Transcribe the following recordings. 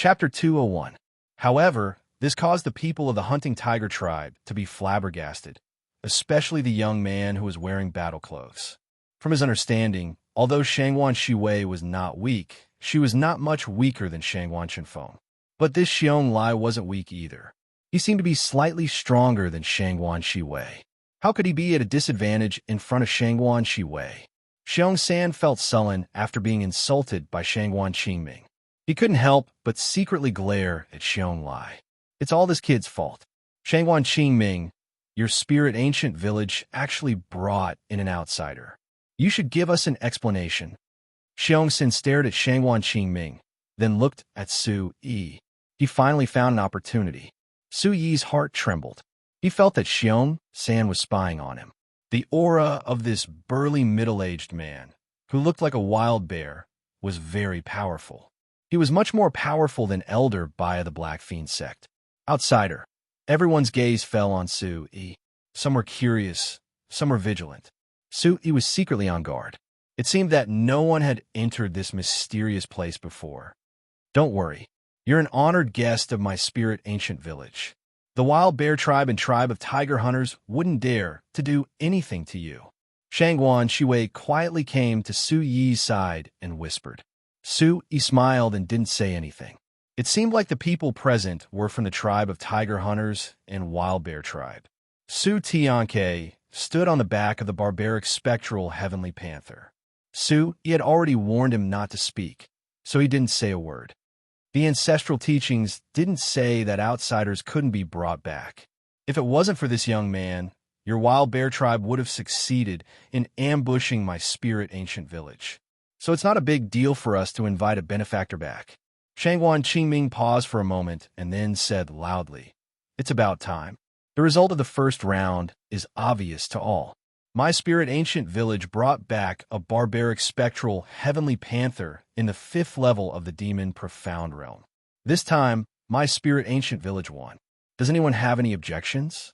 Chapter 201. However, this caused the people of the hunting tiger tribe to be flabbergasted, especially the young man who was wearing battle clothes. From his understanding, although Shangwan Shiwei was not weak, she was not much weaker than Shangwan Chenfeng. But this Xiong Lai wasn't weak either. He seemed to be slightly stronger than Shangwan Shiwei. How could he be at a disadvantage in front of Shangwan Shiwei? Xiong San felt sullen after being insulted by Shangwan Qingming. He couldn't help but secretly glare at Xiong Lai. It's all this kid's fault. Shangwan Qingming, your spirit ancient village actually brought in an outsider. You should give us an explanation. Xiong San stared at Shangwan Qingming, then looked at Su Yi. He finally found an opportunity. Su Yi's heart trembled. He felt that Xiong San was spying on him. The aura of this burly middle-aged man, who looked like a wild bear, was very powerful. He was much more powerful than Elder Baya the Black Fiend sect. Outsider. Everyone's gaze fell on Su Yi. Some were curious, some were vigilant. Su Yi was secretly on guard. It seemed that no one had entered this mysterious place before. Don't worry. You're an honored guest of my spirit ancient village. The wild bear tribe and tribe of tiger hunters wouldn't dare to do anything to you. Shangwan Shiwei quietly came to Su Yi's side and whispered. Su Yi smiled and didn't say anything. It seemed like the people present were from the tribe of tiger hunters and wild bear tribe. Su Tianke stood on the back of the barbaric spectral heavenly panther. Su Yi had already warned him not to speak, so he didn't say a word. The ancestral teachings didn't say that outsiders couldn't be brought back. If it wasn't for this young man, your wild bear tribe would have succeeded in ambushing my spirit ancient village. So it's not a big deal for us to invite a benefactor back. Shangwan Qingming paused for a moment and then said loudly, It's about time. The result of the first round is obvious to all. My spirit ancient village brought back a barbaric spectral heavenly panther in the 5th level of the demon profound realm. This time, my spirit ancient village won. Does anyone have any objections?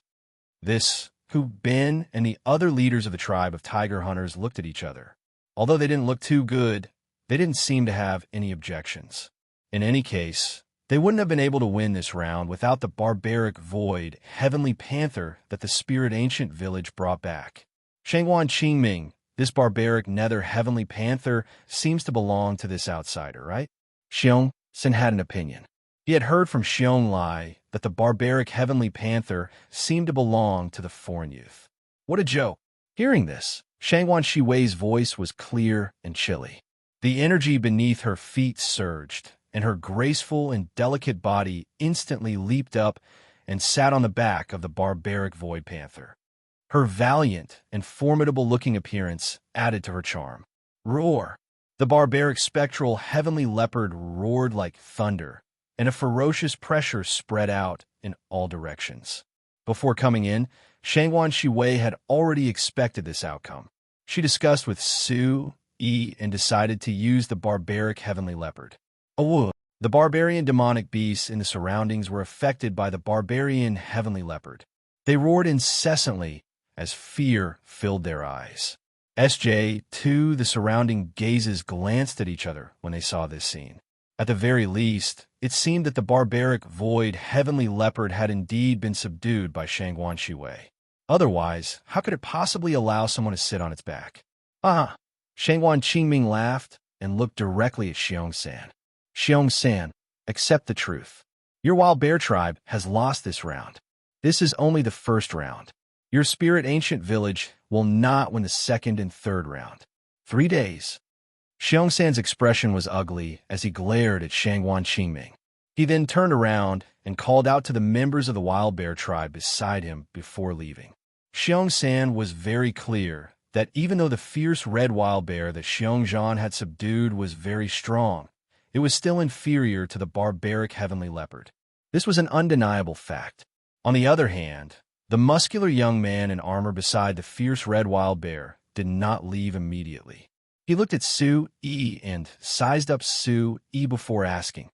This, Hu Ben and the other leaders of the tribe of tiger hunters looked at each other. Although they didn't look too good, they didn't seem to have any objections. In any case, they wouldn't have been able to win this round without the barbaric void heavenly panther that the spirit ancient village brought back. Shangwan Qingming, this barbaric nether heavenly panther, seems to belong to this outsider, right? Xiong San had an opinion. He had heard from Xiong Lai that the barbaric heavenly panther seemed to belong to the foreign youth. What a joke! Hearing this, Shangwan Shiwei's voice was clear and chilly. The energy beneath her feet surged, and her graceful and delicate body instantly leaped up and sat on the back of the barbaric void panther. Her valiant and formidable-looking appearance added to her charm. Roar! The barbaric spectral heavenly leopard roared like thunder, and a ferocious pressure spread out in all directions. Before coming in, Shangwan Shiwei had already expected this outcome. She discussed with Su Yi and decided to use the barbaric heavenly leopard. Oh, the barbarian demonic beasts in the surroundings were affected by the barbarian heavenly leopard. They roared incessantly as fear filled their eyes. SJ2, the surrounding gazes glanced at each other when they saw this scene. At the very least, it seemed that the barbaric void heavenly leopard had indeed been subdued by Shangwan Shiwei. Otherwise, how could it possibly allow someone to sit on its back? Shangwan Qingming laughed and looked directly at Xiong San. Xiong San, accept the truth. Your wild bear tribe has lost this round. This is only the first round. Your spirit ancient village will not win the 2nd and 3rd round. 3 days. Xiong San's expression was ugly as he glared at Shangwan Qingming. He then turned around and called out to the members of the wild bear tribe beside him before leaving. Xiong San was very clear that even though the fierce red wild bear that Xiong Zhan had subdued was very strong, it was still inferior to the barbaric heavenly leopard. This was an undeniable fact. On the other hand, the muscular young man in armor beside the fierce red wild bear did not leave immediately. He looked at Su Yi and sized up Su Yi before asking,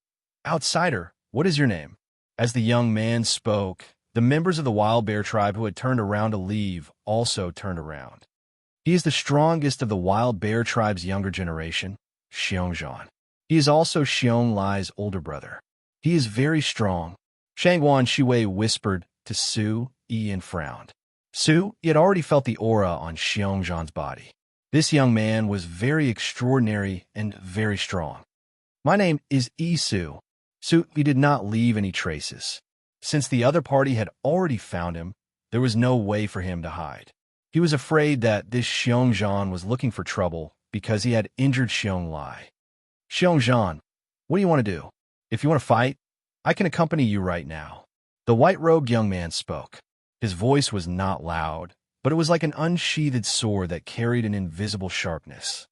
Outsider, what is your name? As the young man spoke, the members of the wild bear tribe who had turned around to leave also turned around. He is the strongest of the wild bear tribe's younger generation, Xiong Zhan. He is also Xiong Lai's older brother. He is very strong. Shangguan Shiwei whispered to Su Yi and frowned. Su Yi had already felt the aura on Xiongzhan's body. This young man was very extraordinary and very strong. My name is Yi Su. Su Yi did not leave any traces. Since the other party had already found him, there was no way for him to hide. He was afraid that this Xiongzhan was looking for trouble because he had injured Xiong-Lai. Xiongzhan, what do you want to do? If you want to fight, I can accompany you right now. The white-robed young man spoke. His voice was not loud, but it was like an unsheathed sword that carried an invisible sharpness.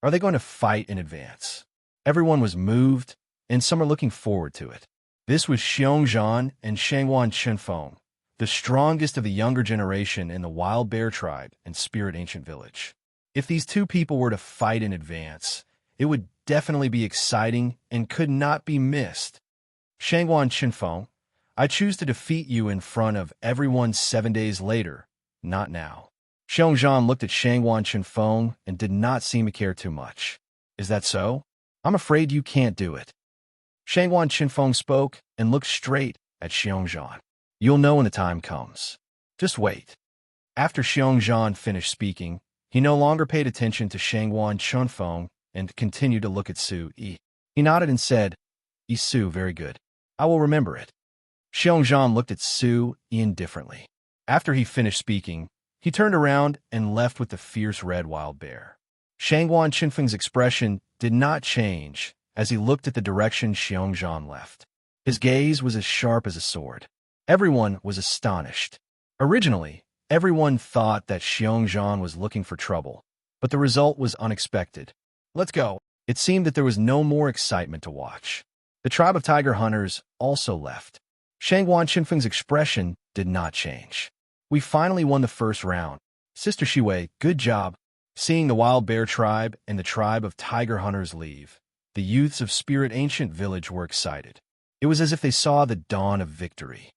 Are they going to fight in advance? Everyone was moved, and some are looking forward to it. This was Xiongzhan and Shangguan Chenfeng, the strongest of the younger generation in the Wild Bear Tribe and Spirit Ancient Village. If these two people were to fight in advance, it would definitely be exciting and could not be missed. Shangguan Chenfeng, I choose to defeat you in front of everyone 7 days later, not now. Xiongzhan looked at Shangguan Chenfeng and did not seem to care too much. Is that so? I'm afraid you can't do it. Shangguan Chenfeng spoke and looked straight at Xiongzhan. You'll know when the time comes. Just wait. After Xiongzhan finished speaking, he no longer paid attention to Shangguan Chenfeng and continued to look at Su Yi. He nodded and said, Yi Su, very good. I will remember it. Xiongzhan looked at Su Yi indifferently. After he finished speaking, he turned around and left with the fierce red wild bear. Shangguan Chenfeng's expression did not change as he looked at the direction Xiongzhan left. His gaze was as sharp as a sword. Everyone was astonished. Originally, everyone thought that Xiongzhan was looking for trouble, but the result was unexpected. Let's go. It seemed that there was no more excitement to watch. The tribe of tiger hunters also left. Shangguan Chenfeng's expression did not change. We finally won the first round. Sister Shiwei, good job. Seeing the wild bear tribe and the tribe of tiger hunters leave, the youths of Spirit Ancient Village were excited. It was as if they saw the dawn of victory.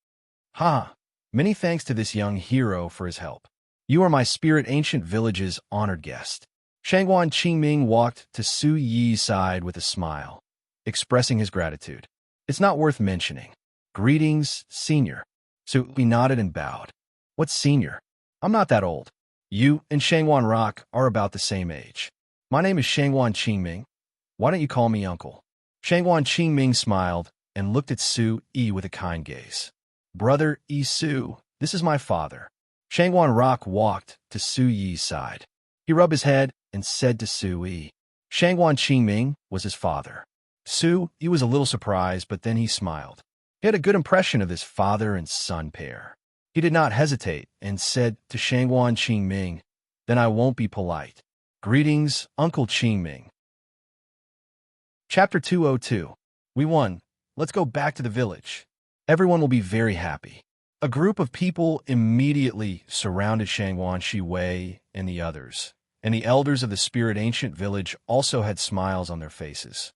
Ha! Many thanks to this young hero for his help. You are my Spirit Ancient Village's honored guest. Shangguan Qingming walked to Su Yi's side with a smile, expressing his gratitude. It's not worth mentioning. Greetings, senior. Su Yi nodded and bowed. What's senior? I'm not that old. You and Shangguan Rock are about the same age. My name is Shangguan Qingming. Why don't you call me uncle? Shangguan Qingming smiled and looked at Su Yi with a kind gaze. Brother Yi Su, this is my father. Shangguan Rock walked to Su Yi's side. He rubbed his head and said to Su Yi. Shangguan Qingming was his father. Su Yi was a little surprised, but then he smiled. He had a good impression of this father and son pair. He did not hesitate and said to Shangguan Qingming, Then I won't be polite. Greetings, Uncle Qingming. Chapter 202. We won. Let's go back to the village. Everyone will be very happy. A group of people immediately surrounded Shangguan Shiwei and the others, and the elders of the Spirit Ancient Village also had smiles on their faces.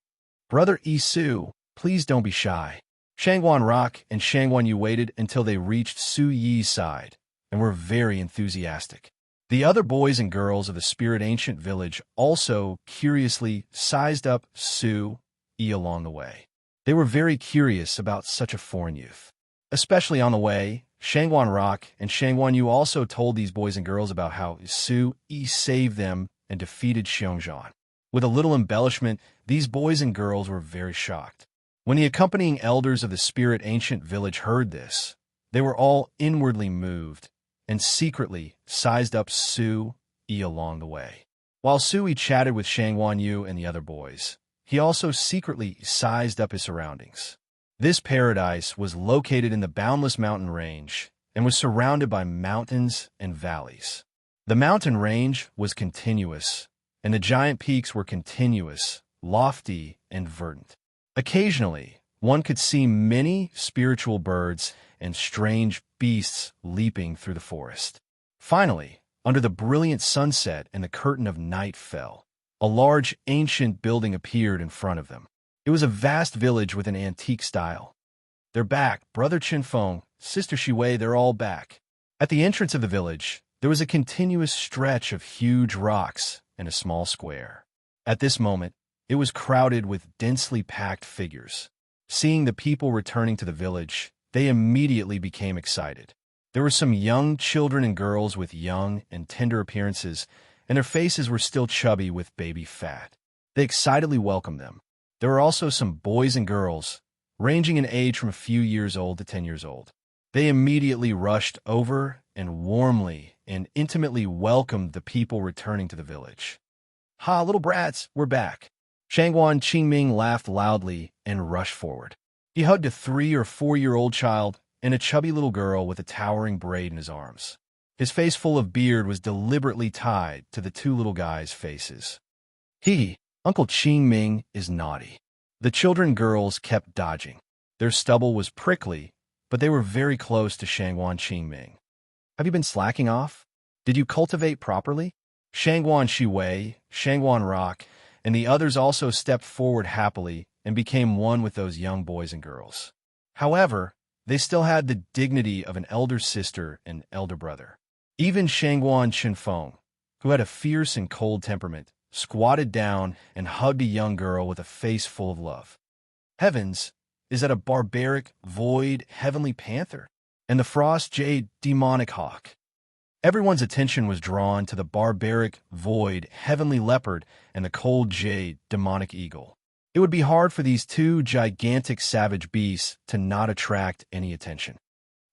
Brother Yi Su, please don't be shy. Shangguan Rock and Shangguan Yu waited until they reached Su Yi's side and were very enthusiastic. The other boys and girls of the Spirit Ancient Village also curiously sized up Su Yi along the way. They were very curious about such a foreign youth. Especially on the way, Shangguan Rock and Shangguan Yu also told these boys and girls about how Su Yi saved them and defeated Xiongzhan. With a little embellishment, these boys and girls were very shocked. When the accompanying elders of the Spirit Ancient Village heard this, they were all inwardly moved and secretly sized up Su Yi along the way. While Su Yi chatted with Shangguan Yu and the other boys, he also secretly sized up his surroundings. This paradise was located in the boundless mountain range and was surrounded by mountains and valleys. The mountain range was continuous, and the giant peaks were continuous, lofty, and verdant. Occasionally, one could see many spiritual birds and strange beasts leaping through the forest. Finally, under the brilliant sunset and the curtain of night fell, a large ancient building appeared in front of them. It was a vast village with an antique style. They're back, Brother Chenfeng, Sister Shiwei, they're all back. At the entrance of the village, there was a continuous stretch of huge rocks and a small square. At this moment, it was crowded with densely packed figures. Seeing the people returning to the village, they immediately became excited. There were some young children and girls with young and tender appearances, and their faces were still chubby with baby fat. They excitedly welcomed them. There were also some boys and girls, ranging in age from a few years old to 10 years old. They immediately rushed over and warmly and intimately welcomed the people returning to the village. "Ha, little brats, we're back." Shangguan Qingming laughed loudly and rushed forward. He hugged a 3- or 4-year-old child and a chubby little girl with a towering braid in his arms. His face full of beard was deliberately tied to the two little guys' faces. Uncle Qingming is naughty." The children and girls kept dodging. Their stubble was prickly, but they were very close to Shangguan Qingming. "Have you been slacking off? Did you cultivate properly?" Shangguan Shiwei, Shangguan Rock, and the others also stepped forward happily and became one with those young boys and girls. However, they still had the dignity of an elder sister and elder brother. Even Shangguan Chenfeng, who had a fierce and cold temperament, squatted down and hugged a young girl with a face full of love. Heavens, is that a barbaric, void, heavenly panther? And the frost jade demonic hawk? Everyone's attention was drawn to the barbaric, void, heavenly leopard and the cold jade demonic eagle. It would be hard for these two gigantic savage beasts to not attract any attention.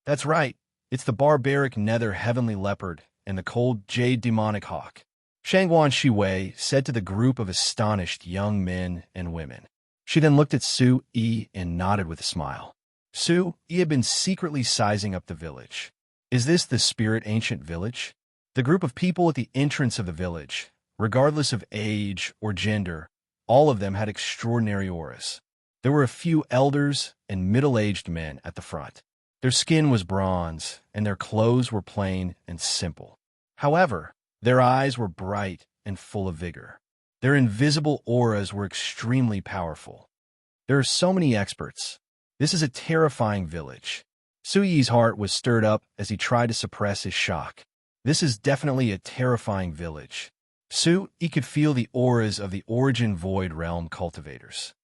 That's right, it's the barbaric nether heavenly leopard and the cold jade demonic hawk, Shangguan Shiwei said to the group of astonished young men and women. She then looked at Su Yi and nodded with a smile. Su Yi had been secretly sizing up the village. Is this the spirit ancient village? The group of people at the entrance of the village, regardless of age or gender, all of them had extraordinary auras. There were a few elders and middle-aged men at the front. Their skin was bronze, and their clothes were plain and simple. However, their eyes were bright and full of vigor. Their invisible auras were extremely powerful. There are so many experts. This is a terrifying village. Su Yi's heart was stirred up as he tried to suppress his shock. This is definitely a terrifying village. Su Yi could feel the auras of the Origin Void Realm cultivators.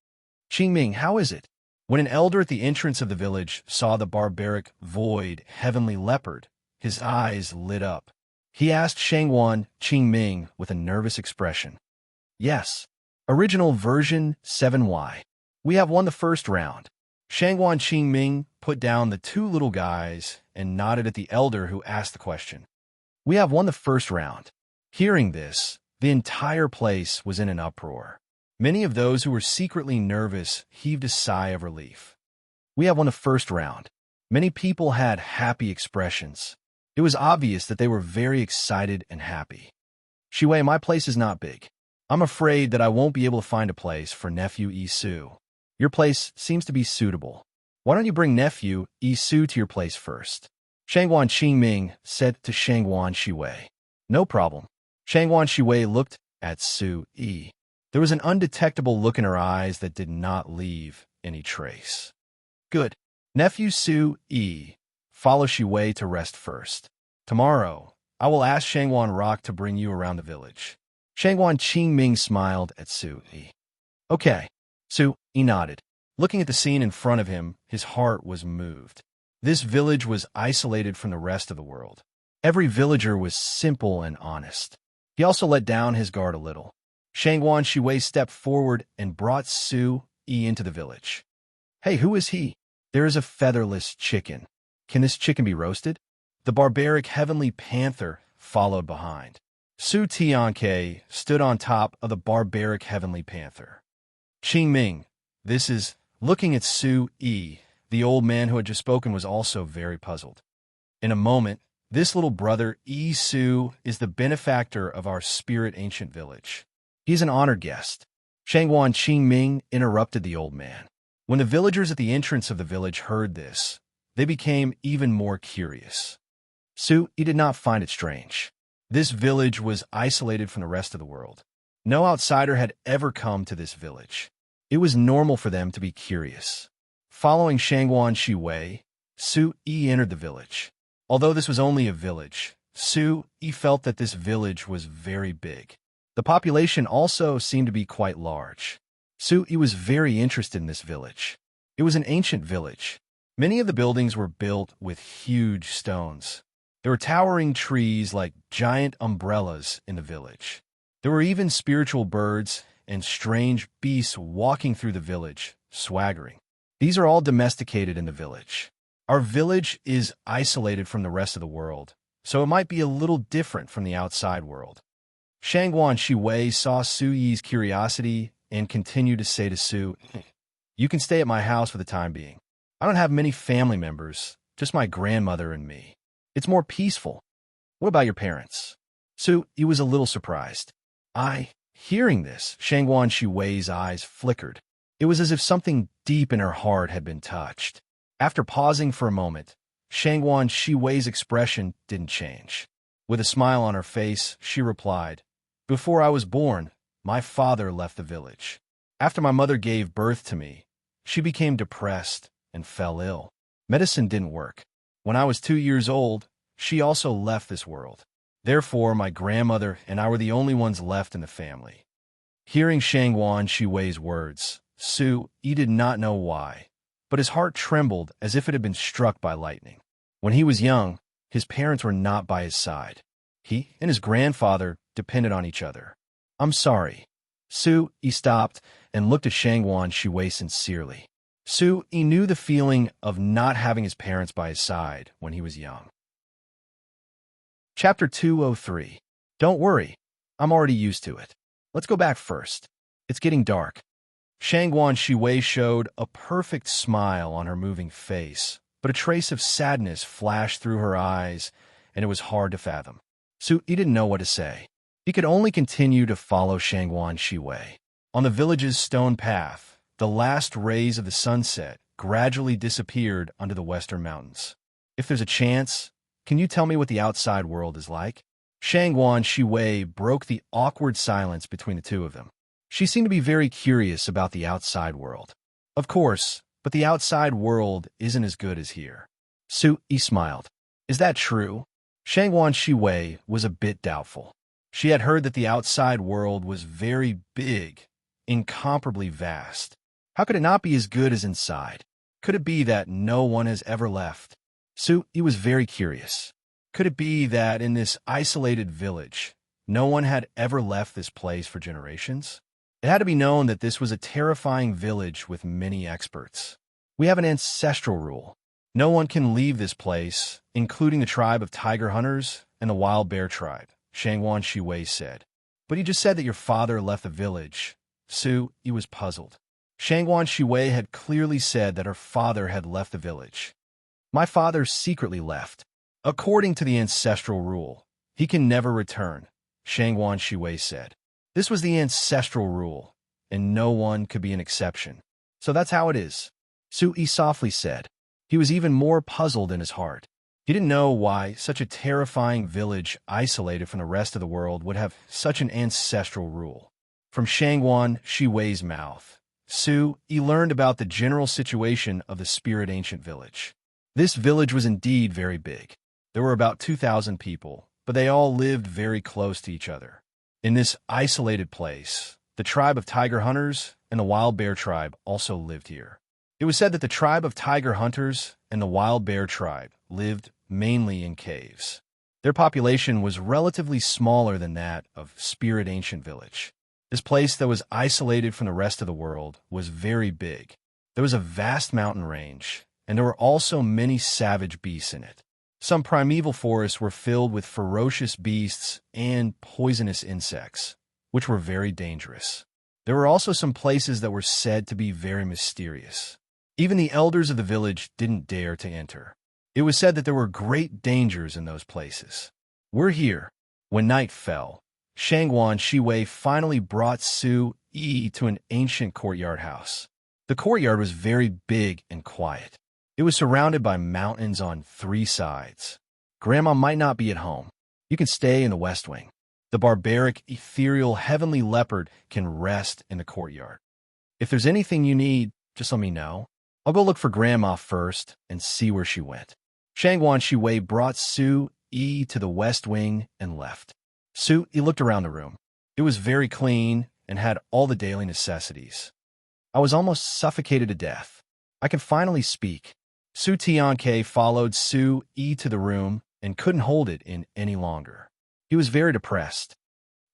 Qingming, how is it? When an elder at the entrance of the village saw the barbaric Void Heavenly Leopard, his eyes lit up. He asked Shangguan Qingming with a nervous expression. Yes. Original version 7Y. We have won the first round. Shangguan Qingming put down the two little guys and nodded at the elder who asked the question. We have won the first round. Hearing this, the entire place was in an uproar. Many of those who were secretly nervous heaved a sigh of relief. We have won the first round. Many people had happy expressions. It was obvious that they were very excited and happy. Shiwei, my place is not big. I'm afraid that I won't be able to find a place for nephew Isu. Your place seems to be suitable. Why don't you bring nephew Isu to your place first? Shangguan Qingming said to Shangguan Shiwei. No problem. Shangguan Shiwei looked at Su Yi. There was an undetectable look in her eyes that did not leave any trace. Good. Nephew Su Yi, follow Shiwei to rest first. Tomorrow, I will ask Shangguan Rock to bring you around the village. Shangguan Qingming smiled at Su Yi. Okay. Su Yi nodded. Looking at the scene in front of him, his heart was moved. This village was isolated from the rest of the world. Every villager was simple and honest. He also let down his guard a little. Shangguan Shiwei stepped forward and brought Su Yi into the village. Hey, who is he? There is a featherless chicken. Can this chicken be roasted? The barbaric heavenly panther followed behind. Su Tianke stood on top of the barbaric heavenly panther. Qingming, this is... Looking at Su Yi, the old man who had just spoken was also very puzzled. In a moment, this little brother, Isu, is the benefactor of our spirit ancient village. He is an honored guest. Shangguan Qingming interrupted the old man. When the villagers at the entrance of the village heard this, they became even more curious. Su Yi did not find it strange. This village was isolated from the rest of the world. No outsider had ever come to this village. It was normal for them to be curious. Following Shangguan Shiwei, Su Yi entered the village. Although this was only a village, Su Yi felt that this village was very big. The population also seemed to be quite large. Su Yi was very interested in this village. It was an ancient village. Many of the buildings were built with huge stones. There were towering trees like giant umbrellas in the village. There were even spiritual birds and strange beasts walking through the village, swaggering. These are all domesticated in the village. Our village is isolated from the rest of the world, so it might be a little different from the outside world. Shangguan Shiwei saw Su Yi's curiosity and continued to say to Su, "You can stay at my house for the time being. I don't have many family members, just my grandmother and me. It's more peaceful. What about your parents?" Su Yi was a little surprised. Hearing this, Shangguan Shiwei's eyes flickered. It was as if something deep in her heart had been touched. After pausing for a moment, Shangguan Shiwei's expression didn't change. With a smile on her face, she replied, "Before I was born, my father left the village. After my mother gave birth to me, she became depressed and fell ill. Medicine didn't work. When I was 2 years old, she also left this world. Therefore, my grandmother and I were the only ones left in the family." Hearing Shangguan Shiwei's words, Su Yi did not know why, but his heart trembled as if it had been struck by lightning. When he was young, his parents were not by his side. He and his grandfather depended on each other. "I'm sorry." Su Yi stopped and looked at Shangguan Shiwei sincerely. Su Yi knew the feeling of not having his parents by his side when he was young. Chapter 203. Don't worry, I'm already used to it. Let's go back first. It's getting dark. Shangguan Shiwei showed a perfect smile on her moving face, but a trace of sadness flashed through her eyes, and it was hard to fathom. Su Yi didn't know what to say. He could only continue to follow Shangguan Shiwei. On the village's stone path, the last rays of the sunset gradually disappeared under the western mountains. "If there's a chance, can you tell me what the outside world is like?" Shangguan Shiwei broke the awkward silence between the two of them. She seemed to be very curious about the outside world. "Of course, but the outside world isn't as good as here." Su Yi smiled. "Is that true?" Shangguan Shiwei was a bit doubtful. She had heard that the outside world was very big, incomparably vast. How could it not be as good as inside? Could it be that no one has ever left? Su Yi was very curious. Could it be that in this isolated village, no one had ever left this place for generations? It had to be known that this was a terrifying village with many experts. "We have an ancestral rule. No one can leave this place, including the tribe of tiger hunters and the wild bear tribe," Shangguan Shiwei said. "But you just said that your father left the village." Su Yi was puzzled. Shangguan Shiwei had clearly said that her father had left the village. "My father secretly left. According to the ancestral rule, he can never return," Shangguan Shiwei said. This was the ancestral rule, and no one could be an exception. "So that's how it is," Su Yi softly said. He was even more puzzled in his heart. He didn't know why such a terrifying village isolated from the rest of the world would have such an ancestral rule. From Shangguan Shiwei's mouth, Su Yi learned about the general situation of the spirit ancient village. This village was indeed very big. There were about 2,000 people, but they all lived very close to each other. In this isolated place, the tribe of tiger hunters and the wild bear tribe also lived here. It was said that the tribe of tiger hunters and the wild bear tribe lived mainly in caves. Their population was relatively smaller than that of Spirit Ancient Village. This place that was isolated from the rest of the world was very big. There was a vast mountain range, and there were also many savage beasts in it. Some primeval forests were filled with ferocious beasts and poisonous insects, which were very dangerous. There were also some places that were said to be very mysterious. Even the elders of the village didn't dare to enter. It was said that there were great dangers in those places. "We're here." When night fell, Shangguan Shiwei finally brought Su Yi to an ancient courtyard house. The courtyard was very big and quiet. It was surrounded by mountains on 3 sides. "Grandma might not be at home. You can stay in the west wing. The barbaric, ethereal, heavenly leopard can rest in the courtyard. If there's anything you need, just let me know. I'll go look for Grandma first and see where she went." Shangguan Shiwei brought Su Yi to the west wing and left. Su Yi looked around the room. It was very clean and had all the daily necessities. "I was almost suffocated to death. I can finally speak. Su Tianke followed Su Yi to the room and couldn't hold it in any longer. He was very depressed.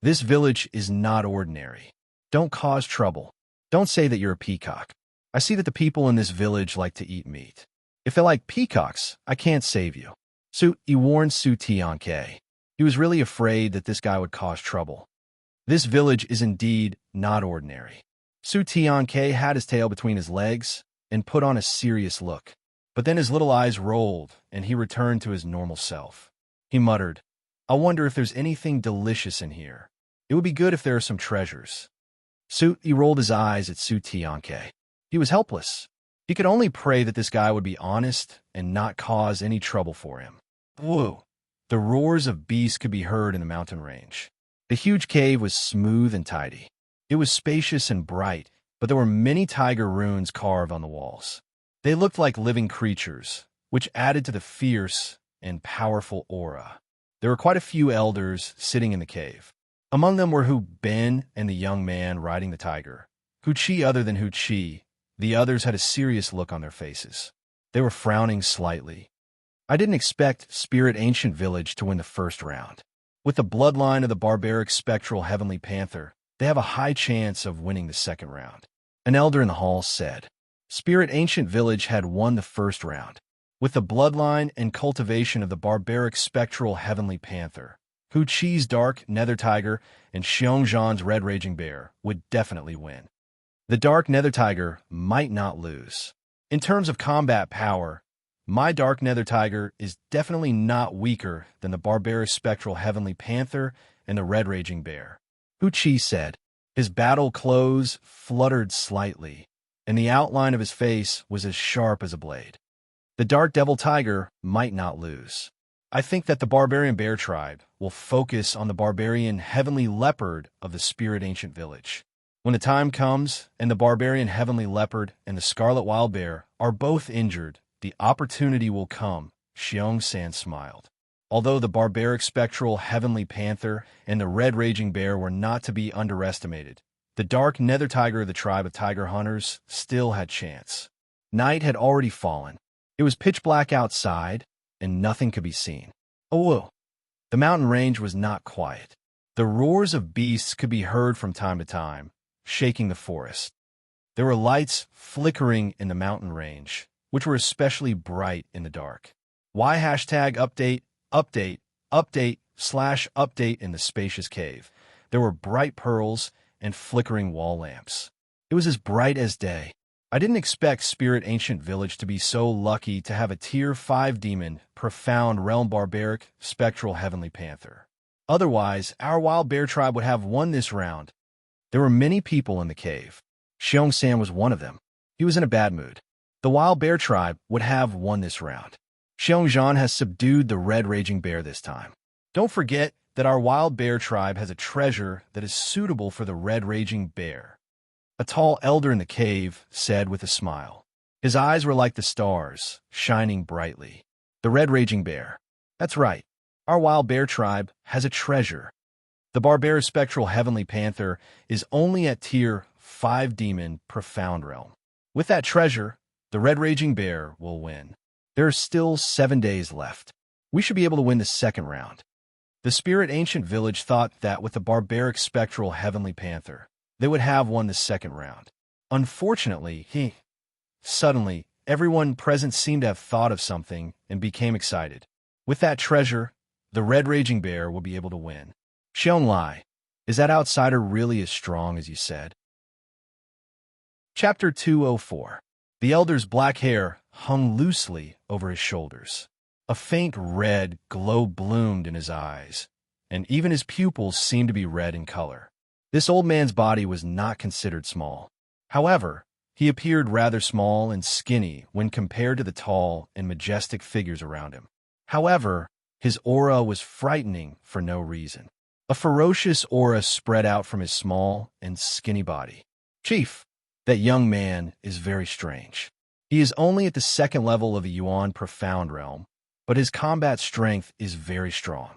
This village is not ordinary. Don't cause trouble. Don't say that you're a peacock. I see that the people in this village like to eat meat. If they like peacocks, I can't save you. Su Yi warned Su Tianke. He was really afraid that this guy would cause trouble. This village is indeed not ordinary. Su Tianke had his tail between his legs and put on a serious look. But then his little eyes rolled, and he returned to his normal self. He muttered, I wonder if there's anything delicious in here. It would be good if there are some treasures. Su Yi rolled his eyes at Su Tianke. He was helpless. He could only pray that this guy would be honest and not cause any trouble for him. Whoa! The roars of beasts could be heard in the mountain range. The huge cave was smooth and tidy. It was spacious and bright, but there were many tiger runes carved on the walls. They looked like living creatures, which added to the fierce and powerful aura. There were quite a few elders sitting in the cave. Among them were Hu Ben and the young man riding the tiger. Hu Chi other than Hu Chi, the others had a serious look on their faces. They were frowning slightly. I didn't expect Spirit Ancient Village to win the first round. With the bloodline of the barbaric spectral heavenly panther, they have a high chance of winning the second round. An elder in the hall said. Spirit Ancient Village had won the first round. With the bloodline and cultivation of the barbaric spectral heavenly panther, Hu Chi's dark nether tiger and Xiong Zhan's red raging bear would definitely win. The dark nether tiger might not lose. In terms of combat power, my dark nether tiger is definitely not weaker than the barbaric spectral heavenly panther and the red raging bear. Hu Chi said. His battle clothes fluttered slightly, and the outline of his face was as sharp as a blade. The dark devil tiger might not lose. I think that the barbarian bear tribe will focus on the barbarian heavenly leopard of the Spirit Ancient Village. When the time comes and the barbarian heavenly leopard and the scarlet wild bear are both injured, the opportunity will come, Xiong San smiled. Although the barbaric spectral heavenly panther and the red raging bear were not to be underestimated, the dark nether tiger of the tribe of tiger hunters still had chance. Night had already fallen. It was pitch black outside, and nothing could be seen. Oh, whoa. The mountain range was not quiet. The roars of beasts could be heard from time to time, shaking the forest. There were lights flickering in the mountain range, which were especially bright in the dark. Why #update /update in the spacious cave. There were bright pearls and flickering wall lamps. It was as bright as day. I didn't expect Spirit Ancient Village to be so lucky to have a Tier 5 demon, profound realm barbaric, spectral heavenly panther. Otherwise, our wild bear tribe would have won this round. There were many people in the cave. Xiong San was one of them. He was in a bad mood. The wild bear tribe would have won this round. Xiong Zhan has subdued the red raging bear this time. Don't forget that our wild bear tribe has a treasure that is suitable for the red raging bear. A tall elder in the cave said with a smile. His eyes were like the stars, shining brightly. The red raging bear. That's right. Our wild bear tribe has a treasure. The barbaric spectral heavenly panther is only at Tier 5 demon profound realm. With that treasure, the red raging bear will win. There are still 7 days left. We should be able to win the second round. The Spirit Ancient Village thought that with the barbaric spectral heavenly panther, they would have won the second round. Unfortunately, suddenly, everyone present seemed to have thought of something and became excited. With that treasure, the red raging bear will be able to win. Xiong Lai, is that outsider really as strong as you said? Chapter 204. The elder's black hair hung loosely over his shoulders. A faint red glow bloomed in his eyes, and even his pupils seemed to be red in color. This old man's body was not considered small. However, he appeared rather small and skinny when compared to the tall and majestic figures around him. However, his aura was frightening for no reason. A ferocious aura spread out from his small and skinny body. Chief, that young man is very strange. He is only at the second level of the Yuan Profound Realm, but his combat strength is very strong.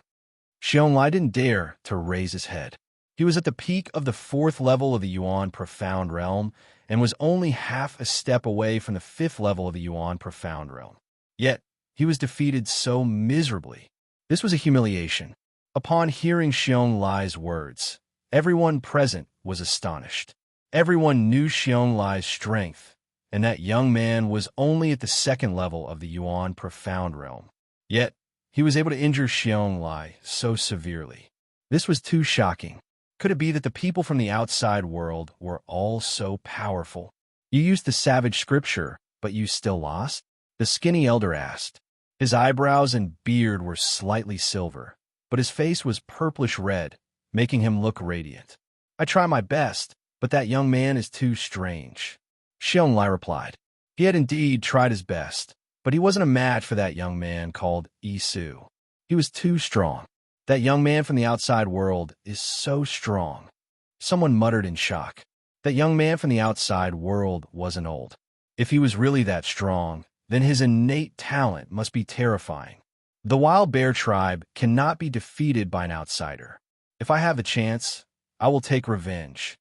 Xiong Lai didn't dare to raise his head. He was at the peak of the 4th level of the Yuan Profound Realm and was only half a step away from the 5th level of the Yuan Profound Realm. Yet, he was defeated so miserably. This was a humiliation. Upon hearing Xiong Lai's words, everyone present was astonished. Everyone knew Xiong Lai's strength, and that young man was only at the 2nd level of the Yuan Profound Realm. Yet, he was able to injure Xiong Lai so severely. This was too shocking. Could it be that the people from the outside world were all so powerful? You used the savage scripture, but you still lost? The skinny elder asked. His eyebrows and beard were slightly silver, but his face was purplish red, making him look radiant. I try my best, but that young man is too strange. Xiong Lai replied. He had indeed tried his best, but he wasn't a match for that young man called Isu. He was too strong. That young man from the outside world is so strong. Someone muttered in shock. That young man from the outside world wasn't old. If he was really that strong, then his innate talent must be terrifying. The wild bear tribe cannot be defeated by an outsider. If I have the chance, I will take revenge.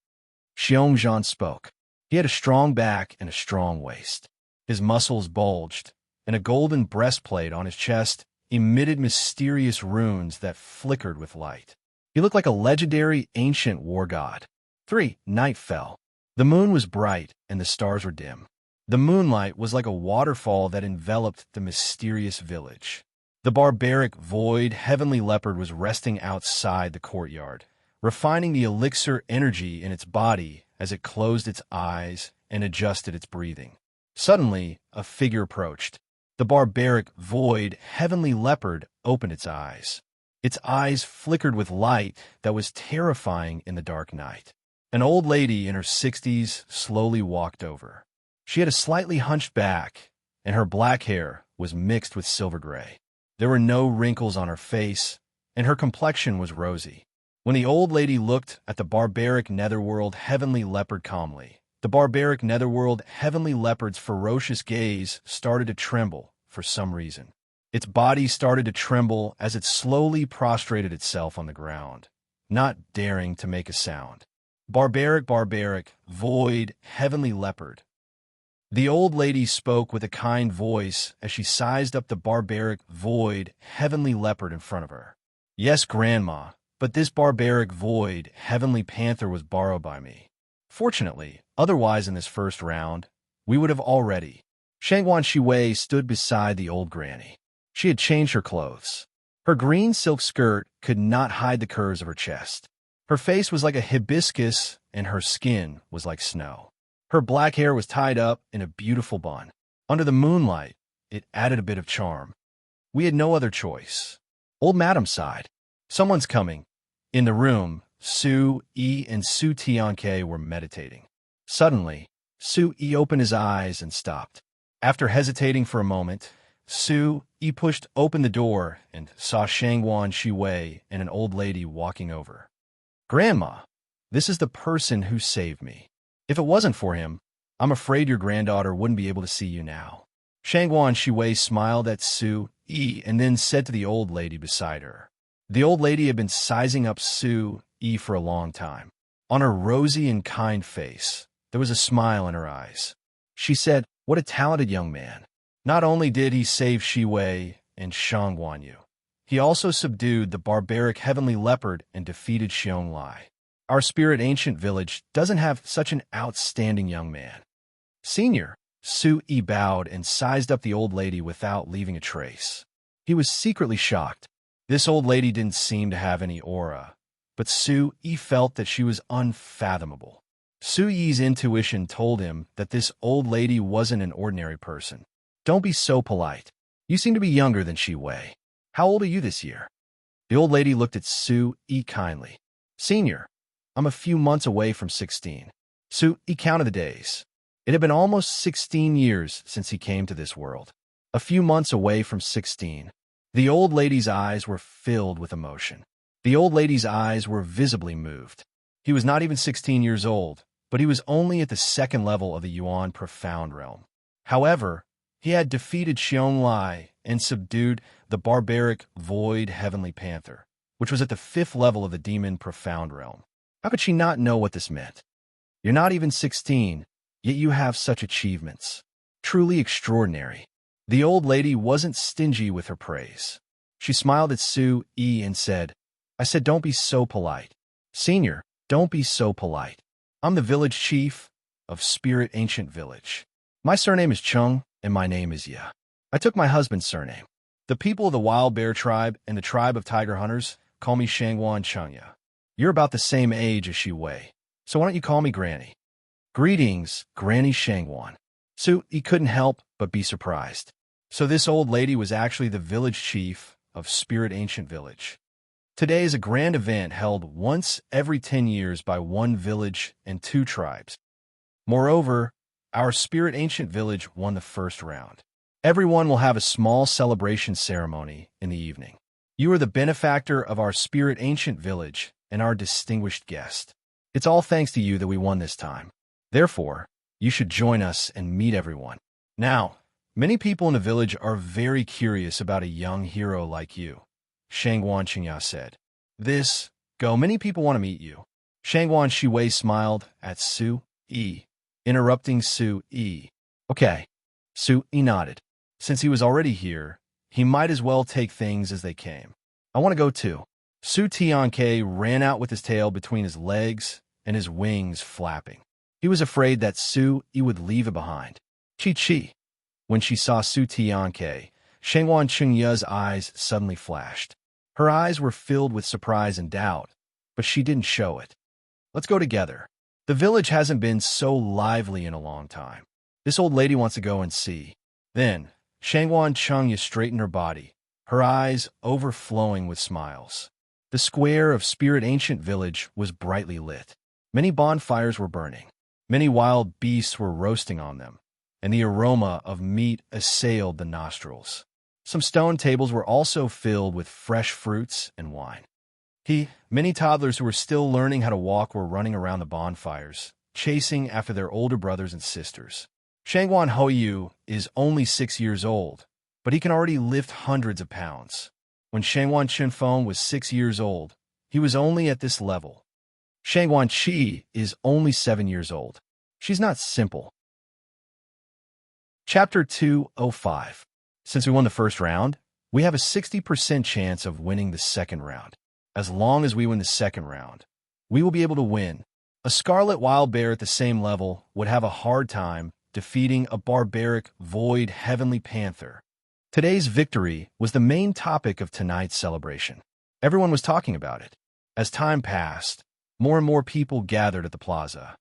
Xiong Zhan spoke. He had a strong back and a strong waist. His muscles bulged, and a golden breastplate on his chest emitted mysterious runes that flickered with light. He looked like a legendary ancient war god. 3. Night fell. The moon was bright, and the stars were dim. The moonlight was like a waterfall that enveloped the mysterious village. The barbaric void heavenly leopard was resting outside the courtyard, refining the elixir energy in its body as it closed its eyes and adjusted its breathing. Suddenly, a figure approached. The barbaric void heavenly leopard opened its eyes. Its eyes flickered with light that was terrifying in the dark night. An old lady in her 60s slowly walked over. She had a slightly hunched back, and her black hair was mixed with silver gray. There were no wrinkles on her face, and her complexion was rosy. When the old lady looked at the barbaric netherworld heavenly leopard calmly, the barbaric netherworld heavenly leopard's ferocious gaze started to tremble for some reason. Its body started to tremble as it slowly prostrated itself on the ground, not daring to make a sound. Barbaric, void, heavenly leopard. The old lady spoke with a kind voice as she sized up the barbaric, void, heavenly leopard in front of her. Yes, Grandma, but this barbaric, void, heavenly panther was borrowed by me. Fortunately, otherwise in this first round, we would have already. Shangguan Shiwei stood beside the old granny. She had changed her clothes. Her green silk skirt could not hide the curves of her chest. Her face was like a hibiscus, and her skin was like snow. Her black hair was tied up in a beautiful bun. Under the moonlight, it added a bit of charm. We had no other choice. Old Madam sighed. Someone's coming. In the room, Su Yi and Su Tianke were meditating. Suddenly, Su Yi opened his eyes and stopped. After hesitating for a moment, Su Yi pushed open the door and saw Shangguan Shiwei and an old lady walking over. Grandma, this is the person who saved me. If it wasn't for him, I'm afraid your granddaughter wouldn't be able to see you now. Shangguan Shiwei smiled at Su Yi and then said to the old lady beside her. The old lady had been sizing up Su Yi for a long time. On her rosy and kind face, there was a smile in her eyes. She said, "What a talented young man. Not only did he save Shiwei and Shangguanyu, he also subdued the barbaric heavenly leopard and defeated Xiong Lai. Our spirit ancient village doesn't have such an outstanding young man." Senior, Su Yi bowed and sized up the old lady without leaving a trace. He was secretly shocked. This old lady didn't seem to have any aura, but Su Yi felt that she was unfathomable. Su Yi's intuition told him that this old lady wasn't an ordinary person. Don't be so polite. You seem to be younger than Shi Wei. How old are you this year? The old lady looked at Su Yi kindly. Senior, I'm a few months away from 16. Su Yi counted the days. It had been almost 16 years since he came to this world. A few months away from 16. The old lady's eyes were filled with emotion. The old lady's eyes were visibly moved. He was not even 16 years old, but he was only at the 2nd level of the Yuan Profound Realm. However, he had defeated Xiong Lai and subdued the barbaric Void Heavenly Panther, which was at the 5th level of the Demon Profound Realm. How could she not know what this meant? You're not even 16, yet you have such achievements. Truly extraordinary. The old lady wasn't stingy with her praise. She smiled at Sue E and said, I said don't be so polite. Senior, don't be so polite. I'm the village chief of Spirit Ancient Village. My surname is Chung, and my name is Ya. I took my husband's surname. The people of the Wild Bear Tribe and the tribe of Tiger Hunters call me Shangwan Chungya. You're about the same age as Shi Wei, so why don't you call me Granny? Greetings, Granny Shangwan. Sue E couldn't help but be surprised. So this old lady was actually the village chief of Spirit Ancient Village. Today is a grand event held once every 10 years by one village and two tribes. Moreover, our Spirit Ancient Village won the first round. Everyone will have a small celebration ceremony in the evening. You are the benefactor of our Spirit Ancient Village and our distinguished guest. It's all thanks to you that we won this time. Therefore, you should join us and meet everyone. Now, many people in the village are very curious about a young hero like you, Shangwan Qingya said. Many people want to meet you. Shangwan Shiwei smiled at Sue E, interrupting Sue E. Okay. Sue E nodded. Since he was already here, he might as well take things as they came. I want to go too. Su Tianke ran out with his tail between his legs and his wings flapping. He was afraid that Su E would leave it behind. Chi. When she saw Su Tianke, Shangwan Chungya's eyes suddenly flashed. Her eyes were filled with surprise and doubt, but she didn't show it. Let's go together. The village hasn't been so lively in a long time. This old lady wants to go and see. Then, Shangwan Chungya straightened her body, her eyes overflowing with smiles. The square of Spirit Ancient Village was brightly lit. Many bonfires were burning. Many wild beasts were roasting on them, and the aroma of meat assailed the nostrils. Some stone tables were also filled with fresh fruits and wine. Many toddlers who were still learning how to walk were running around the bonfires, chasing after their older brothers and sisters. Shangwan Hoyu is only 6 years old, but he can already lift hundreds of pounds. When Shangwan Chinfeng was 6 years old, he was only at this level. Shangwan Qi is only 7 years old. She's not simple. Chapter 205. Since we won the first round, we have a 60% chance of winning the second round. As long as we win the second round, we will be able to win. A scarlet wild bear at the same level would have a hard time defeating a barbaric void heavenly panther. Today's victory was the main topic of tonight's celebration. Everyone was talking about it. As time passed, more and more people gathered at the plaza.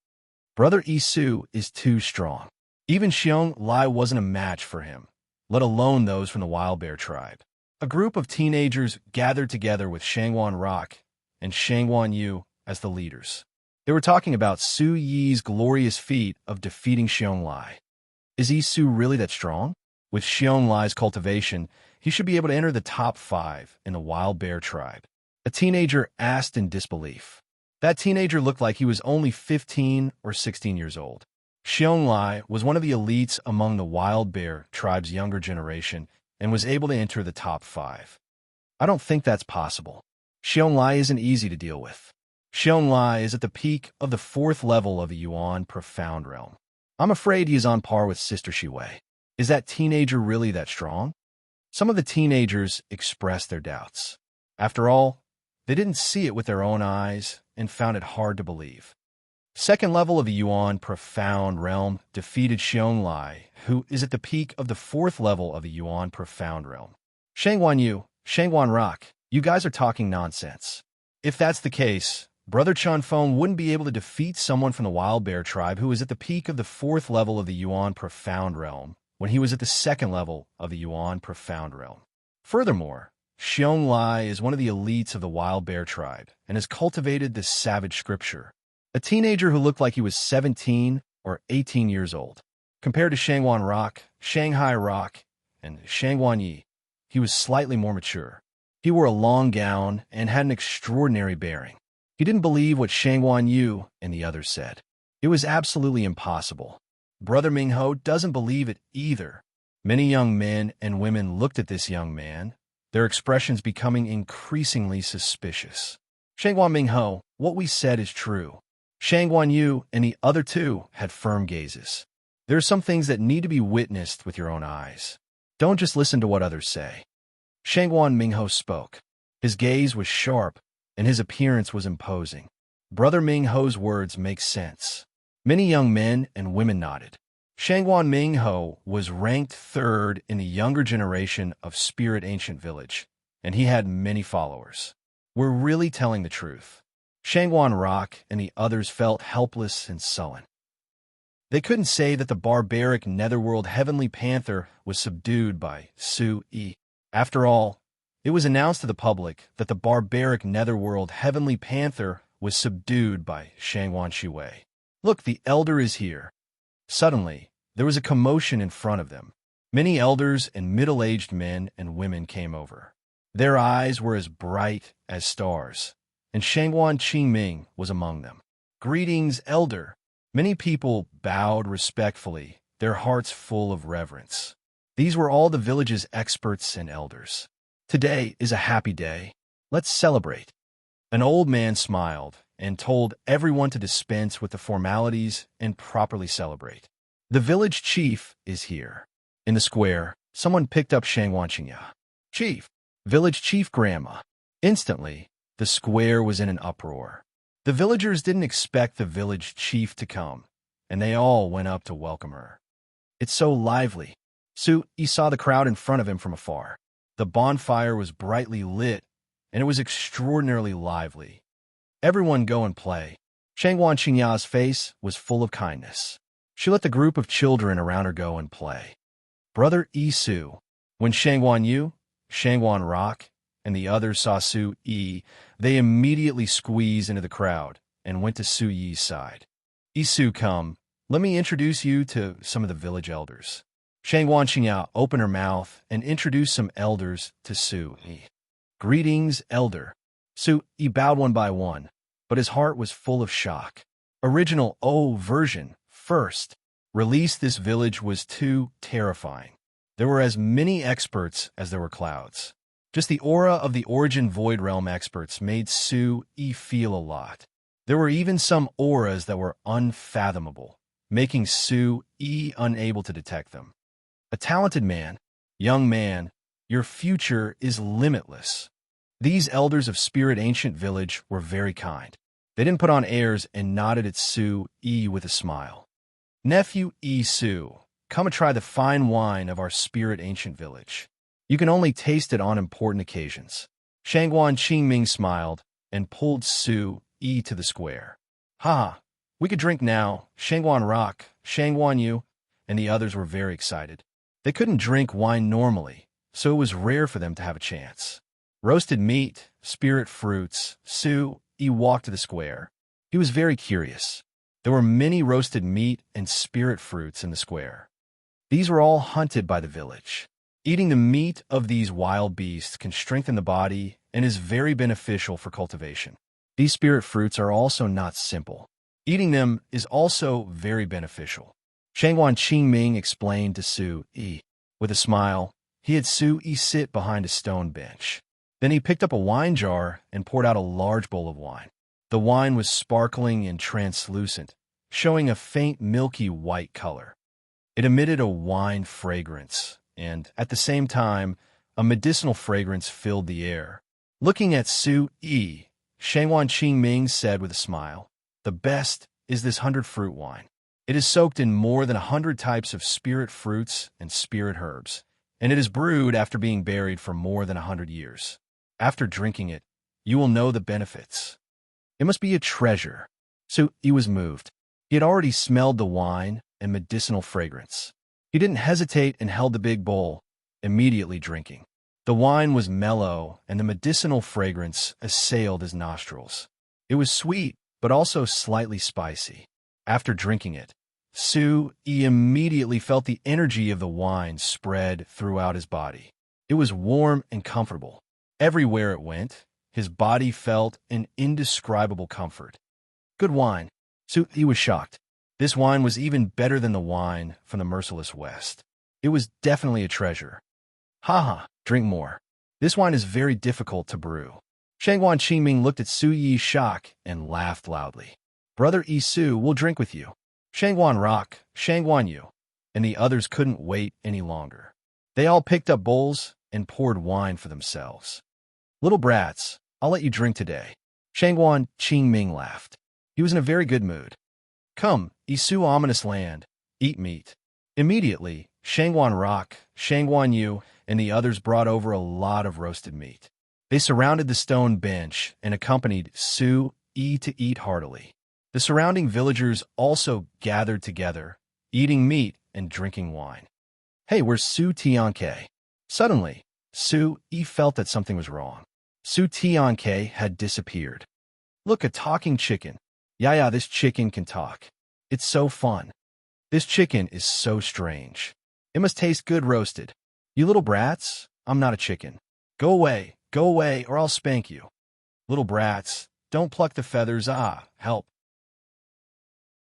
Brother Isu is too strong. Even Xiong Lai wasn't a match for him, let alone those from the Wild Bear tribe. A group of teenagers gathered together with Shangwan Rock and Shangwan Yu as the leaders. They were talking about Su Yi's glorious feat of defeating Xiong Lai. Is Isu really that strong? With Xiong Lai's cultivation, he should be able to enter the top 5 in the Wild Bear tribe. A teenager asked in disbelief. That teenager looked like he was only 15 or 16 years old. Xiong Lai was one of the elites among the Wild Bear tribe's younger generation and was able to enter the top 5. I don't think that's possible. Xiong Lai isn't easy to deal with. Xiong Lai is at the peak of the 4th level of the Yuan Profound Realm. I'm afraid he is on par with Sister Shiwei. Is that teenager really that strong? Some of the teenagers expressed their doubts. After all, they didn't see it with their own eyes and found it hard to believe. Second level of the Yuan Profound Realm defeated Xiong Lai, who is at the peak of the 4th level of the Yuan Profound Realm. Shangwan Yu, Shangwan Rock, you guys are talking nonsense. If that's the case, Brother Chunfeng wouldn't be able to defeat someone from the Wild Bear tribe who is at the peak of the 4th level of the Yuan Profound Realm when he was at the 2nd level of the Yuan Profound Realm. Furthermore, Xiong Lai is one of the elites of the Wild Bear tribe and has cultivated this savage scripture. A teenager who looked like he was 17 or 18 years old. Compared to Shangwan Rock, Shanghai Rock, and Shangwan Yi, he was slightly more mature. He wore a long gown and had an extraordinary bearing. He didn't believe what Shangwan Yu and the others said. It was absolutely impossible. Brother Mingho doesn't believe it either. Many young men and women looked at this young man, their expressions becoming increasingly suspicious. Shangguan Mingho, what we said is true. Shangguan Yu and the other two had firm gazes. There are some things that need to be witnessed with your own eyes. Don't just listen to what others say. Shangguan Mingho spoke. His gaze was sharp, and his appearance was imposing. Brother Mingho's words make sense. Many young men and women nodded. Shangguan Mingho was ranked third in the younger generation of Spirit Ancient Village, and he had many followers. We're really telling the truth. Shangguan Rock and the others felt helpless and sullen. They couldn't say that the barbaric netherworld Heavenly Panther was subdued by Su Yi. After all, it was announced to the public that the barbaric netherworld Heavenly Panther was subdued by Shangguan Shiwei. Look, the elder is here. Suddenly, there was a commotion in front of them. Many elders and middle-aged men and women came over. Their eyes were as bright as stars, and Shangguan Qingming was among them. Greetings, elder. Many people bowed respectfully, their hearts full of reverence. These were all the village's experts and elders. Today is a happy day. Let's celebrate. An old man smiled and told everyone to dispense with the formalities and properly celebrate. The village chief is here. In the square, someone picked up Shangguan Qingya. Chief! Village chief grandma. Instantly, the square was in an uproar. The villagers didn't expect the village chief to come, and they all went up to welcome her. It's so lively. Su Yi saw the crowd in front of him from afar. The bonfire was brightly lit, and it was extraordinarily lively. Everyone go and play. Shangguan Qingya's face was full of kindness. She let the group of children around her go and play. Brother Yi Su. When Shangguan Yu, Shangguan Rock, and the others saw Su Yi, they immediately squeezed into the crowd and went to Su Yi's side. Yi Su, come, let me introduce you to some of the village elders. Shangguan Qingya opened her mouth and introduced some elders to Su Yi. Greetings, elder. Su Yi bowed one by one, but his heart was full of shock. Original version, first, released this village was too terrifying. There were as many experts as there were clouds. Just the aura of the Origin Void Realm experts made Su Yi feel a lot. There were even some auras that were unfathomable, making Su Yi unable to detect them. A talented man, young man, your future is limitless. These elders of Spirit Ancient Village were very kind. They didn't put on airs and nodded at Su Yi with a smile. Nephew Yi Su, come and try the fine wine of our Spirit Ancient Village. You can only taste it on important occasions. Shangguan Qingming smiled and pulled Su Yi to the square. Ha! We could drink now. Shangguan Rock, Shangguan Yu, and the others were very excited. They couldn't drink wine normally, so it was rare for them to have a chance. Roasted meat, spirit fruits, Su Yi walked to the square. He was very curious. There were many roasted meat and spirit fruits in the square. These were all hunted by the village. Eating the meat of these wild beasts can strengthen the body and is very beneficial for cultivation. These spirit fruits are also not simple. Eating them is also very beneficial. Shangguan Qingming explained to Su Yi. With a smile, he had Su Yi sit behind a stone bench. Then he picked up a wine jar and poured out a large bowl of wine. The wine was sparkling and translucent, showing a faint milky white color. It emitted a wine fragrance, and, at the same time, a medicinal fragrance filled the air. Looking at Su Yi, Shangguan Qingming said with a smile, "The best is this 100-fruit wine. It is soaked in more than 100 types of spirit fruits and spirit herbs, and it is brewed after being buried for more than 100 years. After drinking it, you will know the benefits. It must be a treasure." Su Yi was moved. He had already smelled the wine and medicinal fragrance. He didn't hesitate and held the big bowl, immediately drinking. The wine was mellow, and the medicinal fragrance assailed his nostrils. It was sweet, but also slightly spicy. After drinking it, Su Yi immediately felt the energy of the wine spread throughout his body. It was warm and comfortable. Everywhere it went, his body felt an indescribable comfort. Good wine. Su Yi was shocked. This wine was even better than the wine from the merciless West. It was definitely a treasure. Haha, drink more. This wine is very difficult to brew. Shangguan Qingming looked at Su Yi's shock and laughed loudly. Brother Isu will drink with you. Shangguan Rock, Shangguan Yu. And the others couldn't wait any longer. They all picked up bowls and poured wine for themselves. Little brats, I'll let you drink today. Shangguan Qingming laughed. He was in a very good mood. Come, Isu ominous land, eat meat. Immediately, Shangguan Rock, Shangguan Yu, and the others brought over a lot of roasted meat. They surrounded the stone bench and accompanied Su Yi to eat heartily. The surrounding villagers also gathered together, eating meat and drinking wine. Hey, where's Su Tianke? Suddenly, Su Yi felt that something was wrong. Su Tianke had disappeared. Look, a talking chicken. Yeah, this chicken can talk. It's so fun. This chicken is so strange. It must taste good roasted. You little brats, I'm not a chicken. Go away, or I'll spank you. Little brats, don't pluck the feathers, help.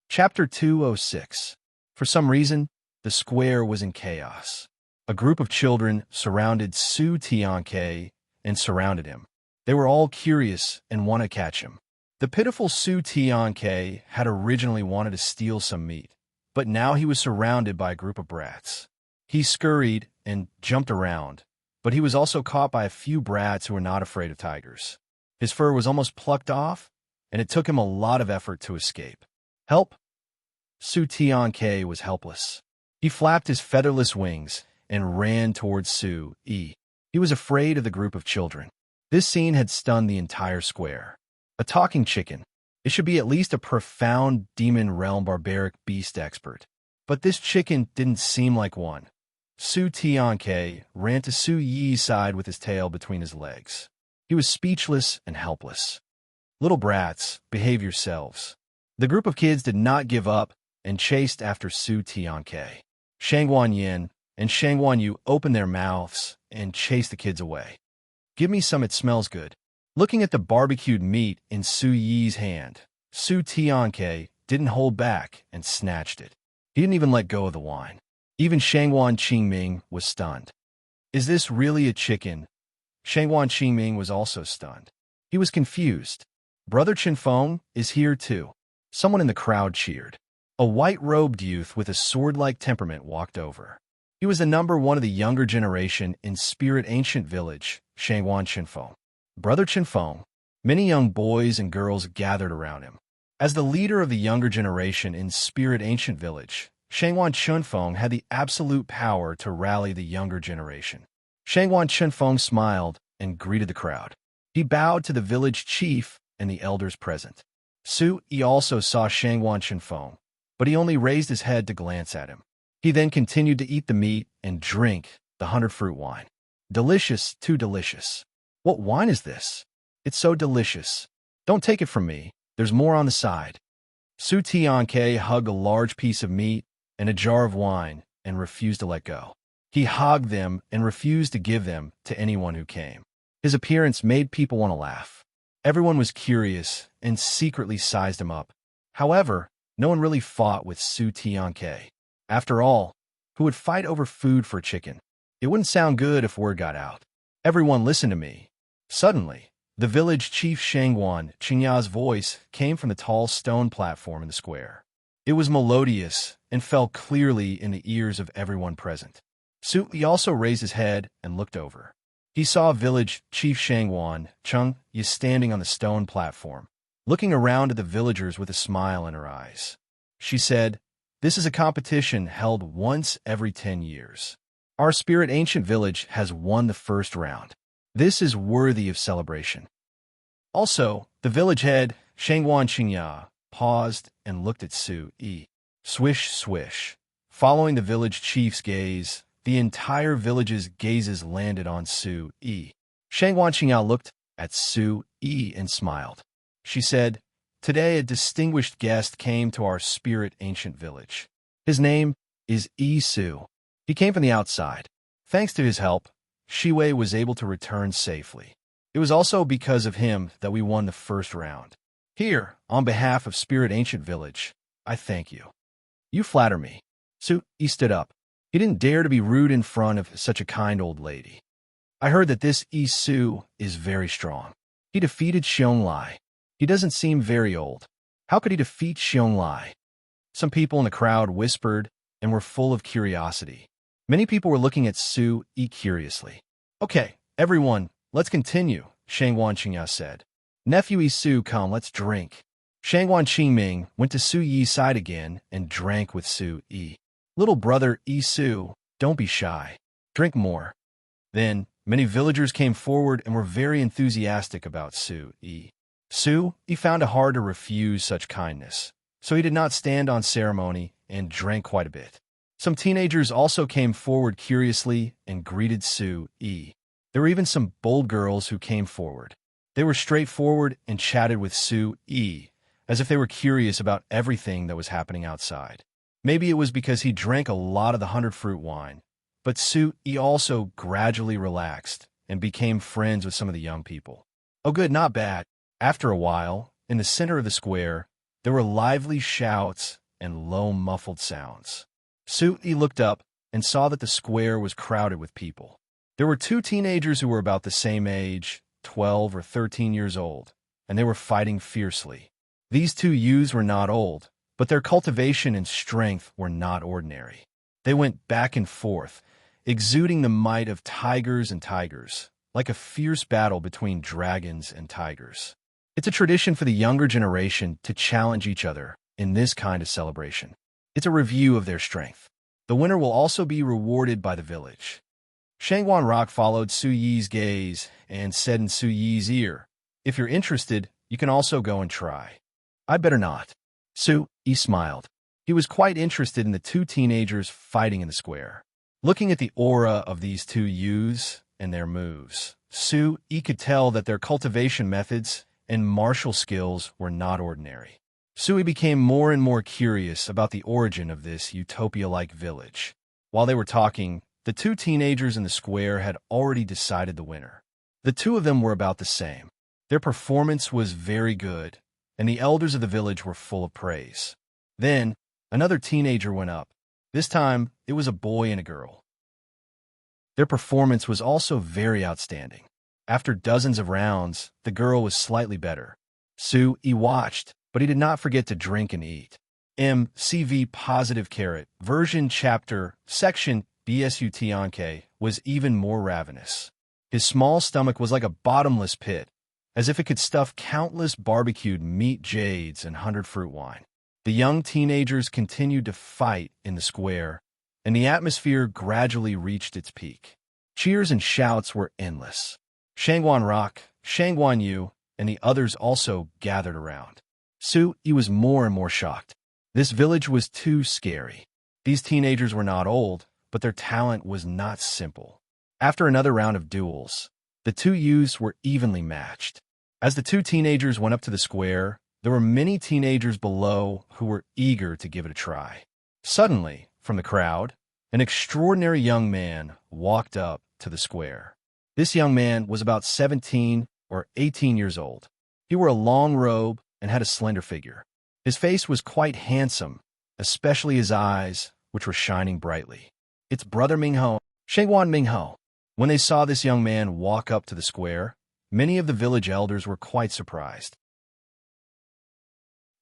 Chapter 206. For some reason, the square was in chaos. A group of children surrounded Su Tianke and surrounded him. They were all curious and want to catch him. The pitiful Su Tianke had originally wanted to steal some meat, but now he was surrounded by a group of brats. He scurried and jumped around, but he was also caught by a few brats who were not afraid of tigers. His fur was almost plucked off, and it took him a lot of effort to escape. Help! Su Tianke was helpless. He flapped his featherless wings and ran towards Su Yi. He was afraid of the group of children. This scene had stunned the entire square. A talking chicken. It should be at least a profound demon realm barbaric beast expert. But this chicken didn't seem like one. Su Tianke ran to Su Yi's side with his tail between his legs. He was speechless and helpless. Little brats, behave yourselves. The group of kids did not give up and chased after Su Tianke. Shangguan Yin and Shangguan Yu opened their mouths and chased the kids away. Give me some, it smells good. Looking at the barbecued meat in Su Yi's hand, Su Tianke didn't hold back and snatched it. He didn't even let go of the wine. Even Shangguan Qingming was stunned. Is this really a chicken? Shangguan Qingming was also stunned. He was confused. Brother Qinfeng is here too. Someone in the crowd cheered. A white-robed youth with a sword-like temperament walked over. He was the number one of the younger generation in Spirit Ancient Village, Shangguan Qinfeng. Brother Qinfeng. Many young boys and girls gathered around him. As the leader of the younger generation in Spirit Ancient Village, Shangguan Qinfeng had the absolute power to rally the younger generation. Shangguan Qinfeng smiled and greeted the crowd. He bowed to the village chief and the elders present. Su Yi also saw Shangguan Qinfeng, but he only raised his head to glance at him. He then continued to eat the meat and drink the 100-fruit wine. Delicious, too delicious. What wine is this? It's so delicious. Don't take it from me. There's more on the side. Su Tianke hugged a large piece of meat and a jar of wine and refused to let go. He hogged them and refused to give them to anyone who came. His appearance made people want to laugh. Everyone was curious and secretly sized him up. However, no one really fought with Su Tianke. After all, who would fight over food for a chicken? It wouldn't sound good if word got out. Everyone listened to me. Suddenly, the village chief Shangguan Qingya's voice came from the tall stone platform in the square. It was melodious and fell clearly in the ears of everyone present. Su Yi also raised his head and looked over. He saw village chief Shangguan Qingya standing on the stone platform, looking around at the villagers with a smile in her eyes. She said, "This is a competition held once every 10 years. Our Spirit Ancient Village has won the first round. This is worthy of celebration." Also, the village head, Shangguan Qingya, paused and looked at Su Yi. Swish, swish. Following the village chief's gaze, the entire village's gazes landed on Su Yi. Shangguan Qingya looked at Su Yi and smiled. She said, "Today a distinguished guest came to our Spirit Ancient Village. His name is Isu. He came from the outside. Thanks to his help, Shiwei was able to return safely. It was also because of him that we won the first round. Here, on behalf of Spirit Ancient Village, I thank you." "You flatter me." Su Yi stood up. He didn't dare to be rude in front of such a kind old lady. "I heard that this Isu is very strong. He defeated Xiong He doesn't seem very old. How could he defeat Xiong Some people in the crowd whispered and were full of curiosity. Many people were looking at Su Yi curiously. Okay, everyone, let's continue, Shangwan Qingya said. Nephew Su, come, let's drink. Shangwan Qingming went to Su Yi's side again and drank with Su Yi. Little brother Su, don't be shy. Drink more. Then, many villagers came forward and were very enthusiastic about Su Yi. Su Yi found it hard to refuse such kindness, so he did not stand on ceremony and drank quite a bit. Some teenagers also came forward curiously and greeted Su Yi. There were even some bold girls who came forward. They were straightforward and chatted with Su Yi, as if they were curious about everything that was happening outside. Maybe it was because he drank a lot of the 100-fruit wine, but Su Yi also gradually relaxed and became friends with some of the young people. Oh good, not bad. After a while, in the center of the square, there were lively shouts and low muffled sounds. Su Yi looked up and saw that the square was crowded with people. There were two teenagers who were about the same age, 12 or 13 years old, and they were fighting fiercely. These two youths were not old, but their cultivation and strength were not ordinary. They went back and forth, exuding the might of tigers and tigers, like a fierce battle between dragons and tigers. It's a tradition for the younger generation to challenge each other in this kind of celebration. It's a review of their strength. The winner will also be rewarded by the village. Shangwan Rock followed Su Yi's gaze and said in Su Yi's ear, "If you're interested, you can also go and try." "I'd better not." Su Yi smiled. He was quite interested in the two teenagers fighting in the square. Looking at the aura of these two youths and their moves, Su Yi could tell that their cultivation methods and martial skills were not ordinary. Su Yi became more and more curious about the origin of this utopia-like village. While they were talking, the two teenagers in the square had already decided the winner. The two of them were about the same. Their performance was very good, and the elders of the village were full of praise. Then, another teenager went up. This time, it was a boy and a girl. Their performance was also very outstanding. After dozens of rounds, the girl was slightly better. Su Yi watched, but he did not forget to drink and eat. MCV positive carat version chapter section BSUT Anke was even more ravenous. His small stomach was like a bottomless pit, as if it could stuff countless barbecued meat jades and 100-fruit wine. The young teenagers continued to fight in the square, and the atmosphere gradually reached its peak. Cheers and shouts were endless. Shangwan Rock, Shangwan Yu, and the others also gathered around. Su Yi was more and more shocked. This village was too scary. These teenagers were not old, but their talent was not simple. After another round of duels, the two youths were evenly matched. As the two teenagers went up to the square, there were many teenagers below who were eager to give it a try. Suddenly, from the crowd, an extraordinary young man walked up to the square. This young man was about 17 or 18 years old. He wore a long robe and had a slender figure. His face was quite handsome, especially his eyes, which were shining brightly. "It's Brother Mingho, Shangwan Mingho." When they saw this young man walk up to the square, many of the village elders were quite surprised.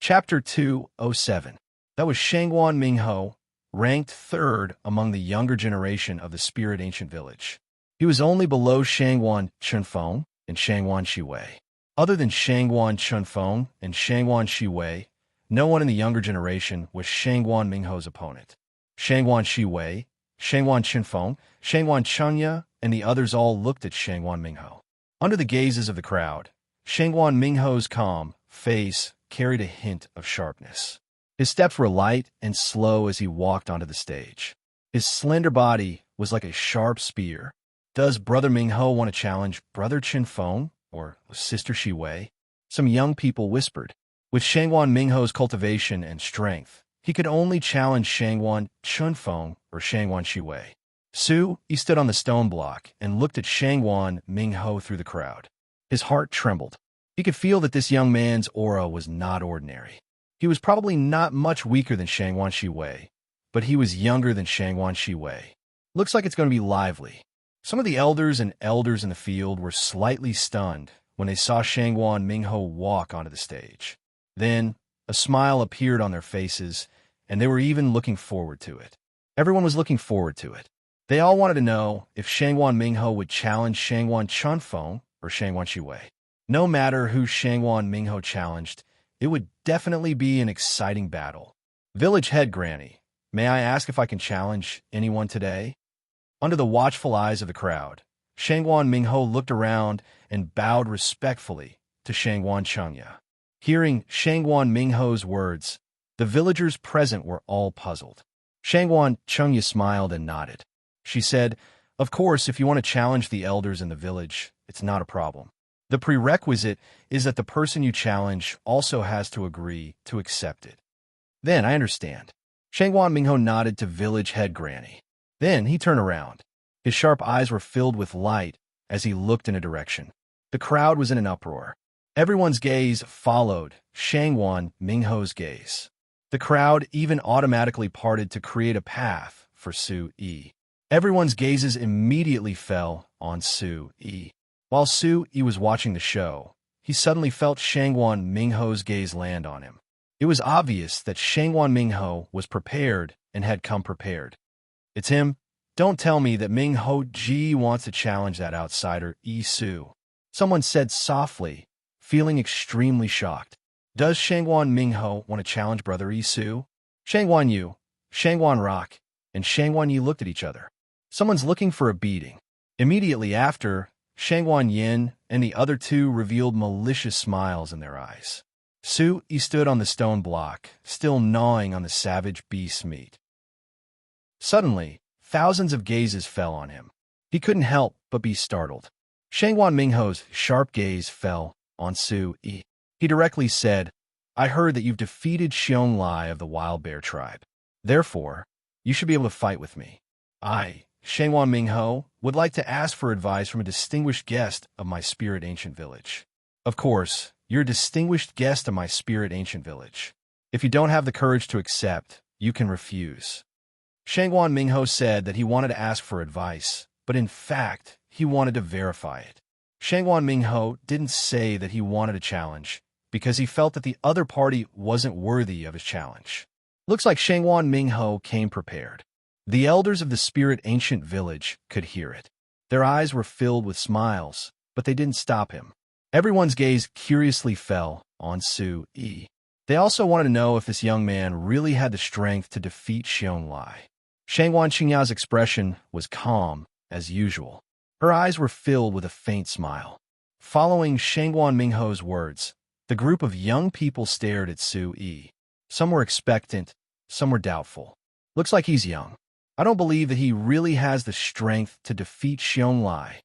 Chapter 207. That was Shangwan Mingho, ranked third among the younger generation of the Spirit Ancient Village. He was only below Shangwan Chunfeng and Shangwan Shiwei. Other than Shangwan Chunfeng and Shangwan Shiwei, no one in the younger generation was Shangwan Mingho's opponent. Shangwan Shiwei, Shangwan Chunfeng, Shangwan Chunya, and the others all looked at Shangwan Mingho. Under the gazes of the crowd, Shangwan Mingho's calm face carried a hint of sharpness. His steps were light and slow as he walked onto the stage. His slender body was like a sharp spear. Does Brother Mingho want to challenge Brother Chinfeng or Sister Shiwei? Some young people whispered. With Shangwan Mingho's cultivation and strength, he could only challenge Shangwan Chunfeng or Shangwan Shiwei. Su Yi stood on the stone block and looked at Shangwan Mingho through the crowd. His heart trembled. He could feel that this young man's aura was not ordinary. He was probably not much weaker than Shangwan Shiwei, but he was younger than Shangwan Shiwei. Looks like it's going to be lively. Some of the elders in the field were slightly stunned when they saw Shanghua and Mingho walk onto the stage. Then, a smile appeared on their faces, and they were even looking forward to it. Everyone was looking forward to it. They all wanted to know if Shanghua and Mingho would challenge Shanghua and Chunfeng or Shanghua and Shiwei. No matter who Shanghua and Mingho challenged, it would definitely be an exciting battle. Village head Granny, may I ask if I can challenge anyone today? Under the watchful eyes of the crowd, Shanghua and Mingho looked around and bowed respectfully to Shanghua and Chengya. Hearing Shanghua and Mingho's words, the villagers present were all puzzled. Shanghua and Chengya smiled and nodded. She said, "Of course, if you want to challenge the elders in the village, it's not a problem. The prerequisite is that the person you challenge also has to agree to accept it." "Then, I understand." Shanghua and Mingho nodded to village head Granny. Then he turned around. His sharp eyes were filled with light as he looked in a direction. The crowd was in an uproar. Everyone's gaze followed Shanghua and Mingho's gaze. The crowd even automatically parted to create a path for Su-yi. Everyone's gazes immediately fell on Su-yi. While Su-yi was watching the show, he suddenly felt Shanghua and Mingho's gaze land on him. It was obvious that Shanghua and Mingho was prepared and had come prepared. "It's him. Don't tell me that Mingho Ji wants to challenge that outsider, Yi-Su," someone said softly, feeling extremely shocked. "Does Shanghua and Mingho want to challenge brother Yi-Su?" Shanghua and Yu, Shanghua and Rock, and Shanghua and Yi looked at each other. Someone's looking for a beating. Immediately after, Shanghua and Yin and the other two revealed malicious smiles in their eyes. Su-yi stood on the stone block, still gnawing on the savage beast's meat. Suddenly, thousands of gazes fell on him. He couldn't help but be startled. Shanghua and Mingho's sharp gaze fell on Su-yi. He directly said, "I heard that you've defeated Xiong of the Wild Bear tribe. Therefore, you should be able to fight with me. I, Shanghua and Mingho, would like to ask for advice from a distinguished guest of my spirit ancient village." "Of course, you're a distinguished guest of my spirit ancient village. If you don't have the courage to accept, you can refuse." Shanghua and Mingho said that he wanted to ask for advice, but in fact, he wanted to verify it. Shanghua and Mingho didn't say that he wanted a challenge, because he felt that the other party wasn't worthy of his challenge. Looks like Shanghua and Mingho came prepared. The elders of the spirit ancient village could hear it. Their eyes were filled with smiles, but they didn't stop him. Everyone's gaze curiously fell on Su-yi. They also wanted to know if this young man really had the strength to defeat Xiong. Shanghua and Qingyao's expression was calm, as usual. Her eyes were filled with a faint smile. Following Shanghua and Mingho's words, the group of young people stared at Su-yi. Some were expectant, some were doubtful. "Looks like he's young. I don't believe that he really has the strength to defeat Xiong.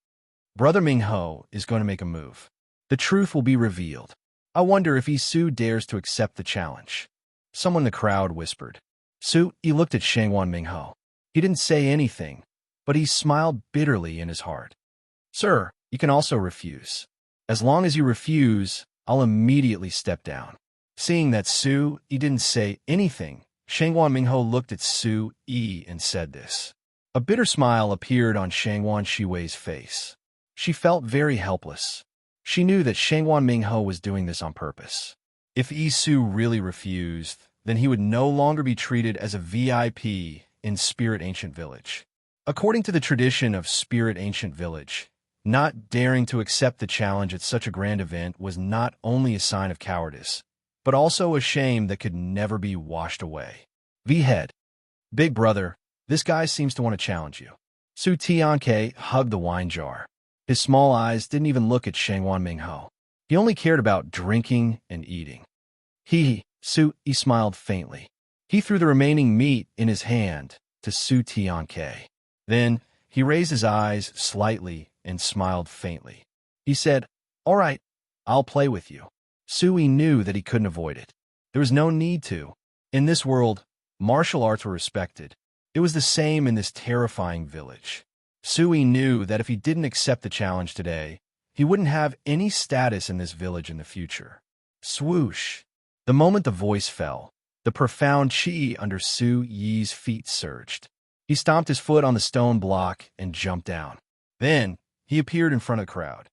Brother Mingho is going to make a move. The truth will be revealed. I wonder if Yi-Su dares to accept the challenge." Someone in the crowd whispered. Su-yi looked at Shanghua and Mingho. He didn't say anything, but he smiled bitterly in his heart. "Sir, you can also refuse. As long as you refuse, I'll immediately step down." Seeing that Su-yi didn't say anything, Shanghua and Mingho looked at Su-yi and said this. A bitter smile appeared on Shanghua and Shiwei's face. She felt very helpless. She knew that Shanghua and Mingho was doing this on purpose. If Yi-Su really refused, then he would no longer be treated as a VIP in Spirit Ancient Village. According to the tradition of Spirit Ancient Village, not daring to accept the challenge at such a grand event was not only a sign of cowardice, but also a shame that could never be washed away. V-Head. "Big brother, this guy seems to want to challenge you." Su Tianke hugged the wine jar. His small eyes didn't even look at Shanghua and Mingho. He only cared about drinking and eating. Su-yi smiled faintly. He threw the remaining meat in his hand to Su Tianke. Then he raised his eyes slightly and smiled faintly. He said, "All right, I'll play with you." Su-yi knew that he couldn't avoid it. There was no need to. In this world, martial arts were respected. It was the same in this terrifying village. Su-yi knew that if he didn't accept the challenge today, he wouldn't have any status in this village in the future. Swoosh! The moment the voice fell, the profound chi under Su-yi's feet surged. He stomped his foot on the stone block and jumped down. Then, he appeared in front of the crowd.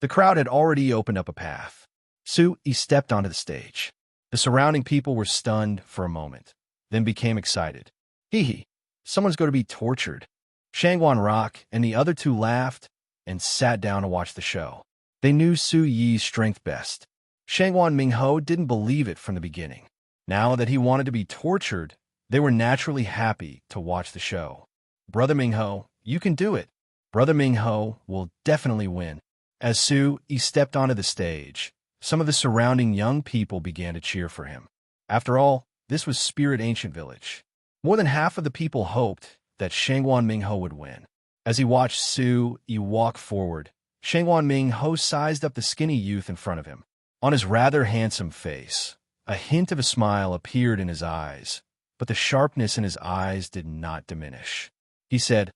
The crowd had already opened up a path. Su Yi stepped onto the stage. The surrounding people were stunned for a moment, then became excited. Hee hee, someone's going to be tortured. Shangwan Rock and the other two laughed and sat down to watch the show. They knew Su Yi's strength best. Shangwan Mingho didn't believe it from the beginning. Now that he wanted to be tortured, they were naturally happy to watch the show. Brother Mingho, you can do it. Brother Mingho will definitely win. As Su Yi stepped onto the stage, some of the surrounding young people began to cheer for him. After all, this was Spirit Ancient Village. More than half of the people hoped that Shangwan Mingho would win. As he watched Su Yi walk forward, Shangwan Mingho sized up the skinny youth in front of him. On his rather handsome face, a hint of a smile appeared in his eyes, but the sharpness in his eyes did not diminish. He said,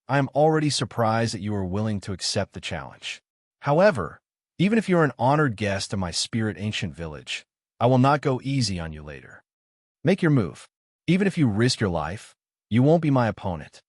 I am already surprised that you are willing to accept the challenge. However, even if you are an honored guest of my Spirit Ancient Village, I will not go easy on you later. Make your move. Even if you risk your life, you won't be my opponent.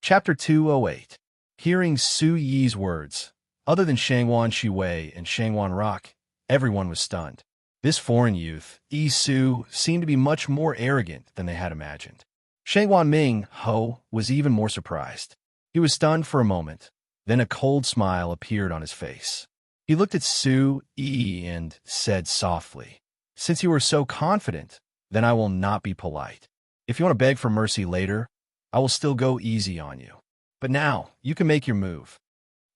Chapter 208. Hearing Su Yi's words, other than Shangwan Shiwei and Shangwan Rock, everyone was stunned. This foreign youth, Yi Su, seemed to be much more arrogant than they had imagined. Shangwan Ming Ho was even more surprised. He was stunned for a moment, then a cold smile appeared on his face. He looked at Su Yi and said softly, Since you are so confident, then I will not be polite. If you want to beg for mercy later, I will still go easy on you. But now, you can make your move.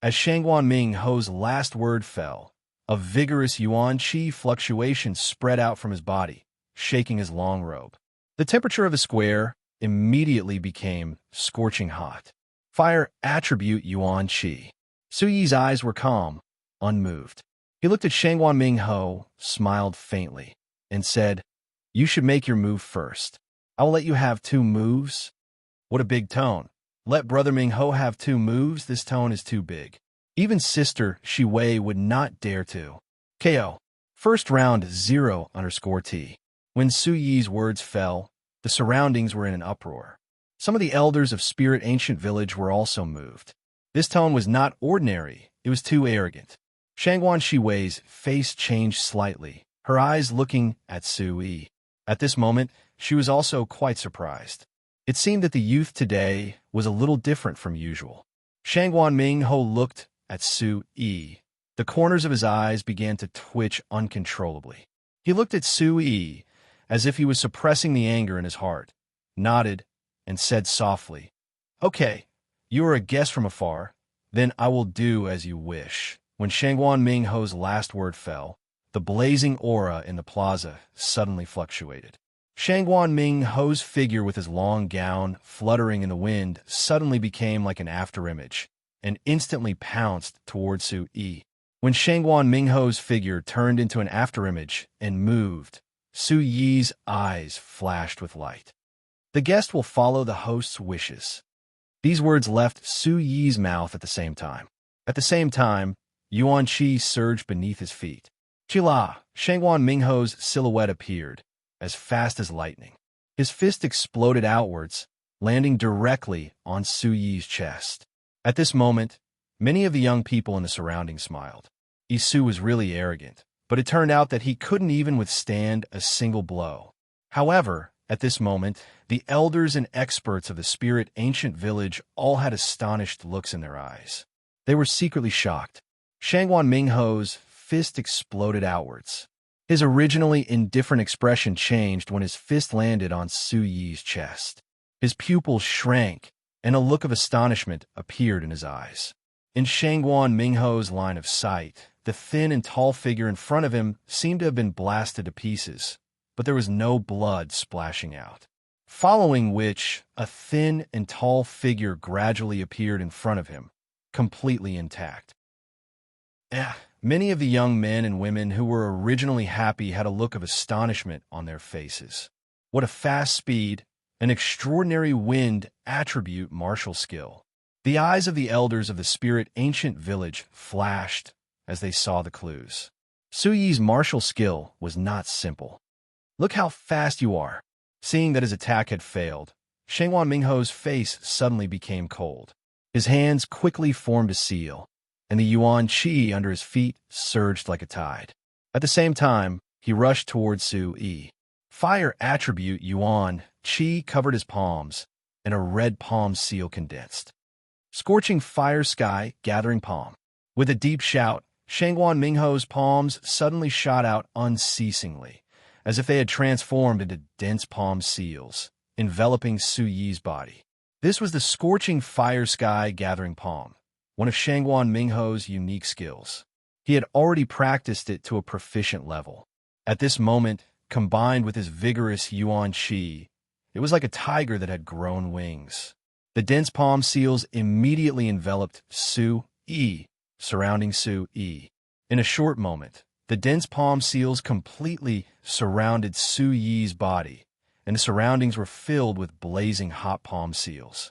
As Shangwan Ming Ho's last word fell, a vigorous yuan qi fluctuation spread out from his body, shaking his long robe. The temperature of the square immediately became scorching hot. Fire attribute yuan qi. Su Yi's eyes were calm, unmoved. He looked at Shangwan Ming Ho, smiled faintly, and said, You should make your move first. I will let you have 2 moves. What a big tone. Let Brother Ming Ho have 2 moves, this tone is too big. Even Sister Shi Wei would not dare to. KO. First round 0_T. When Su Yi's words fell, the surroundings were in an uproar. Some of the elders of Spirit Ancient Village were also moved. This tone was not ordinary, it was too arrogant. Shangwan Shiwei's face changed slightly, her eyes looking at Su Yi. At this moment, she was also quite surprised. It seemed that the youth today was a little different from usual. Shangwan Ming Ho looked at Su Yi. The corners of his eyes began to twitch uncontrollably. He looked at Su Yi as if he was suppressing the anger in his heart, nodded, and said softly, Okay, you are a guest from afar, then I will do as you wish. When Shangwan Ming Ho's last word fell, the blazing aura in the plaza suddenly fluctuated. Shangwan Ming Ho's figure with his long gown fluttering in the wind suddenly became like an afterimage and instantly pounced toward Su Yi. When Shangwan Ming Ho's figure turned into an afterimage and moved, Su Yi's eyes flashed with light. The guest will follow the host's wishes. These words left Su Yi's mouth at the same time. At the same time, Yuan Qi surged beneath his feet. Chila, Shangwan Ming Ho's silhouette appeared, as fast as lightning. His fist exploded outwards, landing directly on Su Yi's chest. At this moment, many of the young people in the surroundings smiled. Yi Su was really arrogant, but it turned out that he couldn't even withstand a single blow. However, at this moment, the elders and experts of the Spirit Ancient Village all had astonished looks in their eyes. They were secretly shocked. Shangwan Ming Ho's fist exploded outwards. His originally indifferent expression changed when his fist landed on Su Yi's chest. His pupils shrank, and a look of astonishment appeared in his eyes. In Shangwan Ming Ho's line of sight, the thin and tall figure in front of him seemed to have been blasted to pieces, but there was no blood splashing out. Following which, a thin and tall figure gradually appeared in front of him, completely intact. Many of the young men and women who were originally happy had a look of astonishment on their faces. What a fast speed, an extraordinary wind attribute martial skill. The eyes of the elders of the Spirit Ancient Village flashed as they saw the clues. Su Yi's martial skill was not simple. Look how fast you are. Seeing that his attack had failed, Shangwan Ming Ho's face suddenly became cold. His hands quickly formed a seal. and the yuan qi under his feet surged like a tide. At the same time, he rushed towards Su Yi. Fire attribute yuan qi covered his palms, and a red palm seal condensed. Scorching fire sky gathering palm. With a deep shout, Shangguan Mingho's palms suddenly shot out unceasingly, as if they had transformed into dense palm seals, enveloping Su Yi's body. This was the scorching fire sky gathering palm, one of Shangguan Mingho's unique skills. He had already practiced it to a proficient level. At this moment, combined with his vigorous yuan qi, it was like a tiger that had grown wings. The dense palm seals immediately enveloped Su Yi, surrounding Su Yi. In a short moment, the dense palm seals completely surrounded Su Yi's body, and the surroundings were filled with blazing hot palm seals.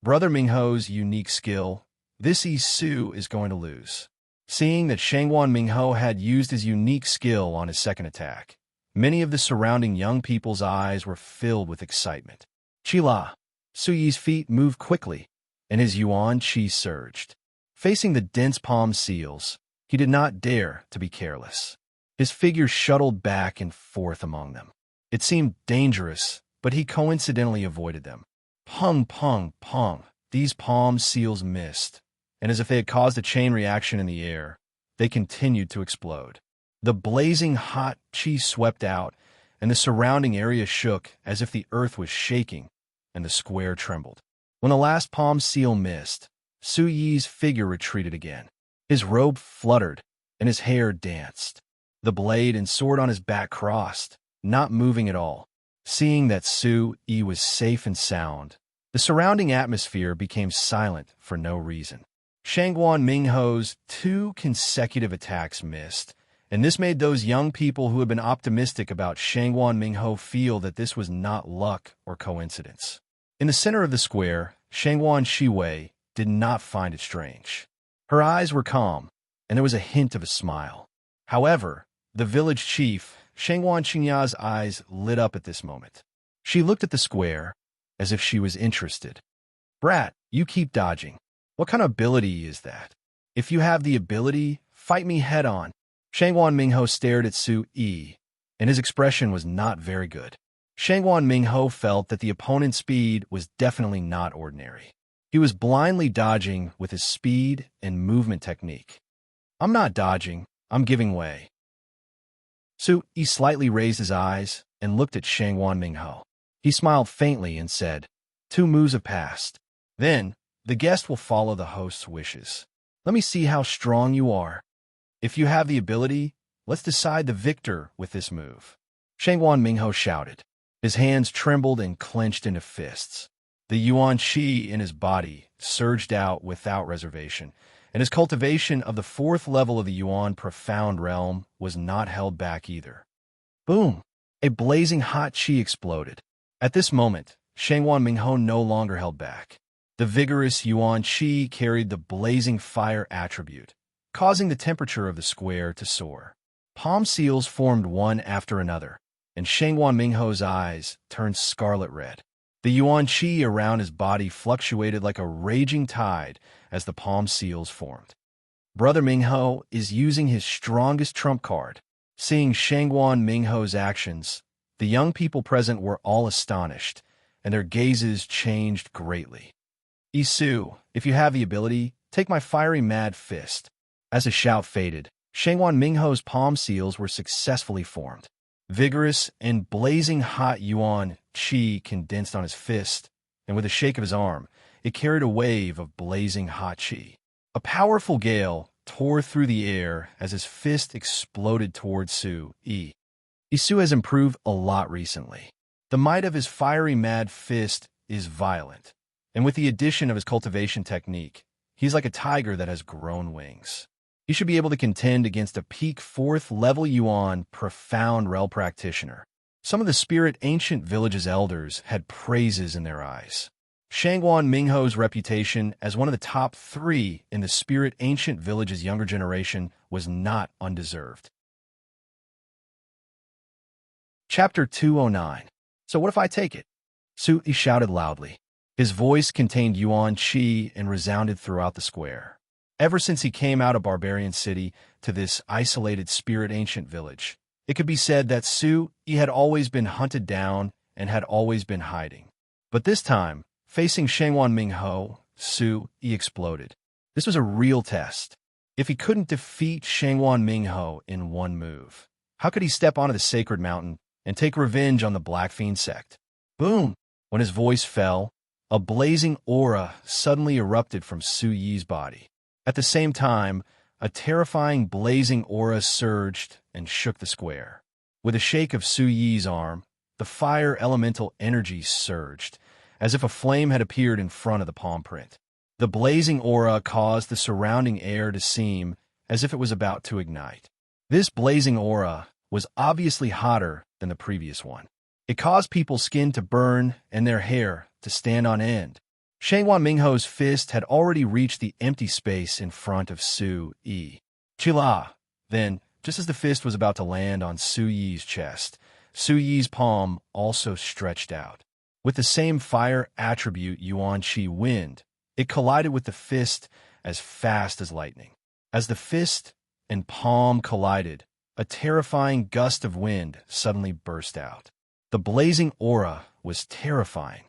Brother Mingho's unique skill, this Yi Su is going to lose. Seeing that Shangguan Mingho had used his unique skill on his second attack, many of the surrounding young people's eyes were filled with excitement. Qila, Su Yi's feet moved quickly, and his yuan qi surged. Facing the dense palm seals, he did not dare to be careless. His figure shuttled back and forth among them. It seemed dangerous, but he coincidentally avoided them. Pung, pung, pung. These palm seals missed, and as if they had caused a chain reaction in the air, they continued to explode. The blazing hot qi swept out, and the surrounding area shook as if the earth was shaking, and the square trembled. When the last palm seal missed, Su Yi's figure retreated again. His robe fluttered, and his hair danced. The blade and sword on his back crossed, not moving at all. Seeing that Su Yi was safe and sound, the surrounding atmosphere became silent for no reason. Shangguan Mingho's 2 consecutive attacks missed, and this made those young people who had been optimistic about Shangguan Mingho feel that this was not luck or coincidence. In the center of the square, Shangguan Shiwei did not find it strange. Her eyes were calm, and there was a hint of a smile. However, the village chief, Shangguan Qingya's eyes lit up at this moment. She looked at the square, as if she was interested. "Brat, you keep dodging. What kind of ability is that? If you have the ability, fight me head-on." Shangguan Mingho stared at Su Yi, and his expression was not very good. Shangguan Mingho felt that the opponent's speed was definitely not ordinary. He was blindly dodging with his speed and movement technique. "I'm not dodging, I'm giving way." Su Yi slightly raised his eyes and looked at Shangguan Mingho. He smiled faintly and said, "2 moves have passed. Then, the guest will follow the host's wishes. Let me see how strong you are. If you have the ability, let's decide the victor with this move." Shangguan Mingho shouted. His hands trembled and clenched into fists. The yuan qi in his body surged out without reservation, and his cultivation of the 4th level of the yuan profound realm was not held back either. Boom! A blazing hot qi exploded. At this moment, Shangguan Mingho no longer held back. The vigorous yuan qi carried the blazing fire attribute, causing the temperature of the square to soar. Palm seals formed one after another, and Shangguan Mingho's eyes turned scarlet red. The yuan qi around his body fluctuated like a raging tide as the palm seals formed. Brother Mingho is using his strongest trump card. Seeing Shangguan Mingho's actions, the young people present were all astonished, and their gazes changed greatly. "Yi Su, if you have the ability, take my fiery mad fist." As the shout faded, Shangguan Mingho's palm seals were successfully formed. Vigorous and blazing hot yuan qi condensed on his fist, and with a shake of his arm, it carried a wave of blazing hot qi. A powerful gale tore through the air as his fist exploded towards Su Yi. Yi Su has improved a lot recently. The might of his fiery mad fist is violent, and with the addition of his cultivation technique, he's like a tiger that has grown wings. He should be able to contend against a peak 4th level yuan profound rel practitioner. Some of the spirit ancient village's elders had praises in their eyes. Shangguan Mingho's reputation as one of the top 3 in the spirit ancient village's younger generation was not undeserved. Chapter 209. So what if I take it? Su Yi shouted loudly. His voice contained yuan qi and resounded throughout the square. Ever since he came out of Barbarian City to this isolated spirit ancient village, it could be said that Su-Yi had always been hunted down and had always been hiding. But this time, facing Shangwan Mingho, Su-Yi exploded. This was a real test. If he couldn't defeat Shangwan Mingho in one move, how could he step onto the sacred mountain and take revenge on the Black Fiend sect? Boom! When his voice fell, a blazing aura suddenly erupted from Su-Yi's body. At the same time, a terrifying blazing aura surged and shook the square. With a shake of Su-Yi's arm, the fire elemental energy surged, as if a flame had appeared in front of the palm print. The blazing aura caused the surrounding air to seem as if it was about to ignite. This blazing aura was obviously hotter than the previous one. It caused people's skin to burn and their hair to stand on end. Shangwan Mingho's fist had already reached the empty space in front of Su-Yi. Chila! Then, just as the fist was about to land on Su-Yi's chest, Su-Yi's palm also stretched out. With the same fire attribute Yuan Qi wind, it collided with the fist as fast as lightning. As the fist and palm collided, a terrifying gust of wind suddenly burst out. The blazing aura was terrifying.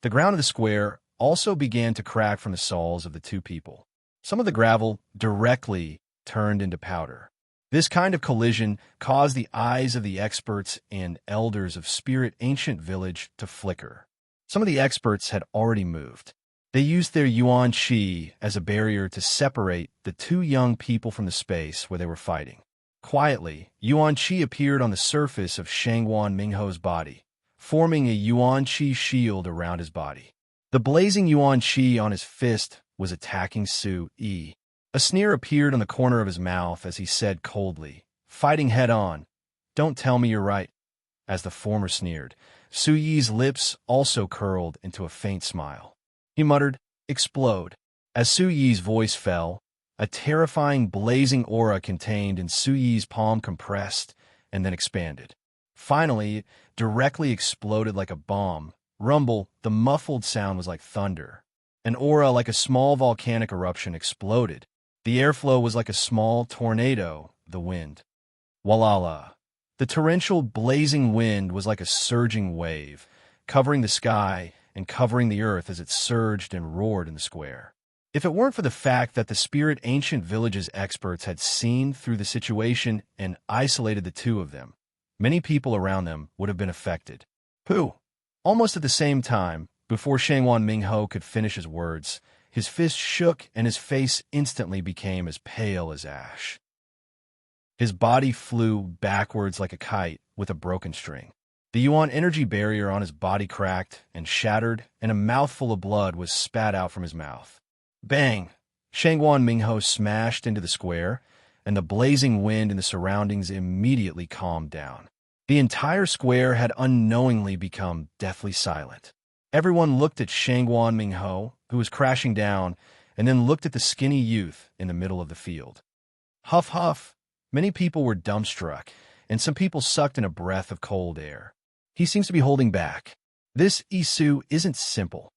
The ground of the square also began to crack from the soles of the two people. Some of the gravel directly turned into powder. This kind of collision caused the eyes of the experts and elders of Spirit Ancient Village to flicker. Some of the experts had already moved. They used their Yuan Qi as a barrier to separate the two young people from the space where they were fighting. Quietly, Yuan Qi appeared on the surface of Shangwan Mingho's body, forming a Yuan Qi shield around his body. The blazing Yuan Qi on his fist was attacking Su-Yi. A sneer appeared on the corner of his mouth as he said coldly, fighting head-on, "Don't tell me you're right." As the former sneered, Su-Yi's lips also curled into a faint smile. He muttered, "Explode." As Su-Yi's voice fell, a terrifying blazing aura contained in Su-Yi's palm compressed and then expanded. Finally, it directly exploded like a bomb. Rumble, the muffled sound was like thunder. An aura like a small volcanic eruption exploded. The airflow was like a small tornado, the wind. Walala. The torrential, blazing wind was like a surging wave, covering the sky and covering the earth as it surged and roared in the square. If it weren't for the fact that the Spirit Ancient Village's experts had seen through the situation and isolated the two of them, many people around them would have been affected. Pooh! Almost at the same time, before Shangwan Mingho could finish his words, his fist shook and his face instantly became as pale as ash. His body flew backwards like a kite with a broken string. The Yuan energy barrier on his body cracked and shattered, and a mouthful of blood was spat out from his mouth. Bang! Shangwan Mingho smashed into the square, and the blazing wind in the surroundings immediately calmed down. The entire square had unknowingly become deathly silent. Everyone looked at Shangwan Mingho, who was crashing down, and then looked at the skinny youth in the middle of the field. Huff, huff. Many people were dumbstruck, and some people sucked in a breath of cold air. He seems to be holding back. This Isu isn't simple.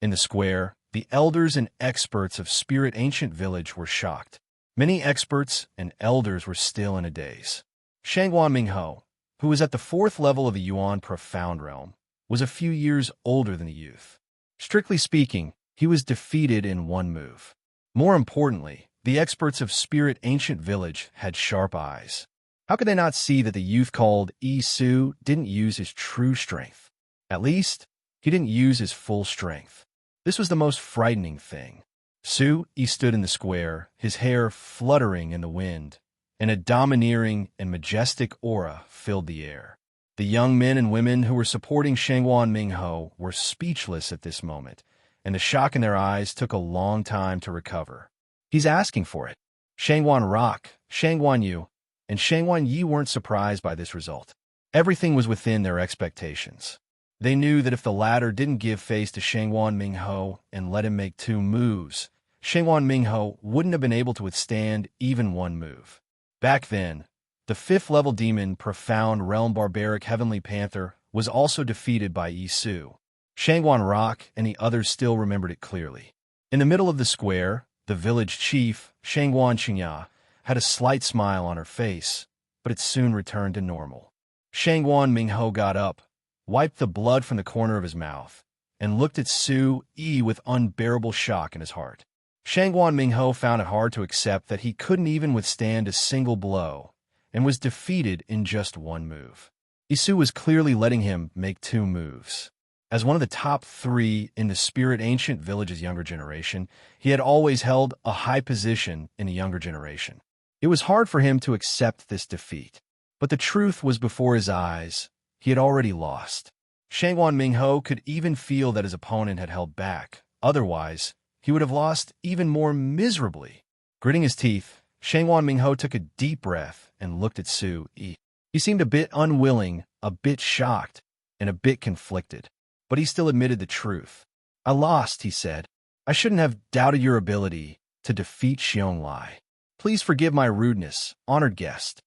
In the square, the elders and experts of Spirit Ancient Village were shocked. Many experts and elders were still in a daze. Shangwan Mingho, who was at the 4th level of the Yuan Profound Realm, was a few years older than the youth. Strictly speaking, he was defeated in one move. More importantly, the experts of Spirit Ancient Village had sharp eyes. How could they not see that the youth called Isu didn't use his true strength? At least, he didn't use his full strength. This was the most frightening thing. Su-Yi stood in the square, his hair fluttering in the wind, and a domineering and majestic aura filled the air. The young men and women who were supporting Shangwan Mingho were speechless at this moment, and the shock in their eyes took a long time to recover. He's asking for it. Shangwan Rock, Shangwan Yu, and Shangwan Yi weren't surprised by this result. Everything was within their expectations. They knew that if the latter didn't give face to Shangwan Mingho and let him make 2 moves, Shangwan Mingho wouldn't have been able to withstand even one move. Back then, the 5th level demon Profound Realm Barbaric Heavenly Panther was also defeated by Isu. Shangwan Rock and the others still remembered it clearly. In the middle of the square, the village chief, Shangguan Qingya, had a slight smile on her face, but it soon returned to normal. Shangguan Mingho got up, wiped the blood from the corner of his mouth, and looked at Su Yi with unbearable shock in his heart. Shangguan Mingho found it hard to accept that he couldn't even withstand a single blow, and was defeated in just one move. Isu was clearly letting him make 2 moves. As one of the top 3 in the Spirit Ancient Village's younger generation, he had always held a high position in the younger generation. It was hard for him to accept this defeat. But the truth was before his eyes. He had already lost. Shangguan Mingho could even feel that his opponent had held back. Otherwise, he would have lost even more miserably. Gritting his teeth, Shangguan Mingho took a deep breath and looked at Su Yi. He seemed a bit unwilling, a bit shocked, and a bit conflicted. But he still admitted the truth. "I lost," he said. "I shouldn't have doubted your ability to defeat Xiong Lai. Please forgive my rudeness, honored guest."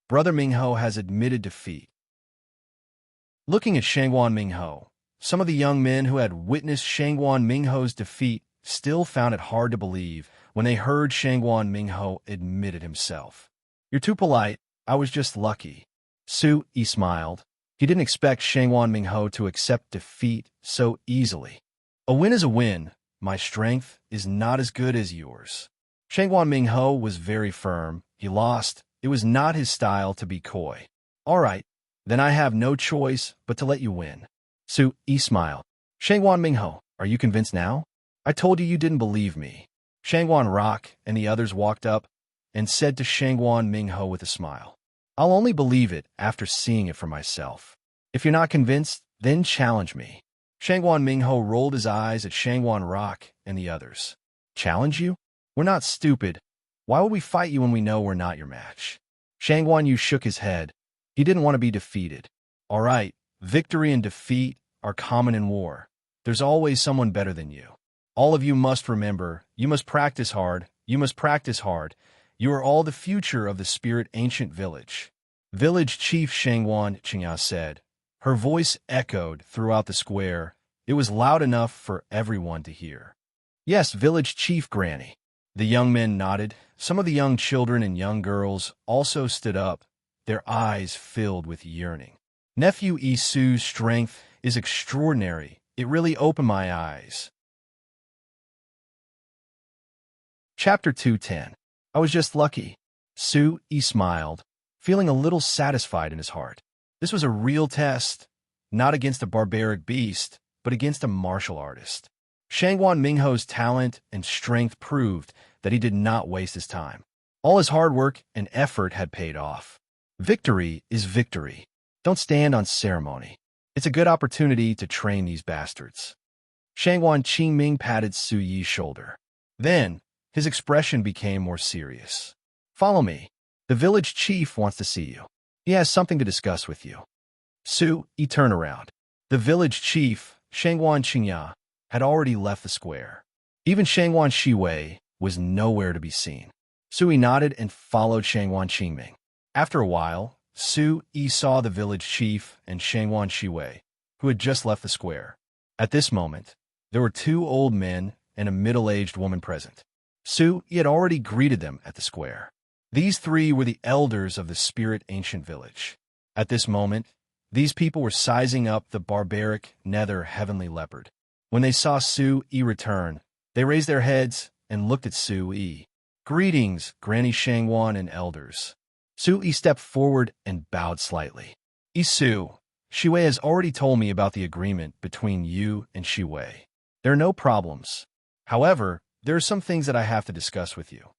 Brother Mingho has admitted defeat. Looking at Shangguan Mingho, some of the young men who had witnessed Shangguan Mingho's defeat still found it hard to believe when they heard Shangguan Mingho admit it himself. "You're too polite. I was just lucky." Su Yi smiled. He didn't expect Shangguan Mingho to accept defeat so easily. "A win is a win. My strength is not as good as yours." Shangguan Mingho was very firm. He lost. It was not his style to be coy. "All right, then I have no choice but to let you win." Su Yi smiled. "Shangguan Mingho, are you convinced now? I told you didn't believe me." Shangguan Rock and the others walked up and said to Shangguan Mingho with a smile, "I'll only believe it after seeing it for myself. If you're not convinced, then challenge me." Shangguan Mingho rolled his eyes at Shangguan Rock and the others. "Challenge you? We're not stupid. Why would we fight you when we know we're not your match?" Shangguan Yu shook his head. He didn't want to be defeated. "All right, victory and defeat are common in war. There's always someone better than you. All of you must remember, you must practice hard, you must practice hard. You are all the future of the Spirit Ancient Village." Village Chief Shangguan Qingya said. Her voice echoed throughout the square. It was loud enough for everyone to hear. "Yes, Village Chief Granny." The young men nodded. Some of the young children and young girls also stood up, their eyes filled with yearning. "Nephew Isu's strength is extraordinary. It really opened my eyes." Chapter 210. I was just lucky. Su Yi smiled, feeling a little satisfied in his heart. This was a real test, not against a barbaric beast, but against a martial artist. Shangguan Mingho's talent and strength proved that he did not waste his time. All his hard work and effort had paid off. Victory is victory. Don't stand on ceremony. It's a good opportunity to train these bastards. Shangguan Qingming patted Su Yi's shoulder. Then, his expression became more serious. "Follow me. The village chief wants to see you. He has something to discuss with you." Su Yi turned around. The village chief, Shangguan Qingya, had already left the square. Even Shangguan Shiwei was nowhere to be seen. Su Yi nodded and followed Shangguan Qingming. After a while, Su Yi saw the village chief and Shangguan Shiwei, who had just left the square. At this moment, there were 2 old men and a middle-aged woman present. Su Yi had already greeted them at the square. These 3 were the elders of the Spirit Ancient Village. At this moment, these people were sizing up the barbaric nether heavenly leopard. When they saw Su Yi return, they raised their heads and looked at Su Yi. "Greetings, Granny Shangguan and elders." Su Yi stepped forward and bowed slightly. "Isu, Shiwei has already told me about the agreement between you and Shiwei. There are no problems. However, there are some things that I have to discuss with you."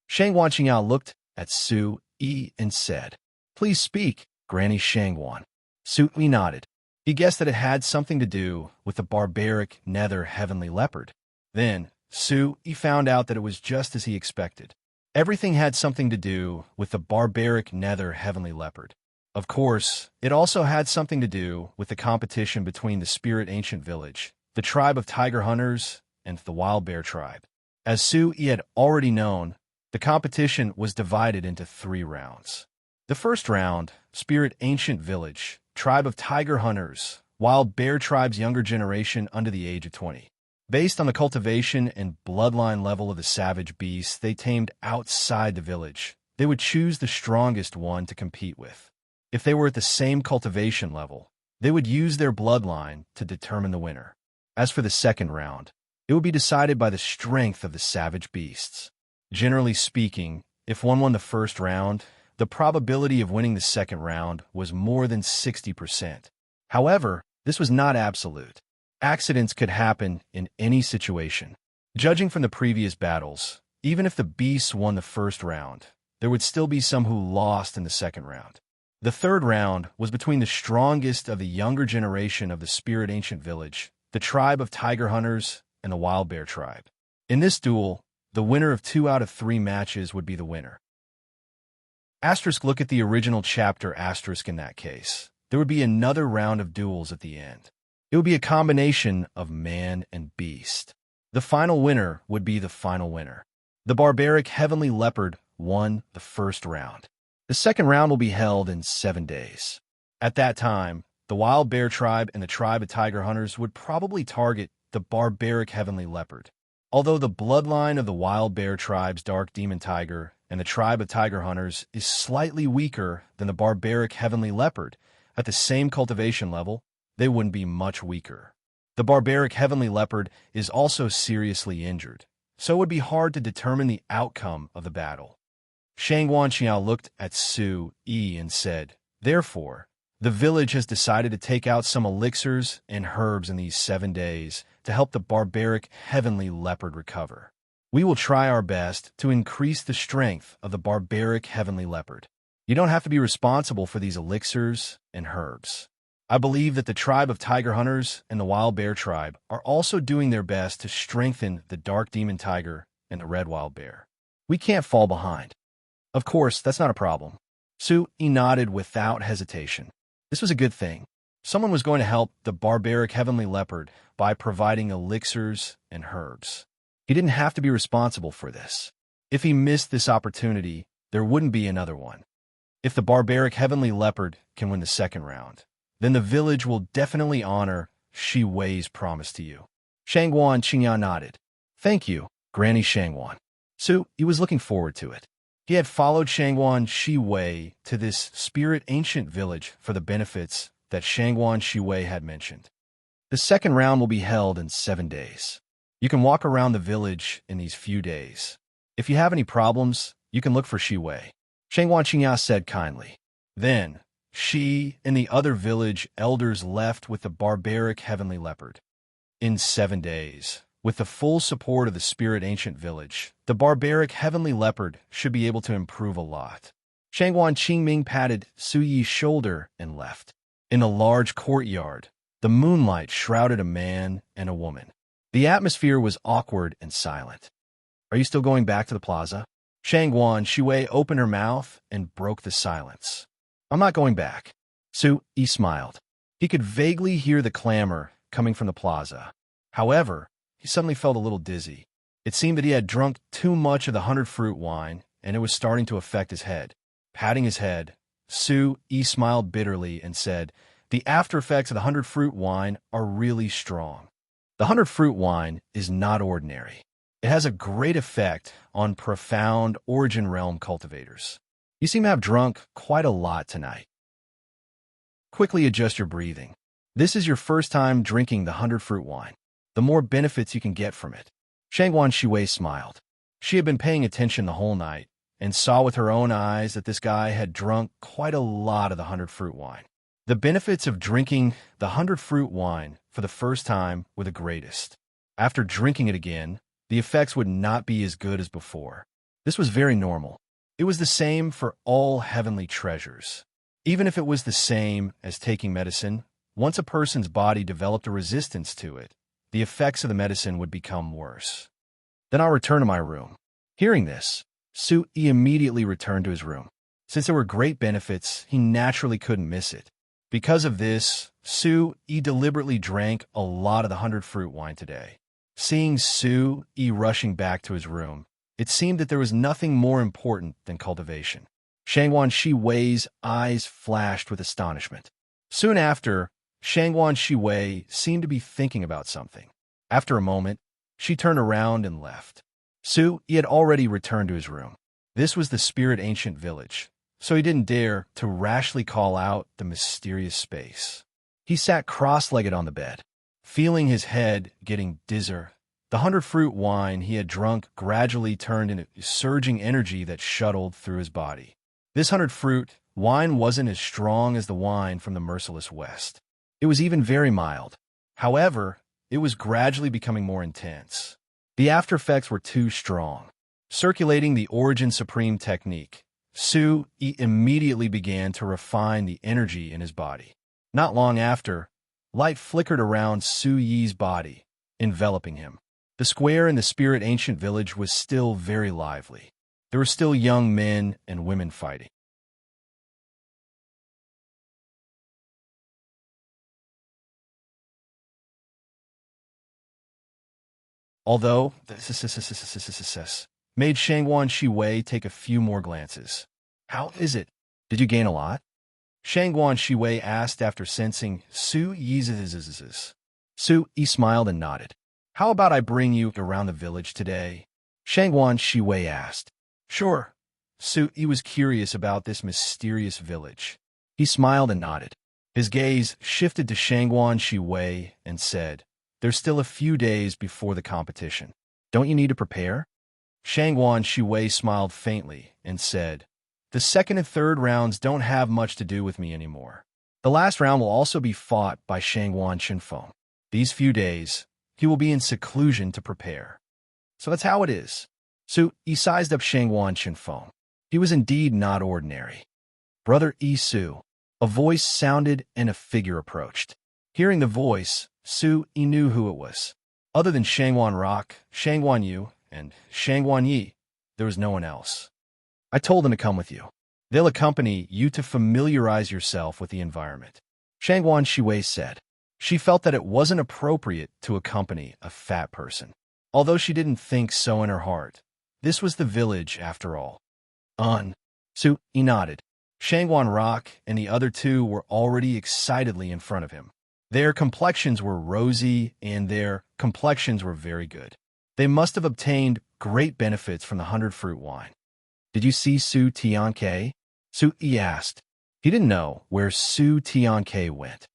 Shangguan Qingya looked at Su Yi and said, "Please speak, Granny Shangguan." Su Yi nodded. He guessed that it had something to do with the barbaric nether heavenly leopard. Then, Su Yi found out that it was just as he expected. Everything had something to do with the barbaric nether heavenly leopard. Of course, it also had something to do with the competition between the Spirit Ancient Village, the tribe of tiger hunters, and the wild bear tribe. As Su Yi had already known, the competition was divided into 3 rounds. The first round, Spirit Ancient Village, tribe of tiger hunters, wild bear tribe's younger generation under the age of 20. Based on the cultivation and bloodline level of the savage beasts they tamed outside the village, they would choose the strongest one to compete with. If they were at the same cultivation level, they would use their bloodline to determine the winner. As for the second round, it would be decided by the strength of the savage beasts. Generally speaking, if one won the first round, the probability of winning the second round was more than 60%. However, this was not absolute. Accidents could happen in any situation. Judging from the previous battles, even if the beasts won the first round, there would still be some who lost in the second round. The third round was between the strongest of the younger generation of the Spirit Ancient Village, the tribe of tiger hunters, and the wild bear tribe. In this duel, the winner of 2 out of 3 matches would be the winner. Asterisk, look at the original chapter asterisk in that case. There would be another round of duels at the end. It would be a combination of man and beast. The final winner would be the final winner. The barbaric heavenly leopard won the first round. The second round will be held in 7 days. At that time, the wild bear tribe and the tribe of tiger hunters would probably target the barbaric heavenly leopard. Although the bloodline of the wild bear tribe's dark demon tiger and the tribe of tiger hunters is slightly weaker than the barbaric heavenly leopard, at the same cultivation level, they wouldn't be much weaker. The barbaric heavenly leopard is also seriously injured, so it would be hard to determine the outcome of the battle. Shang Wanqiao looked at Su Yi and said, "Therefore, the village has decided to take out some elixirs and herbs in these 7 days to help the barbaric heavenly leopard recover. We will try our best to increase the strength of the barbaric heavenly leopard. You don't have to be responsible for these elixirs and herbs. I believe that the tribe of tiger hunters and the wild bear tribe are also doing their best to strengthen the dark demon tiger and the red wild bear. We can't fall behind." Of course, that's not a problem. Su Yi nodded without hesitation. This was a good thing. Someone was going to help the barbaric heavenly leopard by providing elixirs and herbs. He didn't have to be responsible for this. If he missed this opportunity, there wouldn't be another one. If the barbaric heavenly leopard can win the second round, then the village will definitely honor Shi Wei's promise to you. Shangguan Qingya nodded. Thank you, Granny Shangguan. Su Yi was looking forward to it. He had followed Shangguan Shi Wei to this Spirit Ancient Village for the benefits that Shangguan Shi Wei had mentioned. The second round will be held in 7 days. You can walk around the village in these few days. If you have any problems, you can look for Shi Wei. Shangguan Qingya said kindly. Then, Shi and the other village elders left with the barbaric heavenly leopard. In 7 days, with the full support of the Spirit Ancient Village, the barbaric heavenly leopard should be able to improve a lot. Shangguan Qingming patted Su Yi's shoulder and left. In a large courtyard, the moonlight shrouded a man and a woman. The atmosphere was awkward and silent. Are you still going back to the plaza? Shangguan Shiwei opened her mouth and broke the silence. I'm not going back. Su Yi smiled. He could vaguely hear the clamor coming from the plaza. However, he suddenly felt a little dizzy. It seemed that he had drunk too much of the 100-fruit wine, and it was starting to affect his head. Patting his head, Su Yi smiled bitterly and said, the after effects of the 100-fruit wine are really strong. The 100-fruit wine is not ordinary. It has a great effect on profound origin realm cultivators. You seem to have drunk quite a lot tonight. Quickly adjust your breathing. This is your first time drinking the 100-fruit wine. The more benefits you can get from it. Shangguan Shiwei smiled. She had been paying attention the whole night and saw with her own eyes that this guy had drunk quite a lot of the 100-fruit wine. The benefits of drinking the 100-fruit wine for the first time were the greatest. After drinking it again, the effects would not be as good as before. This was very normal. It was the same for all heavenly treasures. Even if it was the same as taking medicine, once a person's body developed a resistance to it, the effects of the medicine would become worse. Then I'll return to my room. Hearing this, Su Yi immediately returned to his room. Since there were great benefits, he naturally couldn't miss it. Because of this, Su Yi deliberately drank a lot of the 100-fruit wine today. Seeing Su Yi rushing back to his room, it seemed that there was nothing more important than cultivation. Shangguan Shi Wei's eyes flashed with astonishment. Soon after, Shangguan Shi Wei seemed to be thinking about something. After a moment, she turned around and left. Su Yi had already returned to his room. This was the spirit ancient village, so he didn't dare to rashly call out the mysterious space. He sat cross-legged on the bed, feeling his head getting dizzer. The 100-fruit wine he had drunk gradually turned into surging energy that shuttled through his body. This 100-fruit wine wasn't as strong as the wine from the merciless West. It was even very mild. However, it was gradually becoming more intense. The aftereffects were too strong. Circulating the Origin Supreme technique, Su Yi immediately began to refine the energy in his body. Not long after, light flickered around Su Yi's body, enveloping him. The square in the spirit ancient village was still very lively. There were still young men and women fighting. Although this made Shangwan Shiwei take a few more glances. How is it? Did you gain a lot? Shangwan Shiwei asked after sensing Su Yi's. Su Yi smiled and nodded. How about I bring you around the village today? Shangwan Shiwei asked. Sure. Su Yi was curious about this mysterious village. He smiled and nodded. His gaze shifted to Shangwan Shiwei and said, There's still a few days before the competition. Don't you need to prepare? Shangwan Shiwei smiled faintly and said, The second and third rounds don't have much to do with me anymore. The last round will also be fought by Shangwan Shinfeng. These few days, he will be in seclusion to prepare. So that's how it is. Su Yi sized up Shangwan Shinfeng. He was indeed not ordinary. Brother Su. A voice sounded and a figure approached. Hearing the voice, Su Yi knew who it was. Other than Shangwan Rock, Shangwan Yu, and Shangwan Yi, there was no one else. I told them to come with you. They'll accompany you to familiarize yourself with the environment. Shangwan Shiwei said. She felt that it wasn't appropriate to accompany a fat person. Although she didn't think so in her heart. This was the village, after all. Su Yi nodded. Shangwan Rock and the other two were already excitedly in front of him. Their complexions were rosy and their complexions were very good. They must have obtained great benefits from the 100-fruit wine. Did you see Su Tianke? Su Yi asked. He didn't know where Su Tianke went.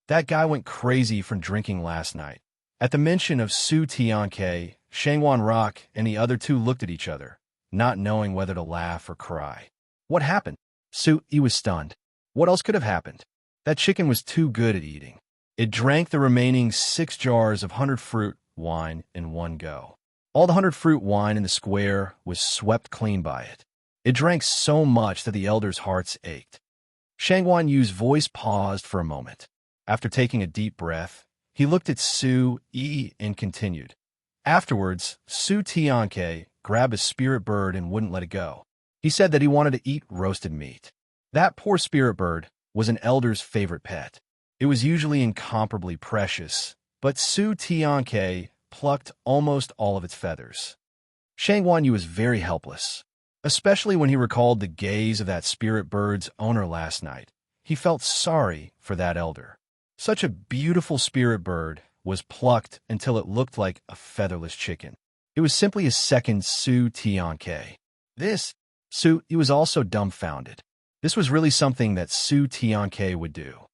That guy went crazy from drinking last night. At the mention of Su Tianke, Shangwan Rock and the other two looked at each other, not knowing whether to laugh or cry. What happened? Su Yi was stunned. What else could have happened? That chicken was too good at eating. It drank the remaining 6 jars of 100-fruit wine in one go. All the 100-fruit wine in the square was swept clean by it. It drank so much that the elders' hearts ached. Shangwan Yu's voice paused for a moment. After taking a deep breath, he looked at Su Yi and continued. Afterwards, Su Tianke grabbed a spirit bird and wouldn't let it go. He said that he wanted to eat roasted meat. That poor spirit bird was an elder's favorite pet. It was usually incomparably precious, but Su Tianke plucked almost all of its feathers. Shangwan Yu was very helpless, especially when he recalled the gaze of that spirit bird's owner last night. He felt sorry for that elder. Such a beautiful spirit bird was plucked until it looked like a featherless chicken. It was simply a second Su Tianke. Su Yi was also dumbfounded. This was really something that Su Tianke would do.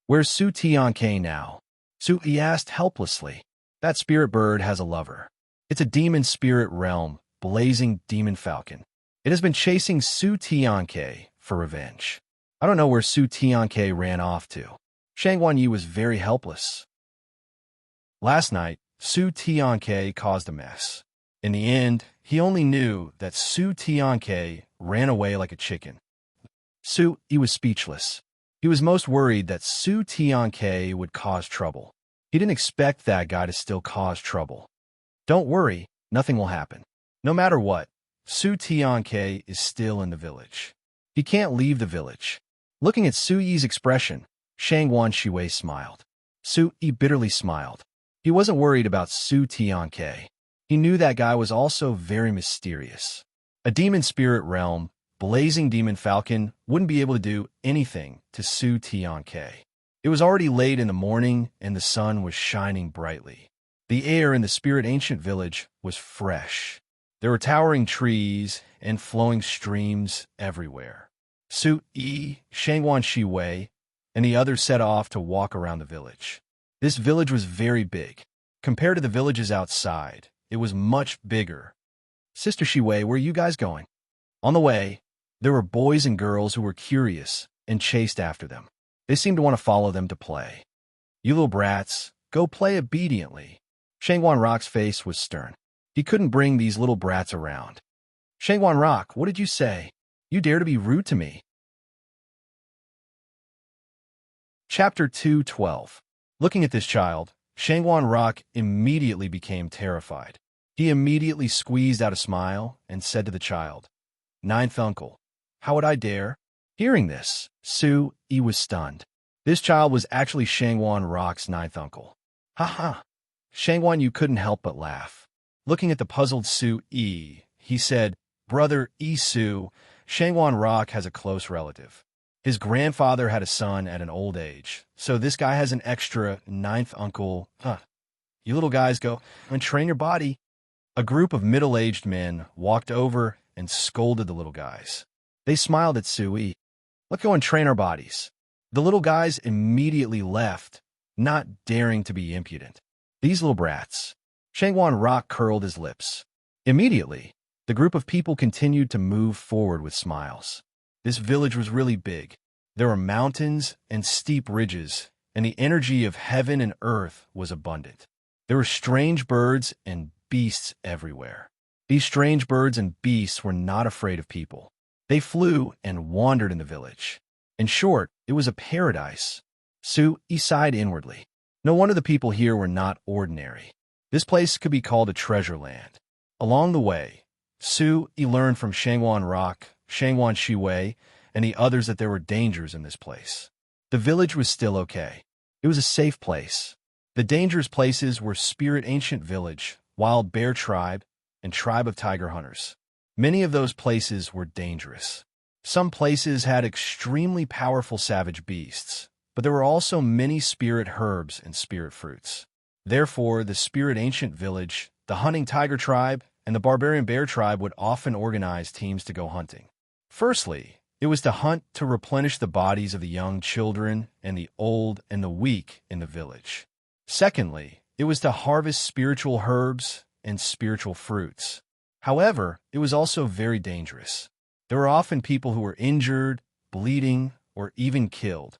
Where's Su Tianke now? Su Yi asked helplessly. That spirit bird has a lover. It's a demon spirit realm, blazing demon falcon. It has been chasing Su Tianke for revenge. I don't know where Su Tianke ran off to. Shangwan Yi was very helpless. Last night, Su Tianke caused a mess. In the end, he only knew that Su Tianke ran away like a chicken. Su Yi was speechless. He was most worried that Su Tianke would cause trouble. He didn't expect that guy to still cause trouble. Don't worry, nothing will happen. No matter what, Su Tianke is still in the village. He can't leave the village. Looking at Su Yi's expression, Shangwan Shiwei smiled. Su Yi bitterly smiled. He wasn't worried about Su Tianke. He knew that guy was also very mysterious. A demon spirit realm, blazing demon falcon, wouldn't be able to do anything to Su Tianke. It was already late in the morning and the sun was shining brightly. The air in the spirit ancient village was fresh. There were towering trees and flowing streams everywhere. Su Yi, Shangwan Shiwei, and the others set off to walk around the village. This village was very big. Compared to the villages outside, it was much bigger. Sister Shiwei, where are you guys going? On the way, there were boys and girls who were curious and chased after them. They seemed to want to follow them to play. You little brats, go play obediently. Shangwan Rock's face was stern. He couldn't bring these little brats around. Shangwan Rock, what did you say? You dare to be rude to me? Chapter 2:12. Looking at this child, Shangwan Rock immediately became terrified. He immediately squeezed out a smile and said to the child, "Ninth uncle, how would I dare?" Hearing this, Su Yi was stunned. This child was actually Shangwan Rock's ninth uncle. Ha ha! Shangwan Yu couldn't help but laugh. Looking at the puzzled Su Yi, he said, "Brother Isu, Shangwan Rock has a close relative. His grandfather had a son at an old age, so this guy has an extra ninth uncle. You little guys go and train your body." A group of middle-aged men walked over and scolded the little guys. They smiled at Su Yi. "Let's go and train our bodies." The little guys immediately left, not daring to be impudent. These little brats. Shangwan Rock curled his lips. Immediately, the group of people continued to move forward with smiles. This village was really big. There were mountains and steep ridges, and the energy of heaven and earth was abundant. There were strange birds and beasts everywhere. These strange birds and beasts were not afraid of people. They flew and wandered in the village. In short, it was a paradise. Su Yi sighed inwardly. No wonder the people here were not ordinary. This place could be called a treasure land. Along the way, Su Yi learned from Shangwan Rock, Shangwan Shiwei, and the others that there were dangers in this place. The village was still okay. It was a safe place. The dangerous places were Spirit Ancient Village, Wild Bear Tribe, and Tribe of Tiger Hunters. Many of those places were dangerous. Some places had extremely powerful savage beasts, but there were also many spirit herbs and spirit fruits. Therefore, the Spirit Ancient Village, the Hunting Tiger Tribe, and the Barbarian Bear Tribe would often organize teams to go hunting. Firstly, it was to hunt to replenish the bodies of the young children and the old and the weak in the village. Secondly, it was to harvest spiritual herbs and spiritual fruits. However, it was also very dangerous. There were often people who were injured, bleeding, or even killed.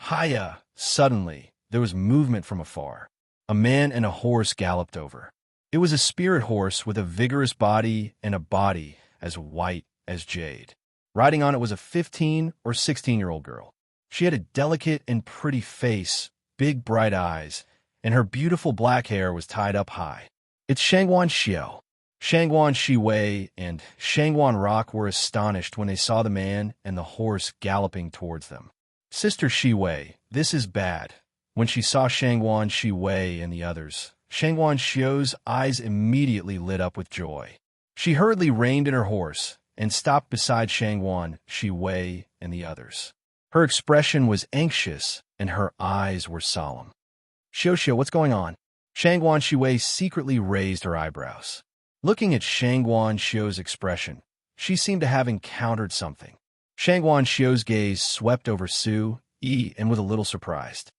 Hiya! Suddenly, there was movement from afar. A man and a horse galloped over. It was a spirit horse with a vigorous body and a body as white as jade. Riding on it was a 15 or 16-year-old girl. She had a delicate and pretty face, big bright eyes, and her beautiful black hair was tied up high. "It's Shangwan Xiao." Shangwan Shiwei and Shangwan Rock were astonished when they saw the man and the horse galloping towards them. "Sister Shiwei, this is bad." When she saw Shangwan Shiwei and the others, Shangwan Xiao's eyes immediately lit up with joy. She hurriedly reined in her horse and stopped beside Shangwan Shiwei and the others. Her expression was anxious and her eyes were solemn. "Xiao, what's going on?" Shangwan Shiwei secretly raised her eyebrows. Looking at Shangwan Xiao's expression, she seemed to have encountered something. Shangwan Xiao's gaze swept over Su Yi and was a little surprised.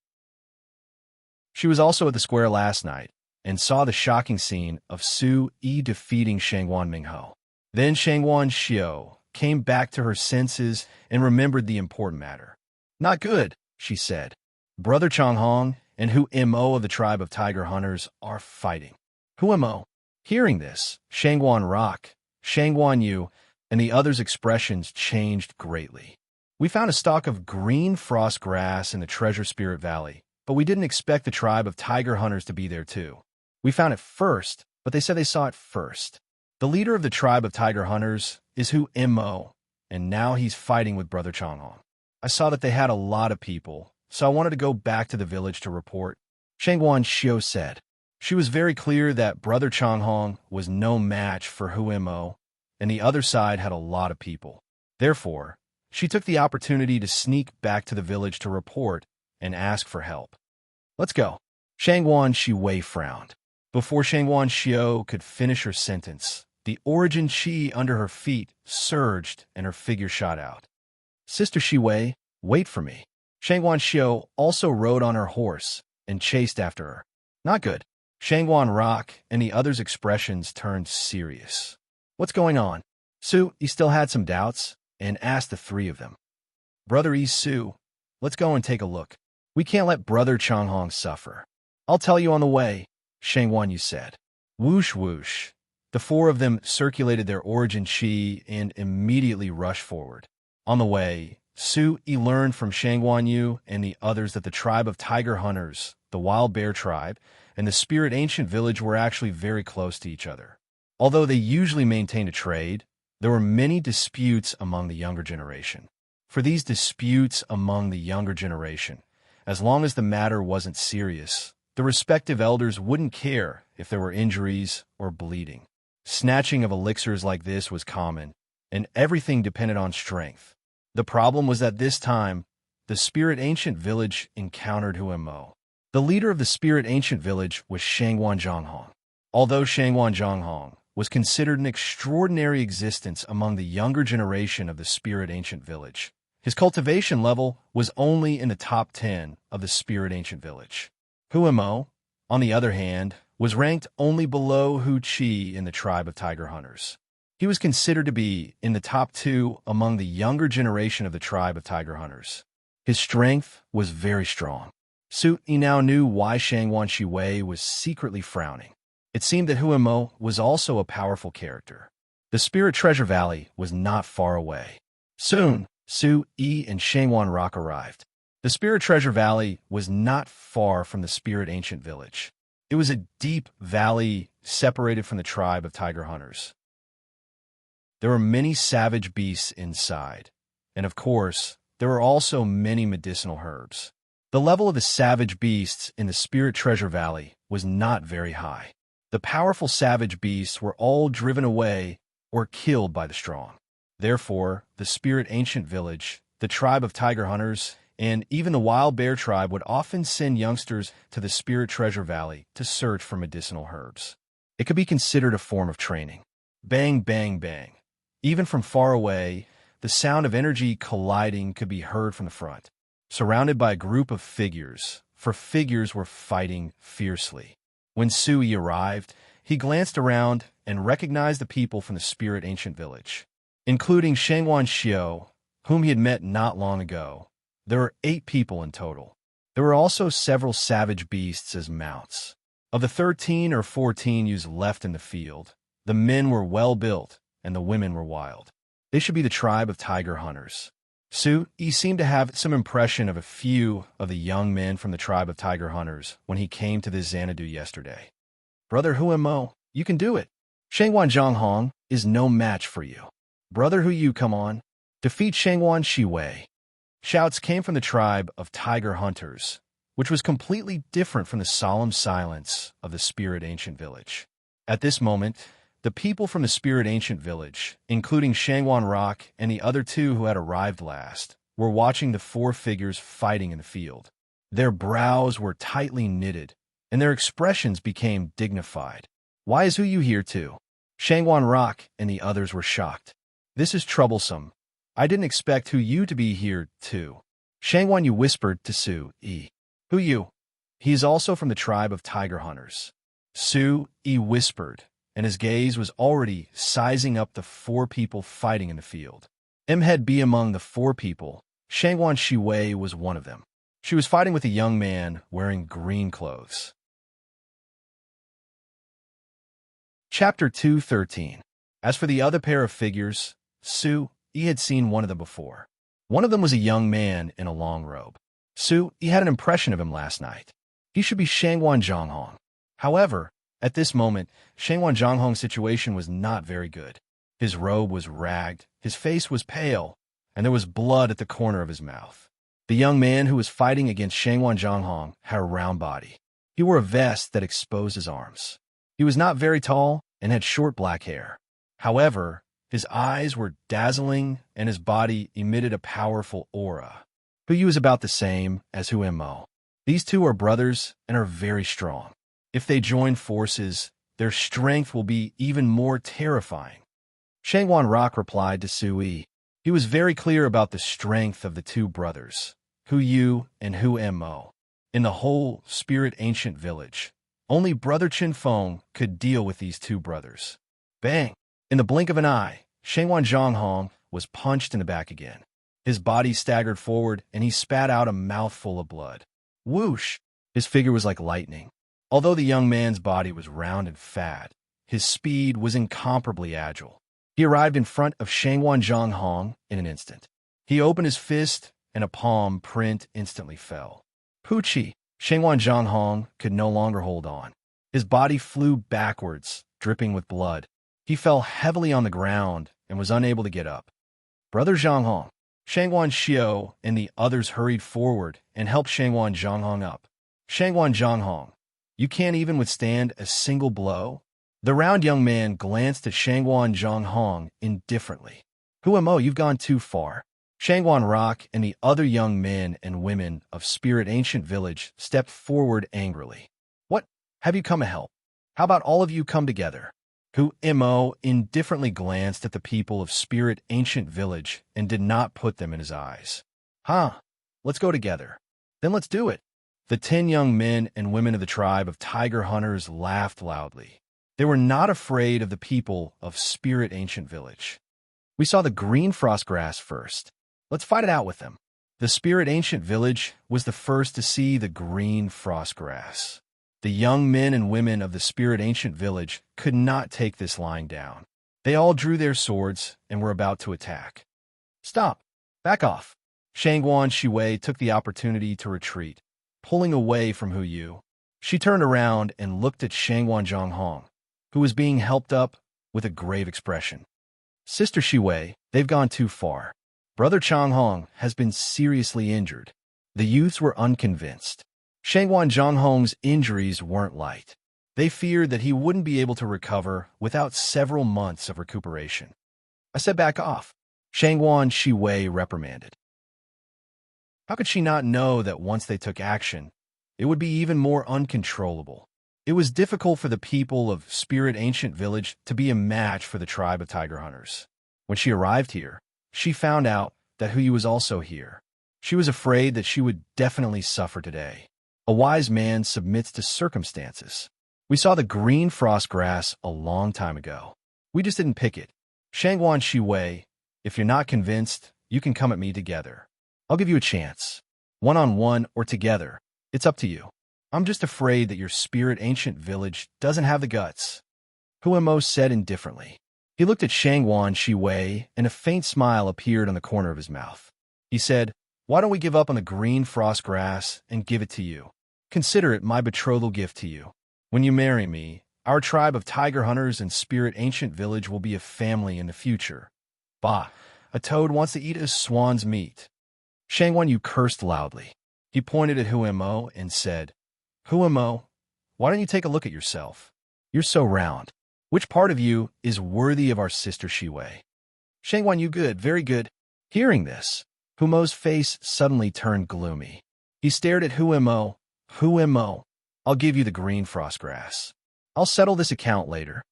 She was also at the square last night and saw the shocking scene of Su Yi defeating Shangwan Mingho. Then Shangwan Xiao came back to her senses and remembered the important matter. "Not good," she said. "Brother Changhong and Hu Mo of the tribe of Tiger Hunters are fighting." "Hu Mo?" Hearing this, Shangwan Rock, Shangwan Yu, and the others' expressions changed greatly. "We found a stalk of green frost grass in the Treasure Spirit Valley, but we didn't expect the tribe of Tiger Hunters to be there too. We found it first, but they said they saw it first. The leader of the tribe of Tiger Hunters is Hu Mo, and now he's fighting with Brother Changhong. I saw that they had a lot of people, so I wanted to go back to the village to report," Shangwan Xiao said. She was very clear that Brother Changhong was no match for Hu Mo, and the other side had a lot of people. Therefore, she took the opportunity to sneak back to the village to report and ask for help. "Let's go." Shangwan Shiwei frowned. Before Shangwan Xiao could finish her sentence, the origin chi under her feet surged and her figure shot out. Sister Shiwei, wait for me. Shangwan Xiao also rode on her horse and chased after her. Not good. Shangwan Rock and the others' expressions turned serious. What's going on? Su, he still had some doubts and asked the three of them. Brother Yi Su, let's go and take a look. We can't let Brother Changhong suffer. I'll tell you on the way, Shangwan Yu said. Whoosh whoosh. The four of them circulated their origin chi and immediately rushed forward. On the way, Su Yi learned from Shangwan Yu and the others that the tribe of tiger hunters, the wild bear tribe, and the spirit ancient village were actually very close to each other. Although they usually maintained a trade, there were many disputes among the younger generation. For these disputes among the younger generation, as long as the matter wasn't serious, the respective elders wouldn't care if there were injuries or bleeding. Snatching of elixirs like this was common, and everything depended on strength. The problem was that this time, the spirit ancient village encountered Huemo. The leader of the spirit ancient village was Shangwan Zhonghong. Although Shangwan Zhonghong was considered an extraordinary existence among the younger generation of the spirit ancient village, his cultivation level was only in the top 10 of the spirit ancient village. Huemo, on the other hand, was ranked only below Hu Qi in the tribe of tiger hunters. He was considered to be in the top 2 among the younger generation of the tribe of tiger hunters. His strength was very strong. Su Yi now knew why Shangwan Shiwei was secretly frowning. It seemed that Huemo was also a powerful character. The Spirit Treasure Valley was not far away. Soon, Su Yi and Shangwan Rock arrived. The Spirit Treasure Valley was not far from the Spirit Ancient Village. It was a deep valley separated from the tribe of tiger hunters. There were many savage beasts inside, and of course, there were also many medicinal herbs. The level of the savage beasts in the Spirit Treasure Valley was not very high. The powerful savage beasts were all driven away or killed by the strong. Therefore, the Spirit Ancient Village, the tribe of tiger hunters, and even the wild bear tribe would often send youngsters to the Spirit Treasure Valley to search for medicinal herbs. It could be considered a form of training. Bang, bang, bang. Even from far away, the sound of energy colliding could be heard from the front. Surrounded by a group of figures, for figures were fighting fiercely. When Su Yi arrived, he glanced around and recognized the people from the Spirit Ancient Village, including Shangwan Xiao, whom he had met not long ago. There were 8 people in total. There were also several savage beasts as mounts. Of the 13 or 14 youths left in the field, the men were well built and the women were wild. They should be the tribe of tiger hunters. Su Yi seemed to have some impression of a few of the young men from the tribe of tiger hunters when he came to the Xanadu yesterday. Brother Huemo, you can do it. Shangwan Zhonghong is no match for you. Brother Hu Yu, come on. Defeat Shangwan Shiwei. Shouts came from the tribe of tiger hunters, which was completely different from the solemn silence of the Spirit Ancient Village. At this moment, the people from the Spirit Ancient Village, including Shangwan Rock and the other 2 who had arrived last, were watching the 4 figures fighting in the field. Their brows were tightly knitted, and their expressions became dignified. Why is Hu Yu here too? Shangwan Rock and the others were shocked. This is troublesome. I didn't expect Hu Yu to be here too. Shangwan Yu whispered to Su Yi. Hu Yu. He is also from the tribe of tiger hunters. Su Yi whispered, and his gaze was already sizing up the 4 people fighting in the field. Had be among the 4 people. Shangwan Shiwei was one of them. She was fighting with a young man wearing green clothes. Chapter 2:13. As for the other pair of figures, Su Yi had seen one of them before. One of them was a young man in a long robe. Su Yi had an impression of him last night. He should be Shangwan Zhonghong. However, at this moment, Shangwan Zhonghong's situation was not very good. His robe was ragged, his face was pale, and there was blood at the corner of his mouth. The young man who was fighting against Shangwan Zhonghong had a round body. He wore a vest that exposed his arms. He was not very tall and had short black hair. However, his eyes were dazzling and his body emitted a powerful aura. Hu Yu is about the same as Huemo. These 2 are brothers and are very strong. If they join forces, their strength will be even more terrifying. Shangwan Rock replied to Sui. He was very clear about the strength of the two brothers, Hu Yu and Hu Mo. In the whole Spirit Ancient Village, only Brother Chin Feng could deal with these two brothers. Bang! In the blink of an eye, Shangwan Zhonghong was punched in the back again. His body staggered forward, and he spat out a mouthful of blood. Whoosh! His figure was like lightning. Although the young man's body was round and fat, his speed was incomparably agile. He arrived in front of Shangwan Zhonghong in an instant. He opened his fist, and a palm print instantly fell. Poochie! Shangwan Zhonghong could no longer hold on. His body flew backwards, dripping with blood. He fell heavily on the ground and was unable to get up. Brother Zhonghong, Shangwan Xiao and the others hurried forward and helped Shangwan Zhonghong up. Shangwan Zhonghong, you can't even withstand a single blow? The round young man glanced at Shangwan Zhonghong indifferently. Hu Mo, you've gone too far. Shangwan Rock and the other young men and women of Spirit Ancient Village stepped forward angrily. What? Have you come to help? How about all of you come together? Hu Mo indifferently glanced at the people of Spirit Ancient Village and did not put them in his eyes. Let's go together. Then let's do it. The 10 young men and women of the tribe of Tiger Hunters laughed loudly. They were not afraid of the people of Spirit Ancient Village. We saw the green frost grass first. Let's fight it out with them. The Spirit Ancient Village was the first to see the green frost grass. The young men and women of the Spirit Ancient Village could not take this lying down. They all drew their swords and were about to attack. Stop! Back off! Shangwan Shiwei took the opportunity to retreat, pulling away from Hu Yu. She turned around and looked at Shangwan Zhonghong, who was being helped up with a grave expression. Sister Shiwei, they've gone too far. Brother Changhong has been seriously injured. The youths were unconvinced. Shangwan Zhonghong's injuries weren't light. They feared that he wouldn't be able to recover without several months of recuperation. I said back off. Shangwan Shiwei reprimanded. How could she not know that once they took action, it would be even more uncontrollable? It was difficult for the people of Spirit Ancient Village to be a match for the tribe of Tiger Hunters. When she arrived here, she found out that Hu Yu was also here. She was afraid that she would definitely suffer today. A wise man submits to circumstances. We saw the green frost grass a long time ago. We just didn't pick it. Shangwan Shiwei, if you're not convinced, you can come at me together. I'll give you a chance. One-on-one or together. It's up to you. I'm just afraid that your Spirit Ancient Village doesn't have the guts. Hu Mo said indifferently. He looked at Shangwan Shiwei, and a faint smile appeared on the corner of his mouth. He said, why don't we give up on the green frost grass and give it to you? Consider it my betrothal gift to you. When you marry me, our tribe of Tiger Hunters and Spirit Ancient Village will be a family in the future. Bah, a toad wants to eat a swan's meat. Shangwan Yu cursed loudly. He pointed at Hu Mo and said, Hu Mo, why don't you take a look at yourself? You're so round. Which part of you is worthy of our sister Shiwei? Shangwan Yu, good, very good. Hearing this, Hu Mo's face suddenly turned gloomy. He stared at Hu Mo. Hu Mo, I'll give you the green frost grass. I'll settle this account later.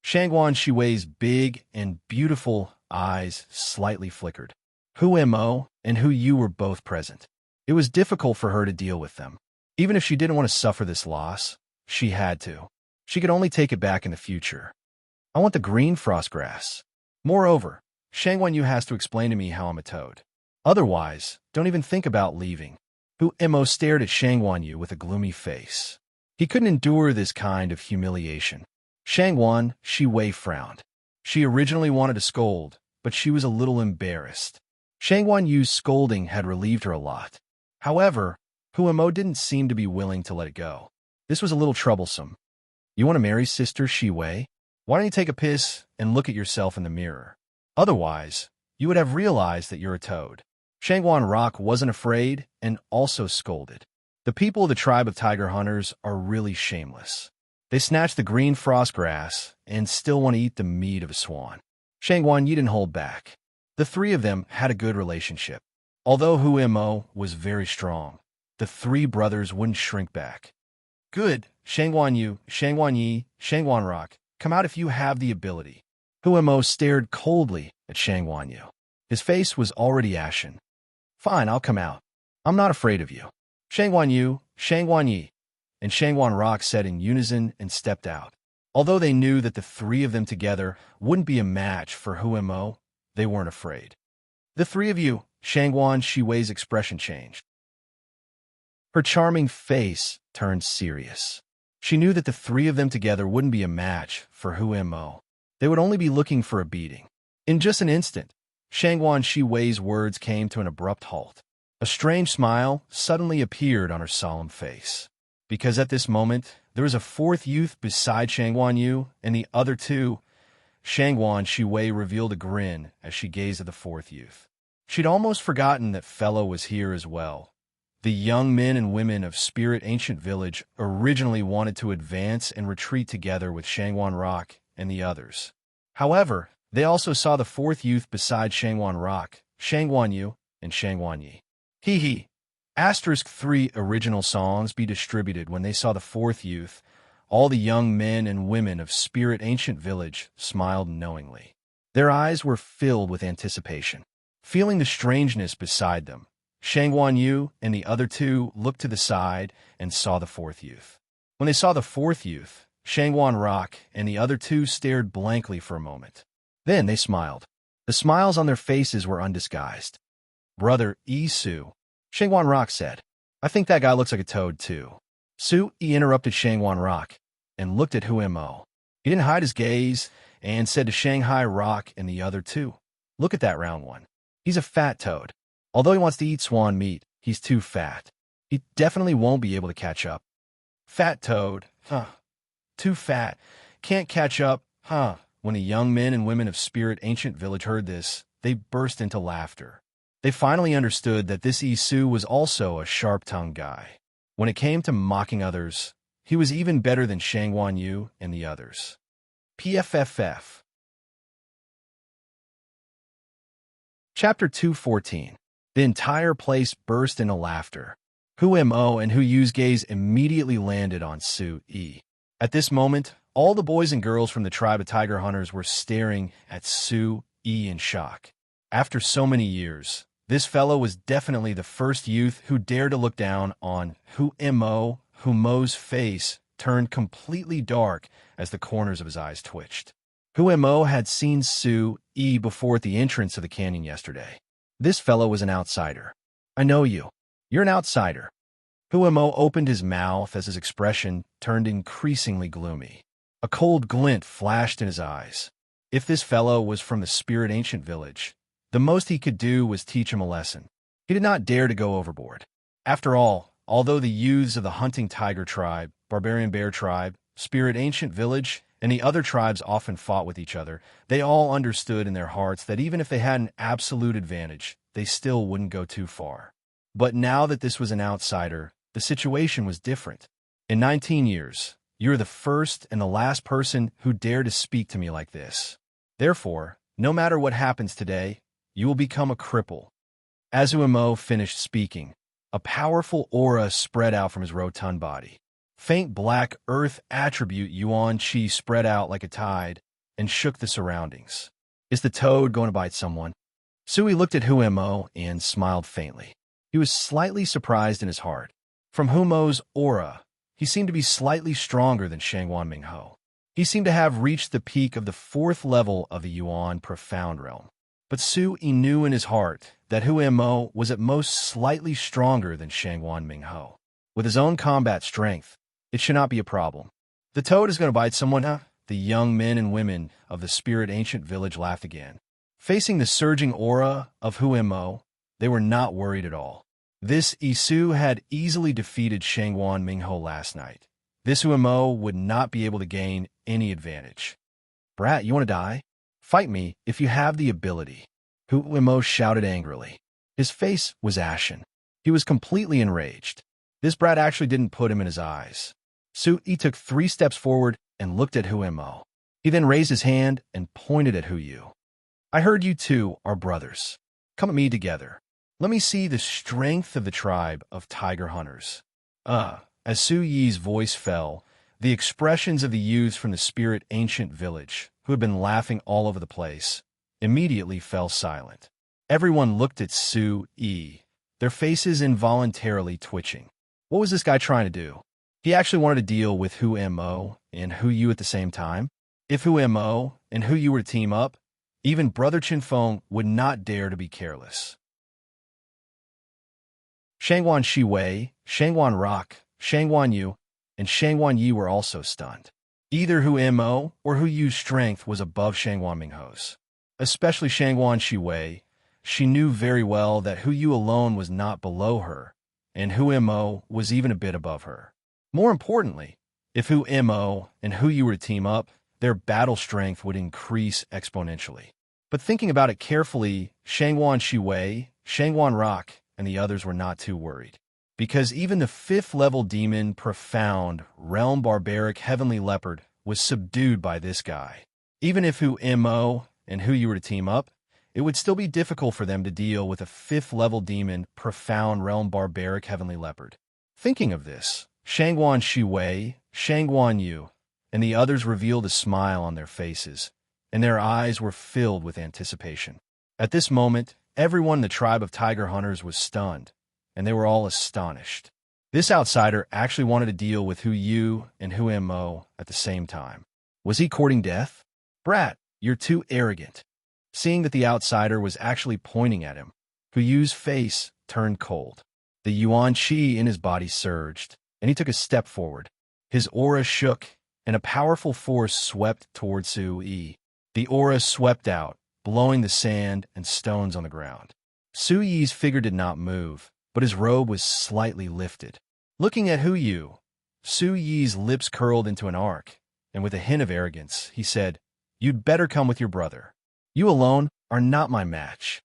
Shangwan Shiwei's big and beautiful eyes slightly flickered. Hu Mo and Hu Yu were both present. It was difficult for her to deal with them. Even if she didn't want to suffer this loss, she had to. She could only take it back in the future. I want the green frost grass. Moreover, Shangwan Yu has to explain to me how I'm a toad. Otherwise, don't even think about leaving. Hu Mo stared at Shangwan Yu with a gloomy face. He couldn't endure this kind of humiliation. Shangwan Shiwei frowned. She originally wanted to scold, but she was a little embarrassed. Shangwan Yu's scolding had relieved her a lot. However, Hu Mo didn't seem to be willing to let it go. This was a little troublesome. You want to marry Sister Shiwei? Why don't you take a piss and look at yourself in the mirror? Otherwise, you would have realized that you're a toad. Shangwan Rock wasn't afraid and also scolded. The people of the tribe of Tiger Hunters are really shameless. They snatch the green frost grass and still want to eat the meat of a swan. Shangwan Yi didn't hold back. The three of them had a good relationship. Although Hu Mo was very strong, the three brothers wouldn't shrink back. Good, Shangguan Yu, Shangguan Yi, Shangguan Rock, come out if you have the ability. Hu Mo stared coldly at Shangguan Yu. His face was already ashen. Fine, I'll come out. I'm not afraid of you. Shangguan Yu, Shangguan Yi, and Shangguan Rock said in unison and stepped out. Although they knew that the three of them together wouldn't be a match for Hu Mo, they weren't afraid. The three of you, Shangguan Shiwei's expression changed. Her charming face turned serious. She knew that the three of them together wouldn't be a match for Hu Mo. They would only be looking for a beating. In just an instant, Shangguan Shiwei's words came to an abrupt halt. A strange smile suddenly appeared on her solemn face. Because at this moment, there was a fourth youth beside Shangguan Yu and the other two. Shangguan Shiwei revealed a grin as she gazed at the fourth youth. She'd almost forgotten that fellow was here as well. The young men and women of Spirit Ancient Village originally wanted to advance and retreat together with Shangguan Rock and the others. However, they also saw the fourth youth beside Shangguan Rock, Shangguan Yu, and Shangguan Yi. Hee hee. Asterisk 3 original songs be distributed when they saw the fourth youth. All the young men and women of Spirit Ancient Village smiled knowingly. Their eyes were filled with anticipation. Feeling the strangeness beside them, Shangguan Yu and the other two looked to the side and saw the fourth youth. When they saw the fourth youth, Shangguan Rock and the other two stared blankly for a moment. Then they smiled. The smiles on their faces were undisguised. Brother Su, Shangguan Rock said, I think that guy looks like a toad too. Su interrupted Shangguan Rock and looked at Hu Mo. He didn't hide his gaze and said to Shanghai Rock and the other two, look at that round one. He's a fat toad. Although he wants to eat swan meat, he's too fat. He definitely won't be able to catch up. Fat toad, huh? Too fat. Can't catch up, huh? When the young men and women of Spirit Ancient Village heard this, they burst into laughter. They finally understood that this Isu was also a sharp-tongued guy. When it came to mocking others, he was even better than Shangguan Yu and the others. PFFF. Chapter 214. The entire place burst into laughter. Hu Mo and Hu Yu's gaze immediately landed on Su Yi. At this moment, all the boys and girls from the tribe of tiger hunters were staring at Su Yi in shock. After so many years, this fellow was definitely the first youth who dared to look down on Hu Mo. Hu Mo's face turned completely dark as the corners of his eyes twitched. Hu Mo had seen Su Yi before at the entrance of the canyon yesterday. This fellow was an outsider. I know you. You're an outsider. Hu Mo opened his mouth as his expression turned increasingly gloomy. A cold glint flashed in his eyes. If this fellow was from the Spirit Ancient Village, the most he could do was teach him a lesson. He did not dare to go overboard. After all, although the youths of the Hunting Tiger Tribe, Barbarian Bear Tribe, Spirit Ancient Village, and the other tribes often fought with each other, they all understood in their hearts that even if they had an absolute advantage, they still wouldn't go too far. But now that this was an outsider, the situation was different. In 19 years, you're the first and the last person who dared to speak to me like this. Therefore, no matter what happens today, you will become a cripple. As Hu Mo finished speaking, a powerful aura spread out from his rotund body. Faint black earth attribute Yuan Qi spread out like a tide and shook the surroundings. Is the toad going to bite someone? Sui looked at Hu Mo and smiled faintly. He was slightly surprised in his heart. From Hu Mo's aura, he seemed to be slightly stronger than Shangguan Mingho. He seemed to have reached the peak of the 4th level of the Yuan Profound Realm. But Sui knew in his heart that Hu Mo was at most slightly stronger than Shangguan Mingho. With his own combat strength, it should not be a problem. The toad is going to bite someone, huh? The young men and women of the Spirit Ancient Village laughed again. Facing the surging aura of Hu Mo, they were not worried at all. This Isu had easily defeated Shangguan Mingho last night. This Hu Mo would not be able to gain any advantage. Brat, you want to die? Fight me if you have the ability. Hu Mo shouted angrily. His face was ashen. He was completely enraged. This brat actually didn't put him in his eyes. Sui took 3 steps forward and looked at Hu Mo. He then raised his hand and pointed at Hu Yu. I heard you two are brothers. Come at me together. Let me see the strength of the tribe of tiger hunters. As Su Yi's voice fell, the expressions of the youths from the spirit ancient village, who had been laughing all over the place, immediately fell silent. Everyone looked at Su Yi, their faces involuntarily twitching. What was this guy trying to do? He actually wanted to deal with Hu Mo and Hu Yu at the same time? If Hu Mo and Hu Yu were to team up, even Brother Qinfeng would not dare to be careless. Shangguan Shiwei, Shangguan Rock, Shangguan Yu, and Shangguan Yi were also stunned. Either Hu Mo or Hu Yu's strength was above Shangguan Mingho's. Especially Shangguan Shiwei, she knew very well that Hu Yu alone was not below her, and Hu Mo was even a bit above her. More importantly, if Hu Mo and Hu Yu were to team up, their battle strength would increase exponentially. But thinking about it carefully, Shangguan Shiwei, Shangguan Rock, and the others were not too worried. Because even the 5th-level demon, Profound, Realm Barbaric Heavenly Leopard, was subdued by this guy. Even if Hu Mo and Hu Yu were to team up, it would still be difficult for them to deal with a 5th-level demon, Profound, Realm Barbaric Heavenly Leopard. Thinking of this, Shangguan Shiwei, Shangguan Yu, and the others revealed a smile on their faces, and their eyes were filled with anticipation. At this moment, everyone in the tribe of tiger hunters was stunned, and they were all astonished. This outsider actually wanted to deal with Hu Yu and Hu Mo at the same time. Was he courting death? Brat, you're too arrogant. Seeing that the outsider was actually pointing at him, Hu Yu's face turned cold. The Yuan Qi in his body surged, and he took a step forward. His aura shook, and a powerful force swept towards Su Yi. The aura swept out, blowing the sand and stones on the ground. Su Yi's figure did not move, but his robe was slightly lifted. Looking at Hu Yu, Su Yi's lips curled into an arc, and with a hint of arrogance, he said, "You'd better come with your brother. You alone are not my match."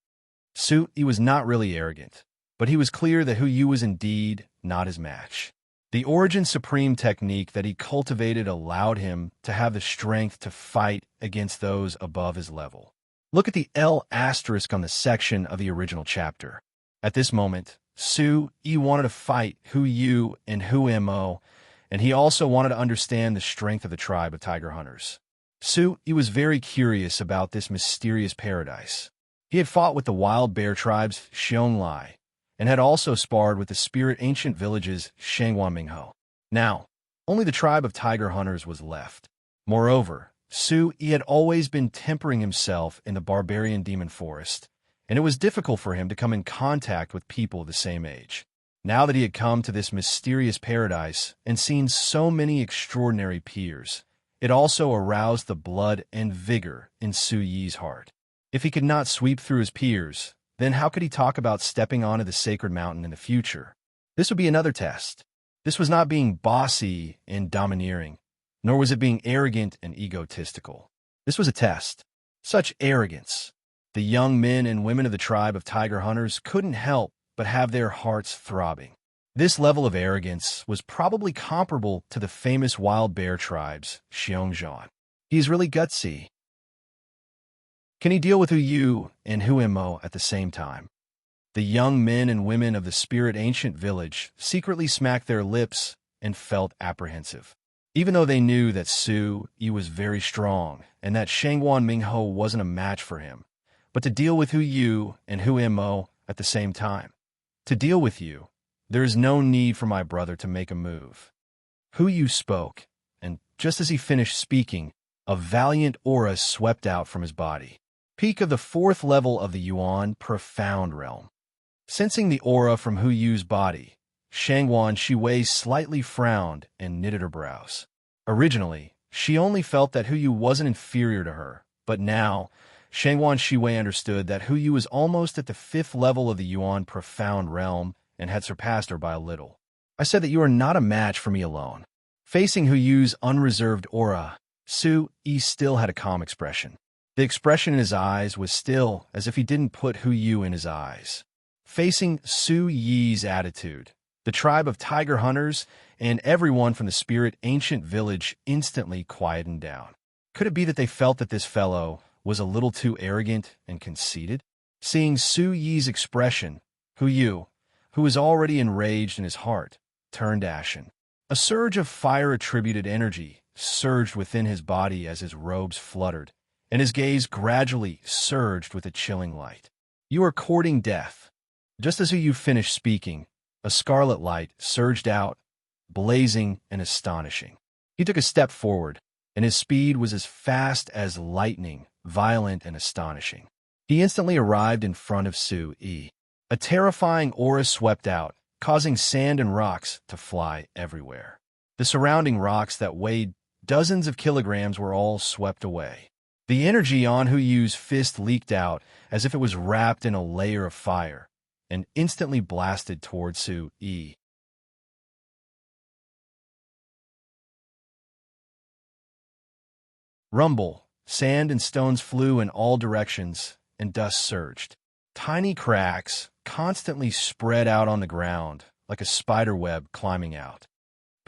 Su Yi was not really arrogant, but he was clear that Hu Yu was indeed not his match. The Origin Supreme technique that he cultivated allowed him to have the strength to fight against those above his level. Look at the L asterisk on the section of the original chapter. At this moment, Su Yi wanted to fight Hu Yu and Hu Mo, and he also wanted to understand the strength of the tribe of tiger hunters. Su Yi was very curious about this mysterious paradise. He had fought with the wild bear tribes Xiongli, and had also sparred with the spirit ancient villages Shangguan Mingho. Now, only the tribe of tiger hunters was left. Moreover, Su Yi had always been tempering himself in the barbarian demon forest, and it was difficult for him to come in contact with people of the same age. Now that he had come to this mysterious paradise and seen so many extraordinary peers, it also aroused the blood and vigor in Su Yi's heart. If he could not sweep through his peers, then how could he talk about stepping onto the sacred mountain in the future? This would be another test. This was not being bossy and domineering, nor was it being arrogant and egotistical. This was a test. Such arrogance. The young men and women of the tribe of tiger hunters couldn't help but have their hearts throbbing. This level of arrogance was probably comparable to the famous wild bear tribes, Xiongzhan. He is really gutsy. Can he deal with Hu Yu and Hu Mo at the same time? The young men and women of the spirit ancient village secretly smacked their lips and felt apprehensive. Even though they knew that Su Yi was very strong and that Shangguan Mingho wasn't a match for him, but to deal with Hu Yu and Hu Mo at the same time. To deal with you, there is no need for my brother to make a move. Hu Yu spoke, and just as he finished speaking, a valiant aura swept out from his body. Peak of the 4th level of the Yuan Profound realm. Sensing the aura from Hu Yu's body, Shangguan Shiwei slightly frowned and knitted her brows. Originally, she only felt that Hu Yu wasn't inferior to her, but now, Shangguan Shiwei understood that Hu Yu was almost at the 5th level of the Yuan Profound realm and had surpassed her by a little. I said that you are not a match for me alone. Facing Hu Yu's unreserved aura, Su Yi still had a calm expression. The expression in his eyes was still as if he didn't put Hu Yu in his eyes. Facing Su Yi's attitude, the tribe of tiger hunters and everyone from the spirit ancient village instantly quietened down. Could it be that they felt that this fellow was a little too arrogant and conceited? Seeing Su Yi's expression, Hu Yu, who was already enraged in his heart, turned ashen. A surge of fire-attributed energy surged within his body as his robes fluttered, and his gaze gradually surged with a chilling light. You are courting death. Just as you finished speaking, a scarlet light surged out, blazing and astonishing. He took a step forward, and his speed was as fast as lightning, violent and astonishing. He instantly arrived in front of Su-yi. A terrifying aura swept out, causing sand and rocks to fly everywhere. The surrounding rocks that weighed dozens of kilograms were all swept away. The energy on Hu-yu's fist leaked out as if it was wrapped in a layer of fire, and instantly blasted toward Su-yi. Rumble, sand and stones flew in all directions, and dust surged. Tiny cracks constantly spread out on the ground, like a spider web climbing out.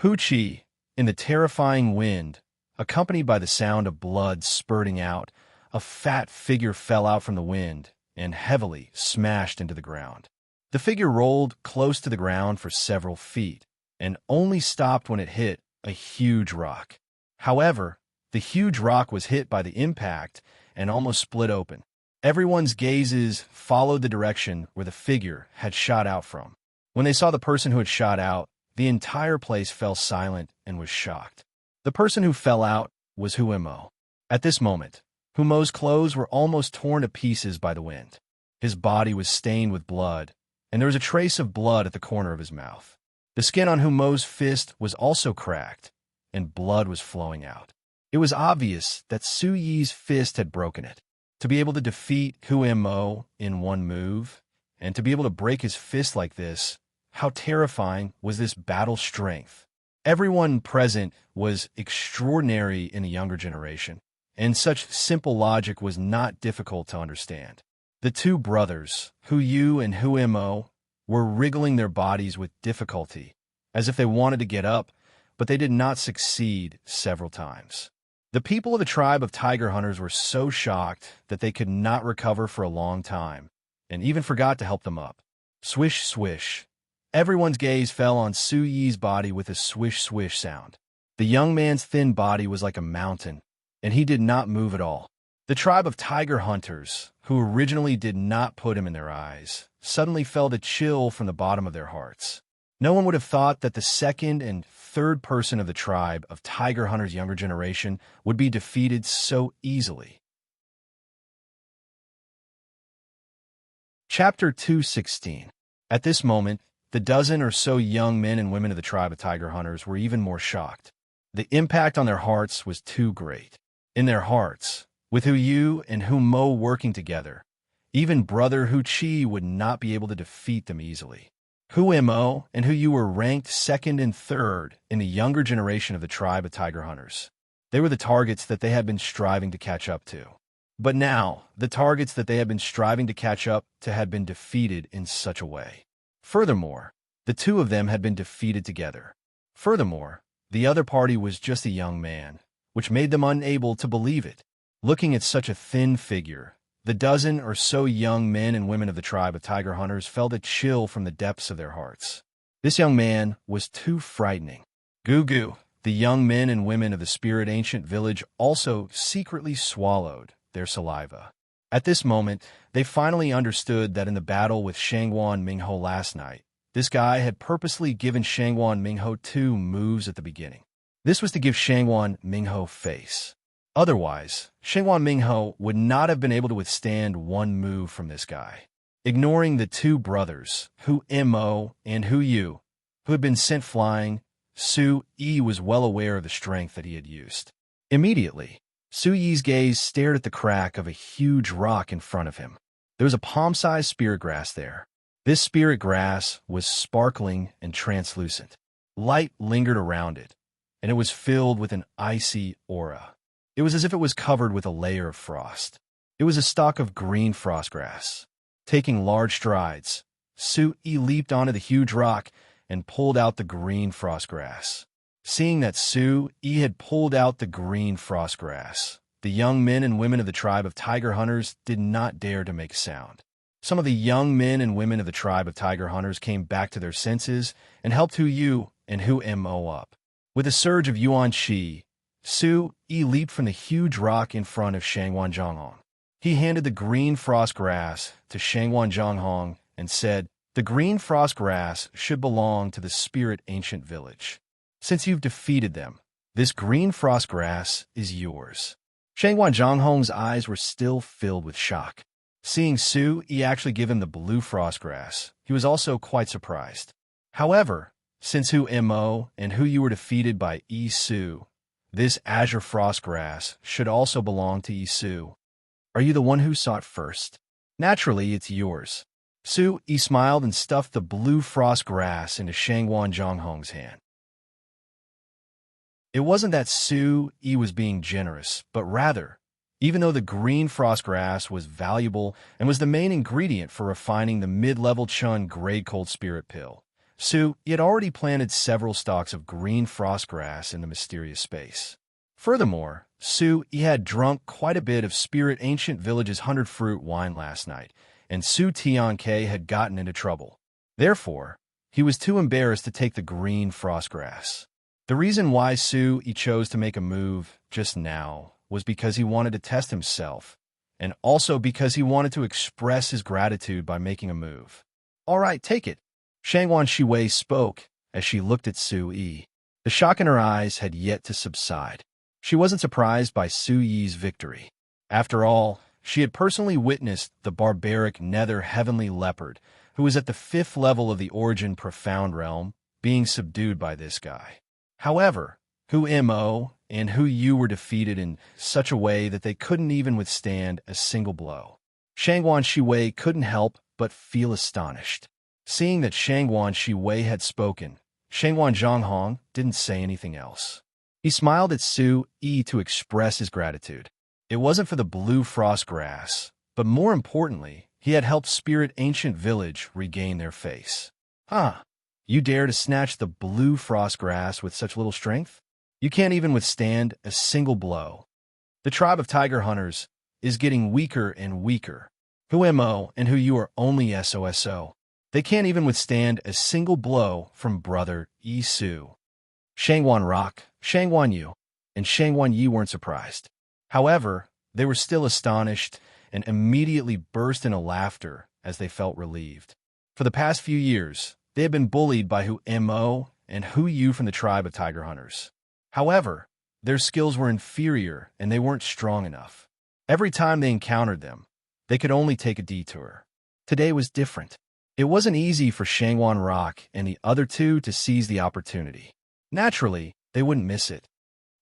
Pucci, in the terrifying wind, accompanied by the sound of blood spurting out, a fat figure fell out from the wind and heavily smashed into the ground. The figure rolled close to the ground for several feet, and only stopped when it hit a huge rock. However, the huge rock was hit by the impact and almost split open. Everyone's gazes followed the direction where the figure had shot out from. When they saw the person who had shot out, the entire place fell silent and was shocked. The person who fell out was Huemo. At this moment, Humo's clothes were almost torn to pieces by the wind. His body was stained with blood, and there was a trace of blood at the corner of his mouth. The skin on Humo's fist was also cracked, and blood was flowing out. It was obvious that Su-yi's fist had broken it. To be able to defeat Huemo in one move, and to be able to break his fist like this, how terrifying was this battle strength? Everyone present was extraordinary in the younger generation, and such simple logic was not difficult to understand. The two brothers, Hu-yu and Huemo, were wriggling their bodies with difficulty, as if they wanted to get up, but they did not succeed several times. The people of the tribe of tiger hunters were so shocked that they could not recover for a long time, and even forgot to help them up. Swish, swish. Everyone's gaze fell on Su-yi's body with a swish-swish sound. The young man's thin body was like a mountain, and he did not move at all. The tribe of tiger hunters, who originally did not put him in their eyes, suddenly felt a chill from the bottom of their hearts. No one would have thought that the second and third person of the tribe of tiger hunters' younger generation would be defeated so easily. Chapter 2:16. At this moment, the dozen or so young men and women of the tribe of tiger hunters were even more shocked. The impact on their hearts was too great. In their hearts, with Hu-yu and Humo working together, even brother Hu-chi would not be able to defeat them easily. Huemo and Hu-yu were ranked second and third in the younger generation of the tribe of tiger hunters. They were the targets that they had been striving to catch up to. But now, the targets that they had been striving to catch up to had been defeated in such a way. Furthermore, the two of them had been defeated together. Furthermore, the other party was just a young man, which made them unable to believe it. Looking at such a thin figure, the dozen or so young men and women of the tribe of tiger hunters felt a chill from the depths of their hearts. This young man was too frightening. Gugu, the young men and women of the spirit ancient village, also secretly swallowed their saliva. At this moment, they finally understood that in the battle with Shangwan Mingho last night, this guy had purposely given Shangwan Mingho 2 moves at the beginning. This was to give Shangwan Mingho face. Otherwise, Shangwan Mingho would not have been able to withstand one move from this guy. Ignoring the two brothers, Hu-mo and Hu-yu, who had been sent flying, Su-yi was well aware of the strength that he had used. Immediately, Su-yi's gaze stared at the crack of a huge rock in front of him. There was a palm-sized spirit grass there. This spirit grass was sparkling and translucent. Light lingered around it, and it was filled with an icy aura. It was as if it was covered with a layer of frost. It was a stalk of green frost grass. Taking large strides, Su-yi leaped onto the huge rock and pulled out the green frost grass. Seeing that Su-yi had pulled out the green frost grass, the young men and women of the tribe of tiger hunters did not dare to make a sound. Some of the young men and women of the tribe of tiger hunters came back to their senses and helped Hu-yu and Hu Mo up. With a surge of yuan qi, Su Yi leaped from the huge rock in front of Shangwan Zhonghong. He handed the green frost grass to Shangwan Zhonghong and said, "The green frost grass should belong to the spirit ancient village. Since you've defeated them, this green frost grass is yours." Shangwan Zhonghong's eyes were still filled with shock. Seeing Su Yi actually give him the blue frost grass, he was also quite surprised. However, since Hu Mo and Hu Yu were defeated by Yi Su, this azure frost grass should also belong to Yi Su. Are you the one who saw it first? Naturally, it's yours. Su Yi smiled and stuffed the blue frost grass into Shangwan Zhonghong's hand. It wasn't that Su Yi was being generous, but rather, even though the green frost grass was valuable and was the main ingredient for refining the mid-level Chun Grade Cold Spirit Pill, Su Yi had already planted several stalks of green frost grass in the mysterious space. Furthermore, Su Yi had drunk quite a bit of Spirit Ancient Village's 100 fruit wine last night, and Su Tianke had gotten into trouble. Therefore, he was too embarrassed to take the green frost grass. The reason why Su Yi chose to make a move just now was because he wanted to test himself, and also because he wanted to express his gratitude by making a move. "All right, take it." Shangwan Shiwei spoke as she looked at Su Yi. The shock in her eyes had yet to subside. She wasn't surprised by Su Yi's victory. After all, she had personally witnessed the barbaric nether heavenly leopard, who was at the 5th level of the origin profound realm, being subdued by this guy. However, Hu Mo and Hu Yu were defeated in such a way that they couldn't even withstand a single blow. Shangwan Shiwei couldn't help but feel astonished. Seeing that Shangwan Shiwei had spoken, Shangwan Zhonghong didn't say anything else. He smiled at Su Yi to express his gratitude. It wasn't for the blue frost grass, but more importantly, he had helped Spirit Ancient Village regain their face. "Huh, you dare to snatch the blue frost grass with such little strength? You can't even withstand a single blow. The tribe of tiger hunters is getting weaker and weaker. Hu Mo and Hu Yu are only SOSO. They can't even withstand a single blow from brother Yi Su." Shangwan Rock, Shangwan Yu, and Shangwan Yi weren't surprised. However, they were still astonished and immediately burst into laughter as they felt relieved. For the past few years, they had been bullied by Hu Mo and Hu Yu from the tribe of tiger hunters. However, their skills were inferior and they weren't strong enough. Every time they encountered them, they could only take a detour. Today was different. It wasn't easy for Shangwan Rock and the other two to seize the opportunity. Naturally, they wouldn't miss it.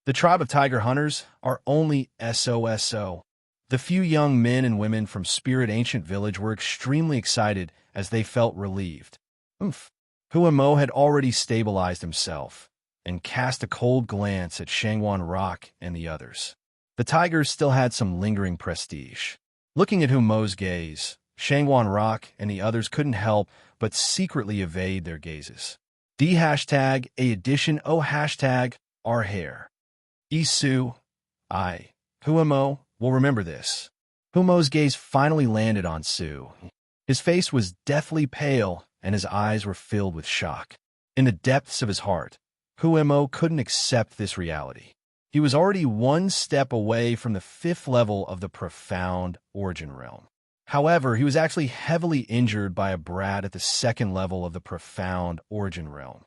The tribe of tiger hunters are only SOSO. The few young men and women from Spirit Ancient Village were extremely excited as they felt relieved. Hu Mo had already stabilized himself and cast a cold glance at Shangwan Rock and the others. The tigers still had some lingering prestige. Looking at Hu Mo's gaze, Shangwan Rock and the others couldn't help but secretly evade their gazes. D#A addition O# our hair. Isu, Hu Mo will remember this. Hu Mo's gaze finally landed on Su. His face was deathly pale and his eyes were filled with shock. In the depths of his heart, Hu Mo couldn't accept this reality. He was already one step away from the 5th level of the profound origin realm. However, he was actually heavily injured by a brat at the 2nd level of the profound origin realm.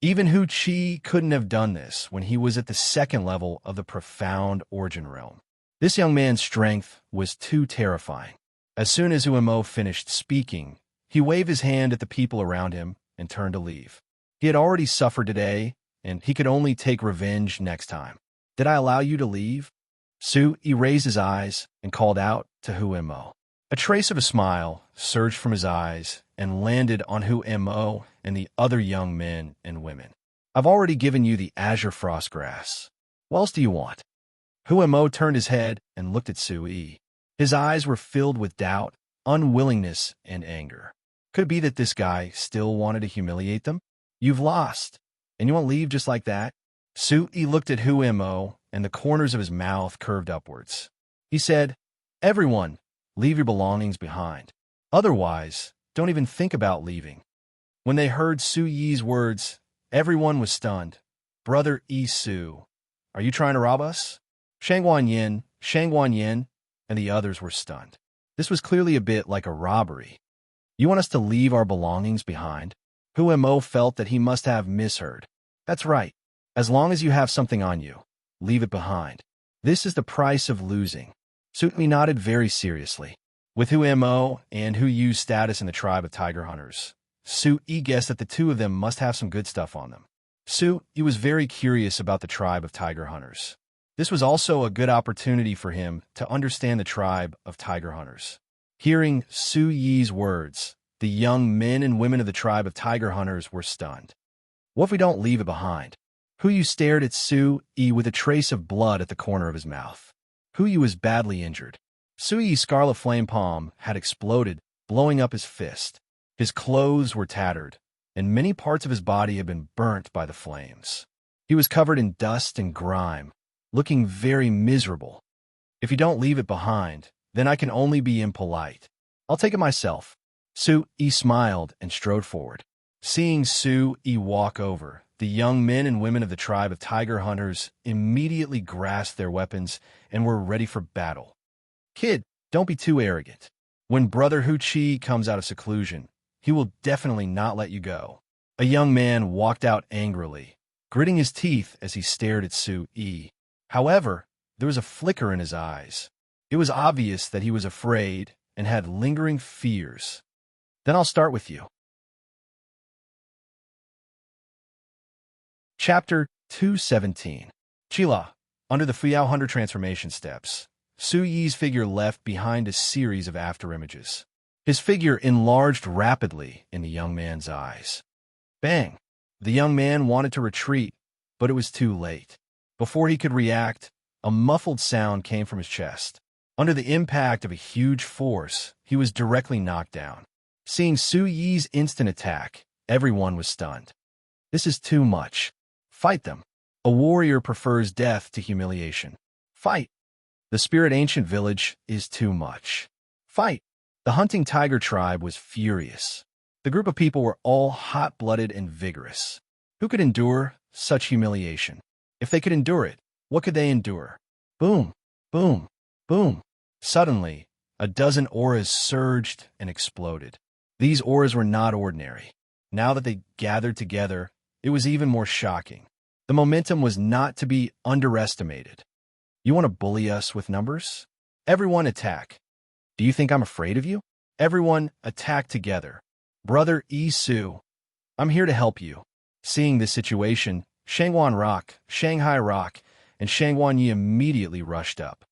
Even Hu Qi couldn't have done this when he was at the 2nd level of the profound origin realm. This young man's strength was too terrifying. As soon as Hu Mo finished speaking, he waved his hand at the people around him and turned to leave. He had already suffered today, and he could only take revenge next time. "Did I allow you to leave?" Su Yi raised his eyes and called out to Hu Mo. A trace of a smile surged from his eyes and landed on Hu Mo and the other young men and women. "I've already given you the azure frost grass. What else do you want?" Hu Mo turned his head and looked at Su Yi. His eyes were filled with doubt, unwillingness, and anger. Could it be that this guy still wanted to humiliate them? "You've lost, and you won't leave just like that?" Su Yi looked at Hu Mo, and the corners of his mouth curved upwards. He said, "Everyone, leave your belongings behind. Otherwise, don't even think about leaving." When they heard Su Yi's words, everyone was stunned. Brother Yi Su, are you trying to rob us? Shang Yin, and the others were stunned. This was clearly a bit like a robbery. You want us to leave our belongings behind? Hu Mo felt that he must have misheard. That's right. As long as you have something on you, leave it behind. This is the price of losing. Su Yi nodded very seriously. With Hu Mo and Hu Yu's status in the tribe of tiger hunters, Su Yi guessed that the two of them must have some good stuff on them. Su Yi was very curious about the tribe of tiger hunters. This was also a good opportunity for him to understand the tribe of tiger hunters. Hearing Su Yi's words, the young men and women of the tribe of tiger hunters were stunned. What if we don't leave it behind? Hu Yu stared at Su Yi with a trace of blood at the corner of his mouth. Hu Yu was badly injured. Su Yi's scarlet flame palm had exploded, blowing up his fist. His clothes were tattered, and many parts of his body had been burnt by the flames. He was covered in dust and grime, looking very miserable. If you don't leave it behind, then I can only be impolite. I'll take it myself. Su Yi smiled and strode forward. Seeing Su Yi walk over, the young men and women of the tribe of tiger hunters immediately grasped their weapons and were ready for battle. Kid, don't be too arrogant. When Brother Hu Chi comes out of seclusion, he will definitely not let you go. A young man walked out angrily, gritting his teeth as he stared at Su Yi. However, there was a flicker in his eyes. It was obvious that he was afraid and had lingering fears. Then I'll start with you. Chapter 217. Chila. Under the Fuyao Hunter transformation steps, Su Yi's figure left behind a series of afterimages. His figure enlarged rapidly in the young man's eyes. Bang! The young man wanted to retreat, but it was too late. Before he could react, a muffled sound came from his chest. Under the impact of a huge force, he was directly knocked down. Seeing Su Yi's instant attack, everyone was stunned. This is too much. Fight them. A warrior prefers death to humiliation. Fight. The spirit ancient village is too much. Fight. The hunting tiger tribe was furious. The group of people were all hot-blooded and vigorous. Who could endure such humiliation? If they could endure it, what could they endure? Boom, boom, boom. Suddenly, a dozen auras surged and exploded. These auras were not ordinary. Now that they gathered together, it was even more shocking. The momentum was not to be underestimated. You want to bully us with numbers? Everyone attack. Do you think I'm afraid of you? Everyone attack together. Brother Yi Su, I'm here to help you. Seeing this situation, Shangwan Rock, Shanghai Rock, and Shangwan Yi immediately rushed up.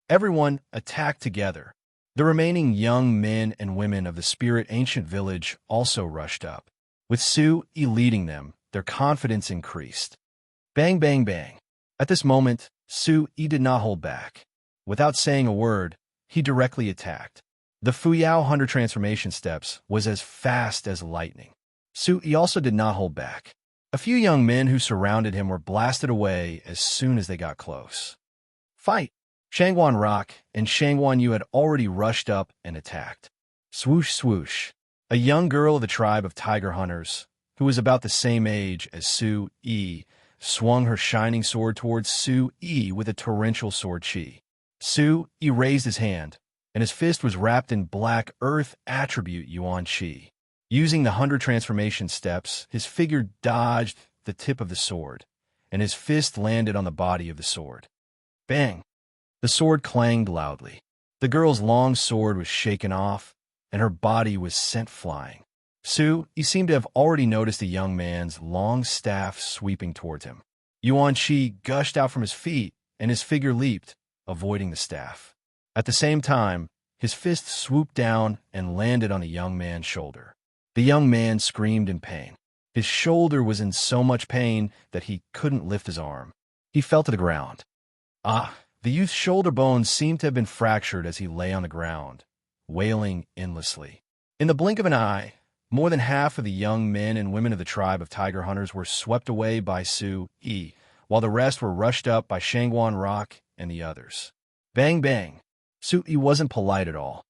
Everyone attacked together. The remaining young men and women of the spirit ancient village also rushed up. With Su Yi leading them, their confidence increased. Bang, bang, bang. At this moment, Su Yi did not hold back. Without saying a word, he directly attacked. The Fuyao Hunter transformation steps was as fast as lightning. Su Yi also did not hold back. A few young men who surrounded him were blasted away as soon as they got close. Fight! Shangwan Rock and Shangwan Yu had already rushed up and attacked. Swoosh, swoosh. A young girl of the tribe of tiger hunters, who was about the same age as Su Yi, swung her shining sword towards Su Yi with a torrential sword chi. Su Yi raised his hand, and his fist was wrapped in black earth attribute Yuan Chi. Using the Hunter transformation steps, his figure dodged the tip of the sword, and his fist landed on the body of the sword. Bang! The sword clanged loudly. The girl's long sword was shaken off, and her body was sent flying. Su Yi seemed to have already noticed the young man's long staff sweeping towards him. Yuan Chi gushed out from his feet, and his figure leaped, avoiding the staff. At the same time, his fist swooped down and landed on the young man's shoulder. The young man screamed in pain. His shoulder was in so much pain that he couldn't lift his arm. He fell to the ground. The youth's shoulder bones seemed to have been fractured as he lay on the ground, wailing endlessly. In the blink of an eye, more than half of the young men and women of the tribe of tiger hunters were swept away by Su Yi, while the rest were rushed up by Shangwan Rock and the others. Bang, bang. Su Yi wasn't polite at all.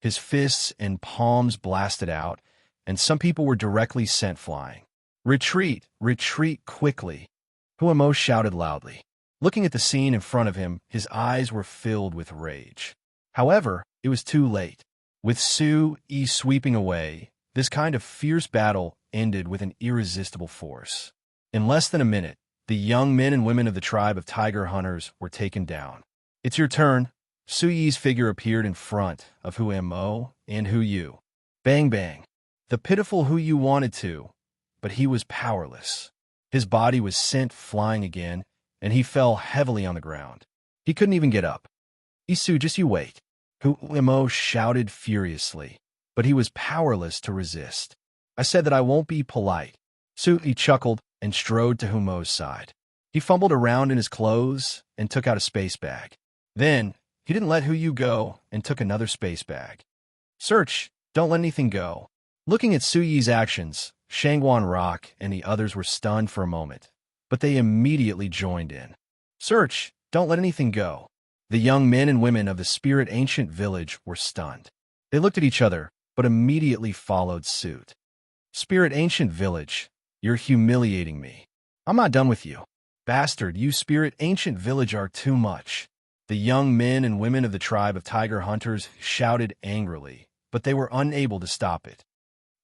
His fists and palms blasted out, and some people were directly sent flying. "Retreat! Retreat quickly!" Huamo shouted loudly. Looking at the scene in front of him, his eyes were filled with rage. However, it was too late. With Su-Yi sweeping away, this kind of fierce battle ended with an irresistible force. In less than a minute, the young men and women of the tribe of tiger hunters were taken down. "It's your turn." Su-Yi's figure appeared in front of Huamo and Hu-Yu. Bang bang. The pitiful Hu-Yu wanted to, but he was powerless. His body was sent flying again, and he fell heavily on the ground. He couldn't even get up. "Isu, just you wait," Huamo shouted furiously, but he was powerless to resist. "I said that I won't be polite." Su-Yi chuckled and strode to Humo's side. He fumbled around in his clothes and took out a space bag. Then, he didn't let Hu-Yu go and took another space bag. "Search, don't let anything go." Looking at Su-Yi's actions, Shangguan Rock and the others were stunned for a moment, but they immediately joined in. "Search, don't let anything go." The young men and women of the Spirit Ancient Village were stunned. They looked at each other, but immediately followed suit. "Spirit Ancient Village, you're humiliating me. I'm not done with you. Bastard, you Spirit Ancient Village are too much." The young men and women of the tribe of tiger hunters shouted angrily, but they were unable to stop it.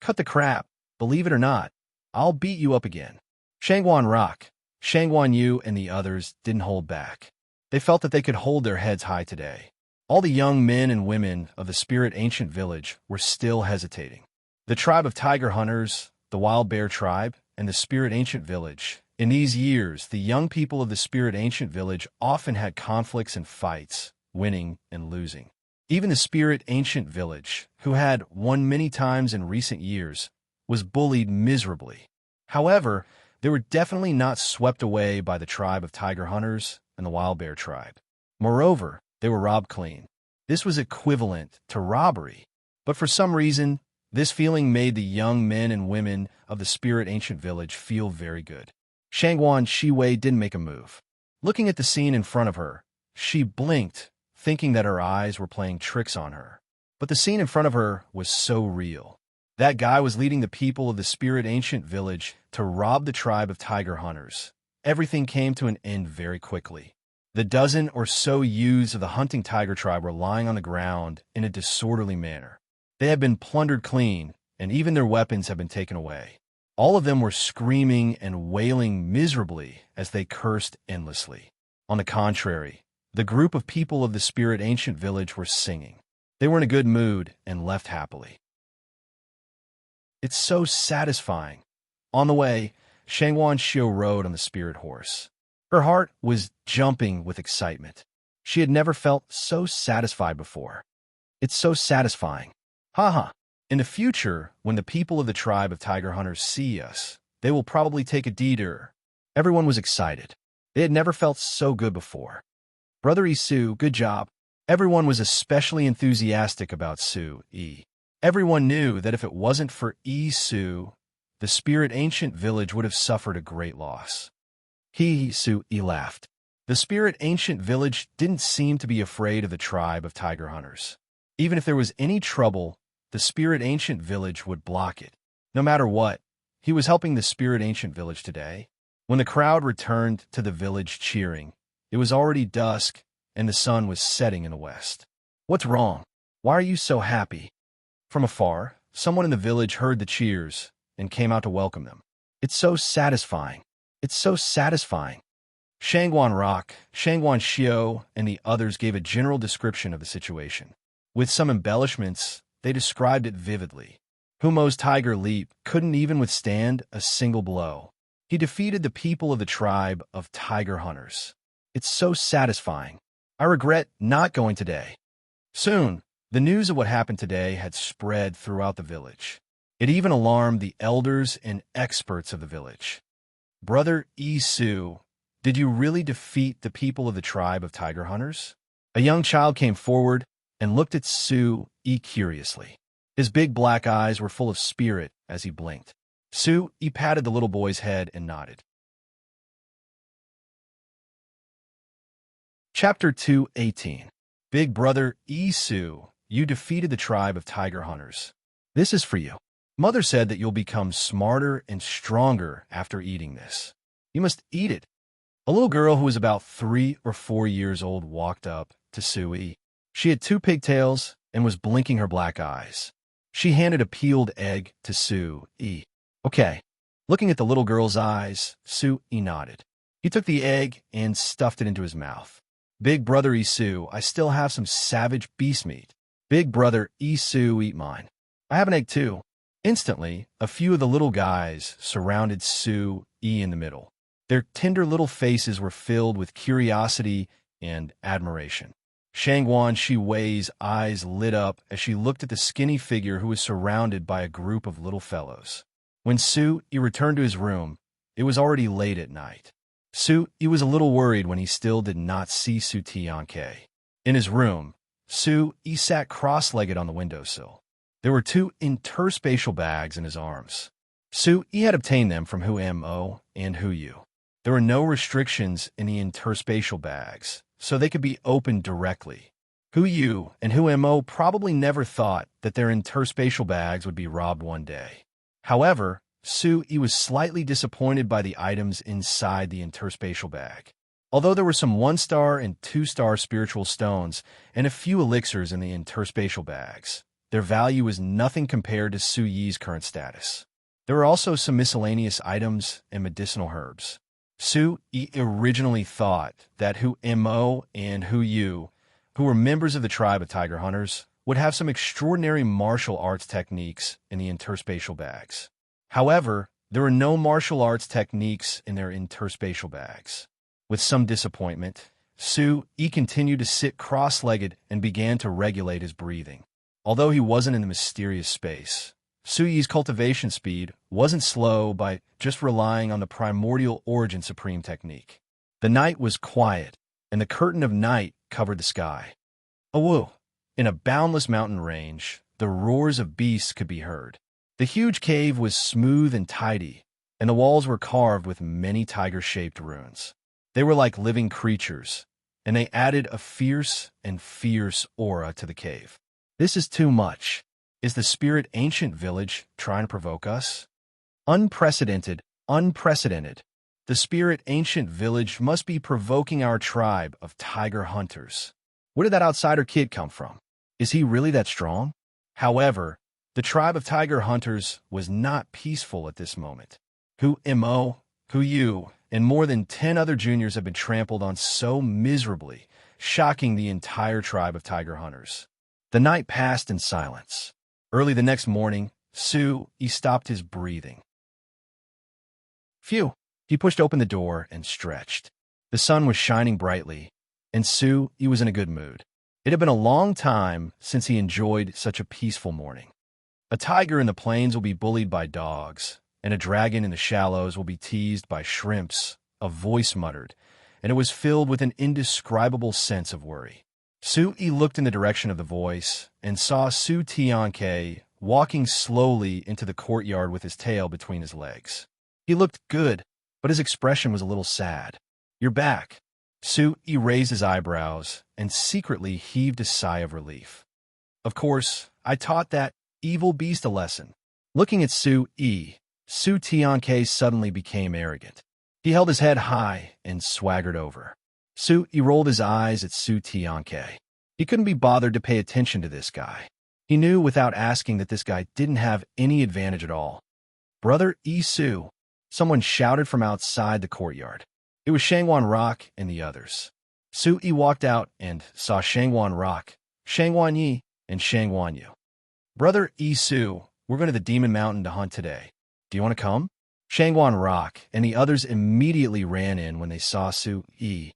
"Cut the crap. Believe it or not, I'll beat you up again." Shangguan Rock, Shangguan Yu, and the others didn't hold back. They felt that they could hold their heads high today. All the young men and women of the Spirit Ancient Village were still hesitating. The tribe of tiger hunters, the wild bear tribe, and the Spirit Ancient Village. In these years, the young people of the Spirit Ancient Village often had conflicts and fights, winning and losing. Even the Spirit Ancient Village, who had won many times in recent years, was bullied miserably. However, they were definitely not swept away by the tribe of tiger hunters and the wild bear tribe. Moreover, they were robbed clean. This was equivalent to robbery. But for some reason, this feeling made the young men and women of the Spirit Ancient Village feel very good. Shangguan Shiwei didn't make a move. Looking at the scene in front of her, she blinked, thinking that her eyes were playing tricks on her. But the scene in front of her was so real. That guy was leading the people of the Spirit Ancient Village to rob the tribe of tiger hunters. Everything came to an end very quickly. The dozen or so youths of the hunting tiger tribe were lying on the ground in a disorderly manner. They had been plundered clean, and even their weapons had been taken away. All of them were screaming and wailing miserably as they cursed endlessly. On the contrary, the group of people of the Spirit Ancient Village were singing. They were in a good mood and left happily. "It's so satisfying." On the way, Shangguan Xiu rode on the spirit horse. Her heart was jumping with excitement. She had never felt so satisfied before. "It's so satisfying. Haha. In the future, when the people of the tribe of tiger hunters see us, they will probably take a detour." Everyone was excited. They had never felt so good before. "Brother Isu, good job." Everyone was especially enthusiastic about Su-Yi. Everyone knew that if it wasn't for Isu, the Spirit Ancient Village would have suffered a great loss. Su-Yi laughed. The Spirit Ancient Village didn't seem to be afraid of the tribe of tiger hunters. Even if there was any trouble, the Spirit Ancient Village would block it. No matter what, he was helping the Spirit Ancient Village today. When the crowd returned to the village cheering, it was already dusk and the sun was setting in the west. "What's wrong? Why are you so happy?" From afar, someone in the village heard the cheers and came out to welcome them. "It's so satisfying. It's so satisfying." Shangguan Rock, Shangguan Xiu, and the others gave a general description of the situation. With some embellishments, they described it vividly. Humo's tiger leap couldn't even withstand a single blow. He defeated the people of the tribe of tiger hunters. "It's so satisfying. I regret not going today." Soon, the news of what happened today had spread throughout the village. It even alarmed the elders and experts of the village. "Brother Isu, did you really defeat the people of the tribe of tiger hunters?" A young child came forward and looked at Su-Yi curiously. His big black eyes were full of spirit as he blinked. Su-Yi patted the little boy's head and nodded. Chapter 2:18. Big Brother Isu, you defeated the tribe of tiger hunters. This is for you. Mother said that you'll become smarter and stronger after eating this. You must eat it. A little girl who was about 3 or 4 years old walked up to Sui. She had 2 pigtails and was blinking her black eyes. She handed a peeled egg to Sui. Okay. Looking at the little girl's eyes, Sui nodded. He took the egg and stuffed it into his mouth. Big brother Isu, I still have some savage beast meat. Big brother Isu, eat mine. I have an egg too. Instantly, a few of the little guys surrounded Sui in the middle. Their tender little faces were filled with curiosity and admiration. Shangguan Shiwei's eyes lit up as she looked at the skinny figure who was surrounded by a group of little fellows. When Sui returned to his room, it was already late at night. Sui was a little worried when he still did not see Su Tianke. In his room, Sui sat cross-legged on the windowsill. There were 2 interspatial bags in his arms. Sui had obtained them from Hu Mo and Hu Yu. There were no restrictions in the interspatial bags, so they could be opened directly. Hu Yu and Hu Mo probably never thought that their interspatial bags would be robbed one day. However, Sui was slightly disappointed by the items inside the interspatial bag. Although there were some 1-star and 2-star spiritual stones and a few elixirs in the interspatial bags, their value was nothing compared to Sui's current status. There were also some miscellaneous items and medicinal herbs. Sui originally thought that Hu Mo and Hu Yu, who were members of the tribe of tiger hunters, would have some extraordinary martial arts techniques in the interspatial bags. However, there were no martial arts techniques in their interspatial bags. With some disappointment, Sui continued to sit cross-legged and began to regulate his breathing. Although he wasn't in the mysterious space, Sui's cultivation speed wasn't slow by just relying on the primordial origin supreme technique. The night was quiet, and the curtain of night covered the sky. Awoo! In a boundless mountain range, the roars of beasts could be heard. The huge cave was smooth and tidy, and the walls were carved with many tiger-shaped runes. They were like living creatures, and they added a fierce aura to the cave. This is too much. Is the spirit ancient village trying to provoke us? Unprecedented. The spirit ancient village must be provoking our tribe of tiger hunters. Where did that outsider kid come from? Is he really that strong? However, the tribe of tiger hunters was not peaceful at this moment. Hu Mo, Hu Yu, and more than 10 other juniors have been trampled on so miserably, shocking the entire tribe of tiger hunters. The night passed in silence. Early the next morning, Sui stopped his breathing. Phew! He pushed open the door and stretched. The sun was shining brightly, and Sui was in a good mood. It had been a long time since he enjoyed such a peaceful morning. A tiger in the plains will be bullied by dogs, and a dragon in the shallows will be teased by shrimps, a voice muttered, and it was filled with an indescribable sense of worry. Sui looked in the direction of the voice and saw Su Tianke walking slowly into the courtyard with his tail between his legs. He looked good, but his expression was a little sad. You're back. Sui raised his eyebrows and secretly heaved a sigh of relief. Of course, I taught that evil beast a lesson. Looking at Sui, Su Tianke suddenly became arrogant. He held his head high and swaggered over. Sui rolled his eyes at Su Tianke. He couldn't be bothered to pay attention to this guy. He knew without asking that this guy didn't have any advantage at all. Brother Isu, someone shouted from outside the courtyard. It was Shangguan Rock and the others. Sui walked out and saw Shangguan Rock, Shangguan Yi, and Shangguan Yu. Brother Isu, we're going to the Demon Mountain to hunt today. Do you want to come? Shangguan Rock and the others immediately ran in when they saw Sui.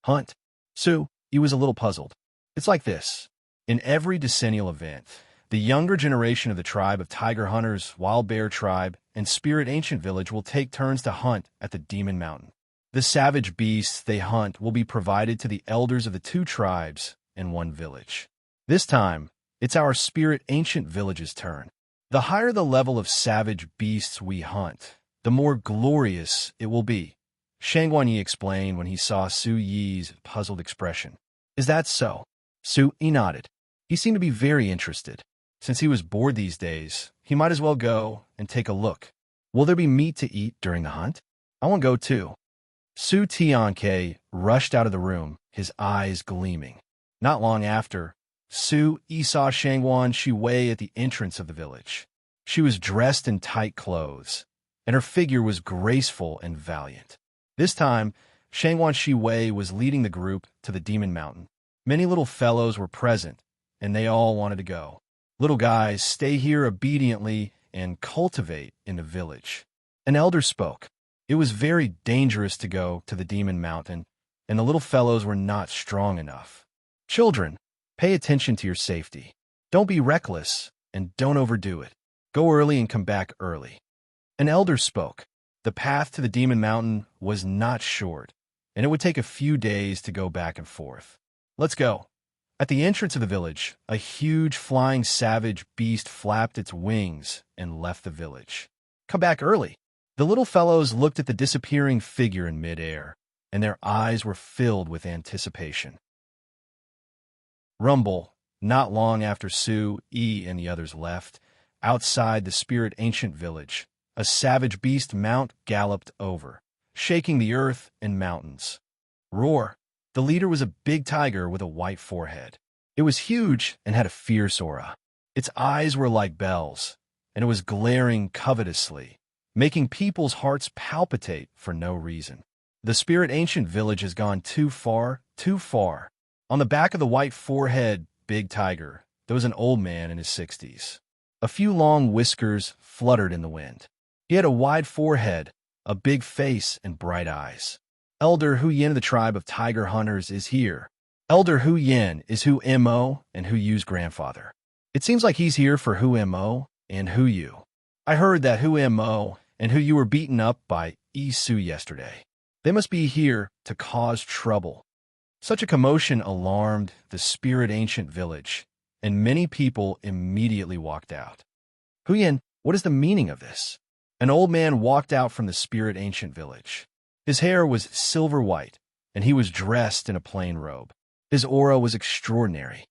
Hunt. Sui was a little puzzled. It's like this. In every decennial event, the younger generation of the tribe of tiger hunters, wild bear tribe, and spirit ancient village will take turns to hunt at the Demon Mountain. The savage beasts they hunt will be provided to the elders of the 2 tribes and 1 village. This time, it's our spirit ancient village's turn. The higher the level of savage beasts we hunt, the more glorious it will be. Shangguan Yi explained when he saw Sui's puzzled expression. Is that so? Sui nodded. He seemed to be very interested. Since he was bored these days, he might as well go and take a look. Will there be meat to eat during the hunt? I want to go too. Su Tianke rushed out of the room, his eyes gleaming. Not long after, Su Yi saw Shangwan Shiwei at the entrance of the village. She was dressed in tight clothes, and her figure was graceful and valiant. This time, Shangwan Shiwei was leading the group to the Demon Mountain. Many little fellows were present, and they all wanted to go. Little guys, stay here obediently and cultivate in the village. An elder spoke. It was very dangerous to go to the Demon Mountain, and the little fellows were not strong enough. Children, pay attention to your safety. Don't be reckless, and don't overdo it. Go early and come back early. An elder spoke. The path to the Demon Mountain was not short, and it would take a few days to go back and forth. Let's go. At the entrance of the village, a huge flying savage beast flapped its wings and left the village. Come back early. The little fellows looked at the disappearing figure in midair, and their eyes were filled with anticipation. Rumble, not long after Su, Yi, and the others left, outside the spirit ancient village, a savage beast mount galloped over, shaking the earth and mountains. Roar! The leader was a big tiger with a white forehead. It was huge and had a fierce aura. Its eyes were like bells, and it was glaring covetously, making people's hearts palpitate for no reason. The spirit ancient village has gone too far, too far. On the back of the white forehead big tiger, there was an old man in his 60s. A few long whiskers fluttered in the wind. He had a wide forehead, a big face, and bright eyes. Elder Hu Yin of the tribe of tiger hunters is here. Elder Hu Yin is Hu Mo and Hu Yu's grandfather. It seems like he's here for Hu Mo and Hu Yu. I heard that Hu Mo and Hu Yu were beaten up by Yi Su yesterday. They must be here to cause trouble. Such a commotion alarmed the spirit ancient village, and many people immediately walked out. Hu Yin, what is the meaning of this? An old man walked out from the spirit ancient village. His hair was silver white, and he was dressed in a plain robe. His aura was extraordinary.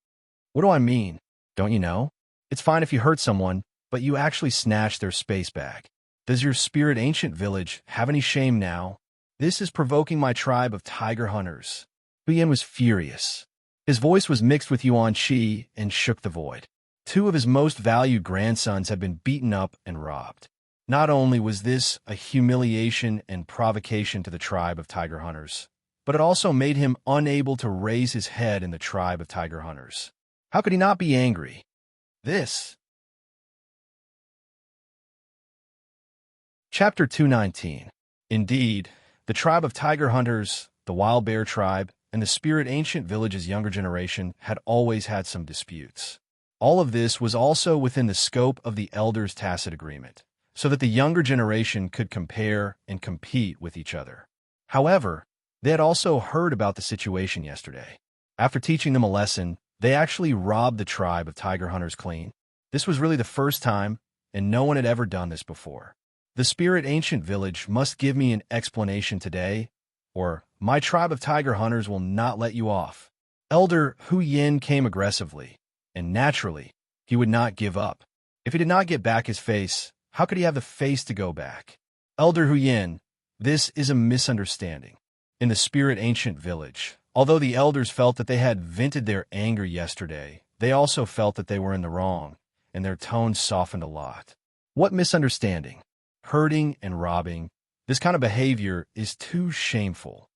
What do I mean? Don't you know? It's fine if you hurt someone, but you actually snatched their space bag. Does your spirit ancient village have any shame now? This is provoking my tribe of tiger hunters. Hu Yin was furious. His voice was mixed with Yuan Qi and shook the void. 2 of his most valued grandsons had been beaten up and robbed. Not only was this a humiliation and provocation to the tribe of tiger hunters, but it also made him unable to raise his head in the tribe of tiger hunters. How could he not be angry? Chapter 219. Indeed, the tribe of tiger hunters, the wild bear tribe, and the spirit ancient village's younger generation had always had some disputes. All of this was also within the scope of the elders' tacit agreement, so that the younger generation could compare and compete with each other. However, they had also heard about the situation yesterday. After teaching them a lesson, they actually robbed the tribe of tiger hunters clean. This was really the first time, and no one had ever done this before. The spirit ancient village must give me an explanation today, or my tribe of tiger hunters will not let you off. Elder Hu Yin came aggressively, and naturally, he would not give up. If he did not get back his face, how could he have the face to go back? Elder Hu Yin, this is a misunderstanding. In the spirit ancient village, although the elders felt that they had vented their anger yesterday, they also felt that they were in the wrong, and their tone softened a lot. What misunderstanding? Hurting and robbing. This kind of behavior is too shameful.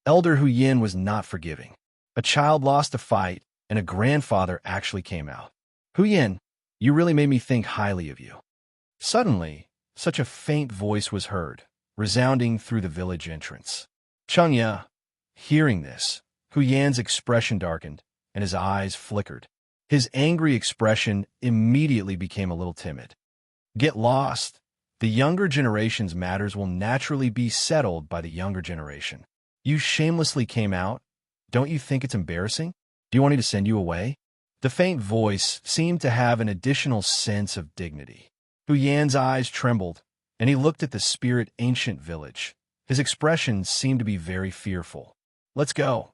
Elder Hu Yin was not forgiving. A child lost a fight, and a grandfather actually came out. Hu Yin, you really made me think highly of you. Suddenly, such a faint voice was heard, resounding through the village entrance. Chengya, hearing this, Hu Yan's expression darkened, and his eyes flickered. His angry expression immediately became a little timid. Get lost. The younger generation's matters will naturally be settled by the younger generation. You shamelessly came out. Don't you think it's embarrassing? Do you want me to send you away? The faint voice seemed to have an additional sense of dignity. Hu Yan's eyes trembled, and he looked at the spirit ancient village. His expression seemed to be very fearful. Let's go.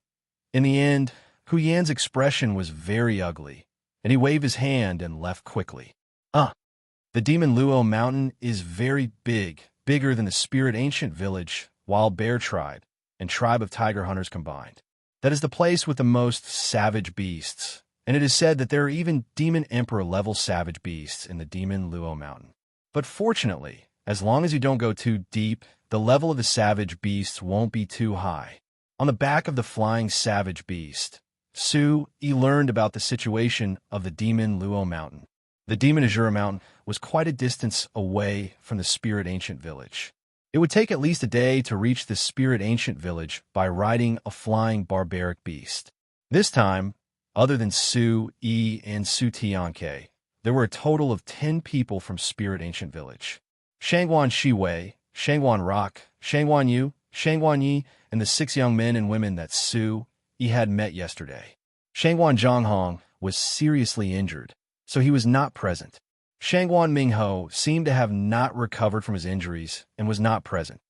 In the end, Hu Yan's expression was very ugly, and he waved his hand and left quickly. The Demon Luo Mountain is very big, bigger than the Spirit Ancient Village, Wild Bear Tribe, and Tribe of Tiger Hunters combined. That is the place with the most savage beasts, and it is said that there are even Demon Emperor-level savage beasts in the Demon Luo Mountain. But fortunately, as long as you don't go too deep, the level of the savage beasts won't be too high. On the back of the flying savage beast, Su-Yi learned about the situation of the Demon Luo Mountain. The Demon Azura Mountain was quite a distance away from the Spirit Ancient Village. It would take at least a day to reach the Spirit Ancient Village by riding a flying barbaric beast. This time, other than Su-Yi and Su-Tianke, there were a total of 10 people from Spirit Ancient Village. Shangguan Shiwei, Shangguan Rock, Shangguan Yu, Shangguan Yi, and the 6 young men and women that Su-Yi had met yesterday. Shangguan Zhonghong was seriously injured, so he was not present. Shangguan Mingho seemed to have not recovered from his injuries and was not present.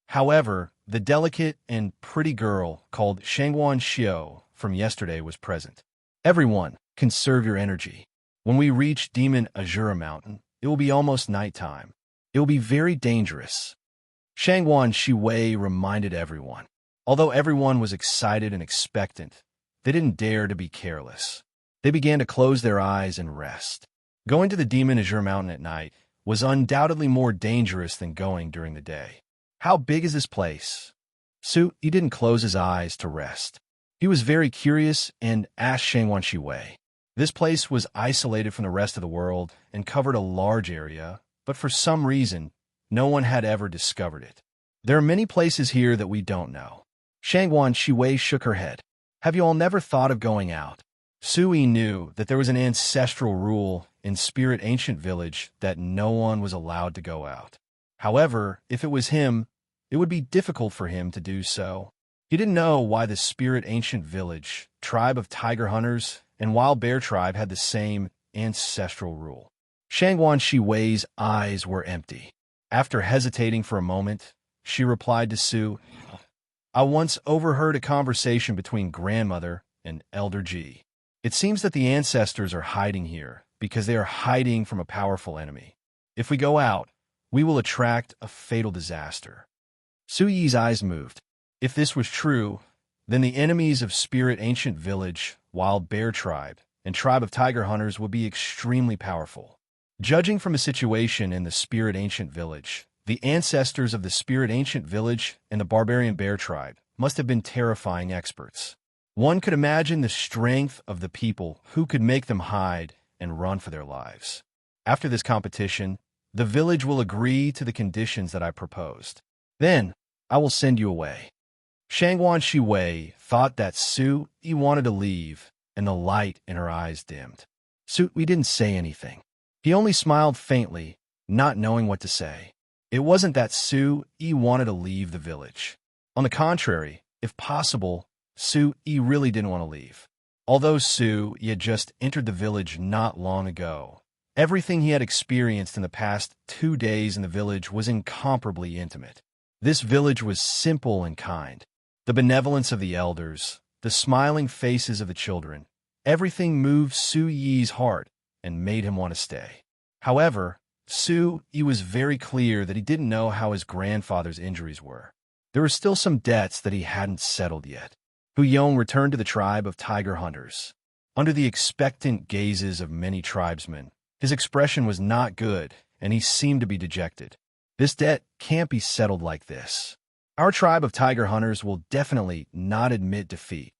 However, the delicate and pretty girl called Shangguan Xiao from yesterday was present. Everyone, conserve your energy. When we reach Demon Azura Mountain, it will be almost nighttime. It will be very dangerous. Shangguan Shiwei reminded everyone. Although everyone was excited and expectant, they didn't dare to be careless. They began to close their eyes and rest. Going to the Demon Azure Mountain at night was undoubtedly more dangerous than going during the day. How big is this place? He didn't close his eyes to rest. He was very curious and asked Shangguan Shiwei. This place was isolated from the rest of the world and covered a large area, but for some reason, no one had ever discovered it. There are many places here that we don't know. Shangguan Shiwei shook her head. Have you all never thought of going out? Su-Yi knew that there was an ancestral rule in Spirit Ancient Village that no one was allowed to go out. However, if it was him, it would be difficult for him to do so. He didn't know why the Spirit Ancient Village, Tribe of Tiger Hunters, and Wild Bear Tribe had the same ancestral rule. Shangguan Shiwei's eyes were empty. After hesitating for a moment, she replied to Su, I once overheard a conversation between grandmother and Elder Ji. It seems that the ancestors are hiding here because they are hiding from a powerful enemy. If we go out, we will attract a fatal disaster. Su-Yi's eyes moved. If this was true, then the enemies of Spirit Ancient Village, Wild Bear Tribe, and Tribe of Tiger Hunters would be extremely powerful. Judging from a situation in the Spirit Ancient Village, the ancestors of the Spirit Ancient Village and the Barbarian Bear Tribe must have been terrifying experts. One could imagine the strength of the people who could make them hide and run for their lives. After this competition, the village will agree to the conditions that I proposed. Then, I will send you away. Shangguan Shiwei thought that Su-Yi wanted to leave, and the light in her eyes dimmed. Su-Yi didn't say anything. He only smiled faintly, not knowing what to say. It wasn't that Su-Yi wanted to leave the village. On the contrary, if possible, Su-Yi really didn't want to leave. Although Su-Yi had just entered the village not long ago, everything he had experienced in the past 2 days in the village was incomparably intimate. This village was simple and kind. The benevolence of the elders, the smiling faces of the children, everything moved Su-Yi's heart and made him want to stay. However, Su-Yi was very clear that he didn't know how his grandfather's injuries were. There were still some debts that he hadn't settled yet. Hu-Yong returned to the tribe of Tiger Hunters. Under the expectant gazes of many tribesmen, his expression was not good, and he seemed to be dejected. This debt can't be settled like this. Our tribe of Tiger Hunters will definitely not admit defeat.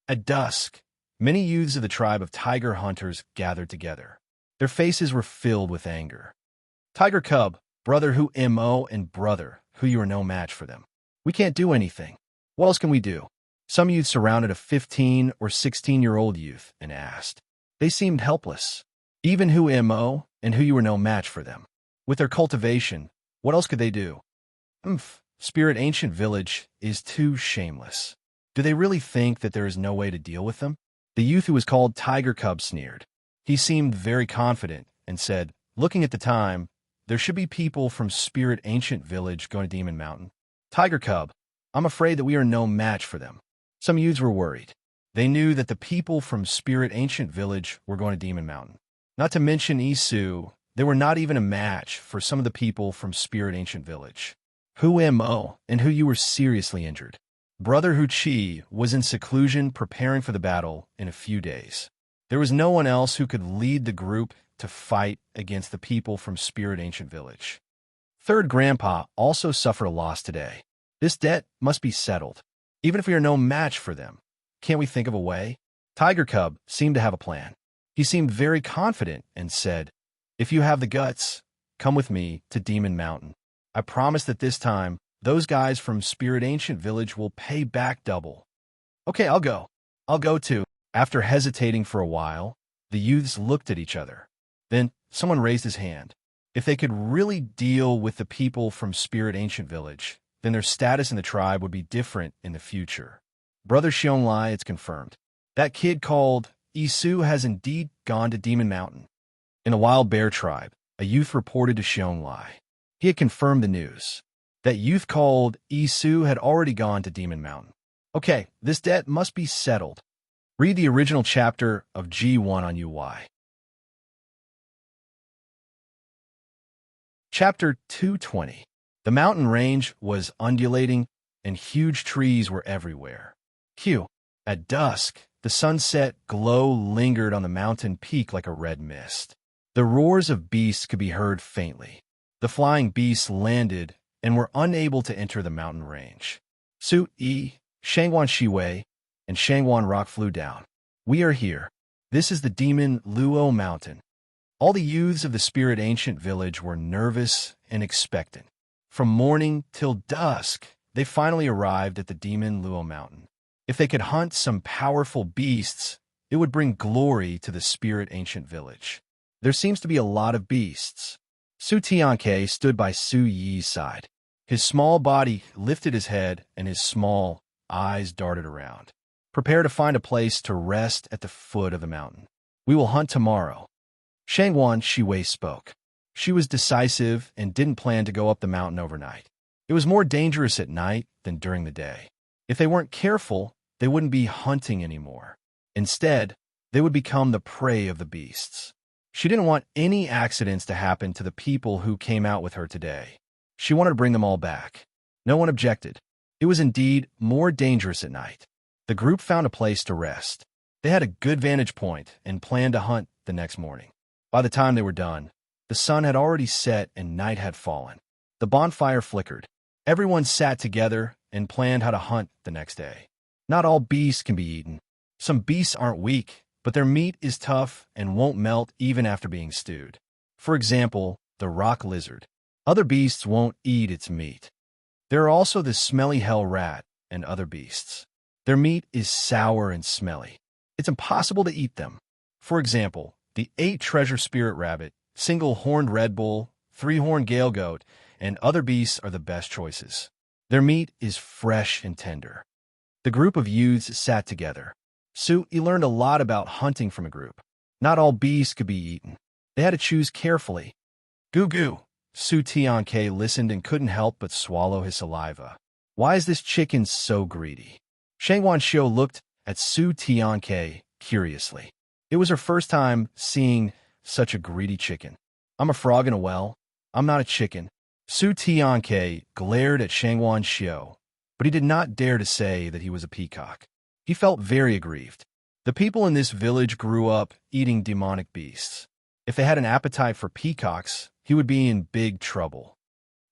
At dusk, many youths of the tribe of Tiger Hunters gathered together. Their faces were filled with anger. Tiger Cub, brother Hu-Mo, and brother Hu, you are no match for them. We can't do anything. What else can we do? Some youth surrounded a 15 or 16-year-old youth and asked. They seemed helpless. Even Hu-Mo and Hu, you were no match for them. With their cultivation, what else could they do? Spirit Ancient Village is too shameless. Do they really think that there is no way to deal with them? The youth who was called Tiger Cub sneered. He seemed very confident and said, looking at the time, there should be people from Spirit Ancient Village going to Demon Mountain. Tiger Cub, I'm afraid that we are no match for them. Some youths were worried. They knew that the people from Spirit Ancient Village were going to Demon Mountain. Not to mention Isu, they were not even a match for some of the people from Spirit Ancient Village. Hu Mo and Hu Yu were seriously injured. Brother Hu Chi was in seclusion preparing for the battle in a few days. There was no one else who could lead the group to fight against the people from Spirit Ancient Village. Third Grandpa also suffered a loss today. This debt must be settled, even if we are no match for them. Can't we think of a way? Tiger Cub seemed to have a plan. He seemed very confident and said, "If you have the guts, come with me to Demon Mountain. I promise that this time, those guys from Spirit Ancient Village will pay back double." "Okay, I'll go. I'll go too." After hesitating for a while, the youths looked at each other. Then someone raised his hand. If they could really deal with the people from Spirit Ancient Village, then their status in the tribe would be different in the future. Brother Xiong, it's confirmed. That kid called Isu has indeed gone to Demon Mountain. In the Wild Bear tribe, a youth reported to Xiong. He had confirmed the news. That youth called Isu had already gone to Demon Mountain. Okay, this debt must be settled. Read the original chapter of G1 on UI. Chapter 220. The mountain range was undulating, and huge trees were everywhere. Q. At dusk, the sunset glow lingered on the mountain peak like a red mist. The roars of beasts could be heard faintly. The flying beasts landed and were unable to enter the mountain range. Su Yi, Shangwan Shiwei, and Shangwan Rock flew down. "We are here. This is the Demon Luo Mountain." All the youths of the Spirit Ancient Village were nervous and expectant. From morning till dusk, they finally arrived at the Demon Luo Mountain. If they could hunt some powerful beasts, it would bring glory to the Spirit Ancient Village. There seems to be a lot of beasts. Su Tianke stood by Su Yi's side. His small body lifted his head and his small eyes darted around. "Prepare to find a place to rest at the foot of the mountain. We will hunt tomorrow." Shangwan Shiwei spoke. She was decisive and didn't plan to go up the mountain overnight. It was more dangerous at night than during the day. If they weren't careful, they wouldn't be hunting anymore. Instead, they would become the prey of the beasts. She didn't want any accidents to happen to the people who came out with her today. She wanted to bring them all back. No one objected. It was indeed more dangerous at night. The group found a place to rest. They had a good vantage point and planned to hunt the next morning. By the time they were done, the sun had already set and night had fallen. The bonfire flickered. Everyone sat together and planned how to hunt the next day. Not all beasts can be eaten. Some beasts aren't weak, but their meat is tough and won't melt even after being stewed. For example, the rock lizard. Other beasts won't eat its meat. There are also the smelly hell rat and other beasts. Their meat is sour and smelly. It's impossible to eat them. For example, the 8 treasure spirit rabbit, single-horned red bull, 3-horned gale goat, and other beasts are the best choices. Their meat is fresh and tender. The group of youths sat together. Su Yi learned a lot about hunting from a group. Not all beasts could be eaten. They had to choose carefully. Goo goo. Su Tianke listened and couldn't help but swallow his saliva. Why is this chicken so greedy? Shangwan Xiu looked at Su Tianke curiously. It was her first time seeing such a greedy chicken. "I'm a frog in a well. I'm not a chicken." Su Tianke glared at Shangwan Xiu, but he did not dare to say that he was a peacock. He felt very aggrieved. The people in this village grew up eating demonic beasts. If they had an appetite for peacocks, he would be in big trouble.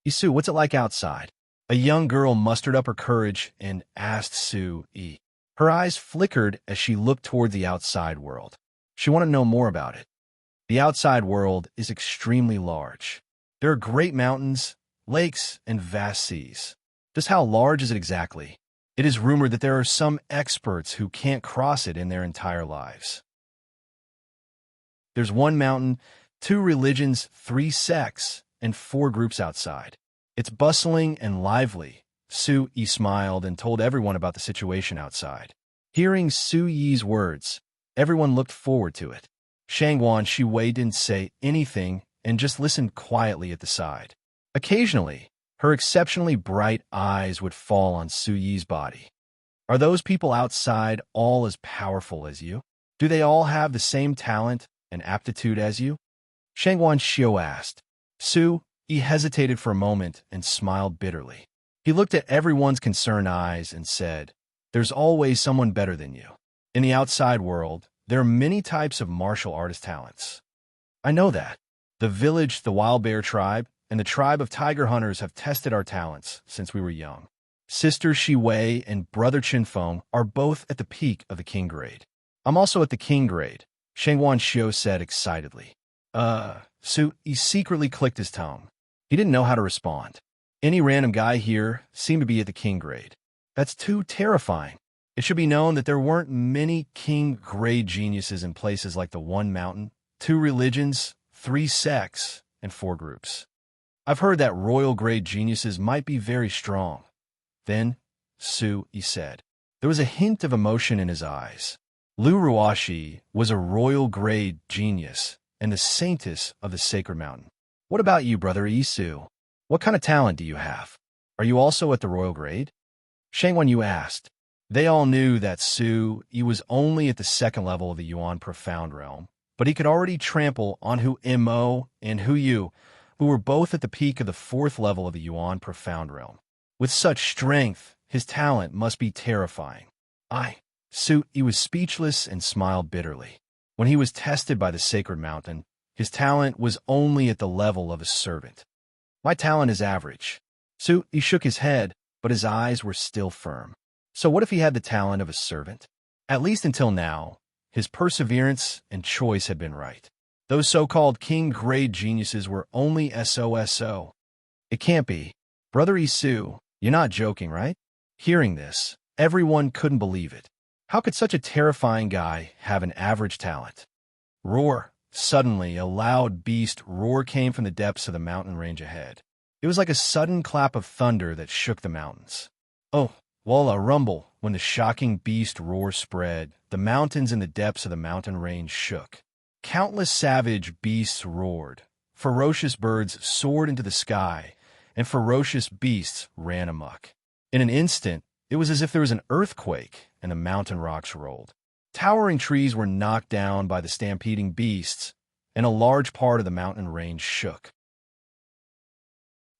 "Isu, what's it like outside?" A young girl mustered up her courage and asked Su Yi. Her eyes flickered as she looked toward the outside world. She wanted to know more about it. The outside world is extremely large. There are great mountains, lakes, and vast seas. Just how large is it exactly? It is rumored that there are some experts who can't cross it in their entire lives. There's 1 mountain, 2 religions, 3 sects, and 4 groups outside. It's bustling and lively. Su Yi smiled and told everyone about the situation outside. Hearing Su Yi's words, everyone looked forward to it. Shangwan Shiwei didn't say anything and just listened quietly at the side. Occasionally, her exceptionally bright eyes would fall on Su Yi's body. Are those people outside all as powerful as you? Do they all have the same talent and aptitude as you? Shangguan Xiu asked. Su Yi hesitated for a moment and smiled bitterly. He looked at everyone's concerned eyes and said, There's always someone better than you. In the outside world, there are many types of martial artist talents. I know that. The village, the Wild Bear tribe, and the tribe of tiger hunters have tested our talents since we were young. Sister Shi Wei and brother Qin Feng are both at the peak of the king grade. I'm also at the king grade, Shangguan Xiu said excitedly. Su Yi secretly clicked his tongue. He didn't know how to respond. Any random guy here seemed to be at the king grade. That's too terrifying. It should be known that there weren't many king-grade geniuses in places like the One Mountain, 2 religions, 3 sects, and 4 groups. I've heard that royal-grade geniuses might be very strong. Then, Su Yi said. There was a hint of emotion in his eyes. Lu Ruoshi was a royal-grade genius and the saintess of the Sacred Mountain. What about you, Brother Isu? What kind of talent do you have? Are you also at the royal grade? Shangguan Yu asked. They all knew that Su Yi was only at the 2nd level of the Yuan Profound Realm, but he could already trample on Hu Mo and Hu Yu, who were both at the peak of the 4th level of the Yuan Profound Realm. With such strength, his talent must be terrifying. Su Yi was speechless and smiled bitterly. When he was tested by the Sacred Mountain, his talent was only at the level of a servant. My talent is average. Su Yi shook his head, but his eyes were still firm. So what if he had the talent of a servant? At least until now, his perseverance and choice had been right. Those so-called king-grade geniuses were only SOSO. It can't be. Brother Isu, you're not joking, right? Hearing this, everyone couldn't believe it. How could such a terrifying guy have an average talent? Roar! Suddenly, a loud beast roar came from the depths of the mountain range ahead. It was like a sudden clap of thunder that shook the mountains. Oh, well, a rumble. When the shocking beast roar spread, the mountains in the depths of the mountain range shook. Countless savage beasts roared. Ferocious birds soared into the sky, and ferocious beasts ran amok. In an instant, it was as if there was an earthquake and the mountain rocks rolled. Towering trees were knocked down by the stampeding beasts, and a large part of the mountain range shook.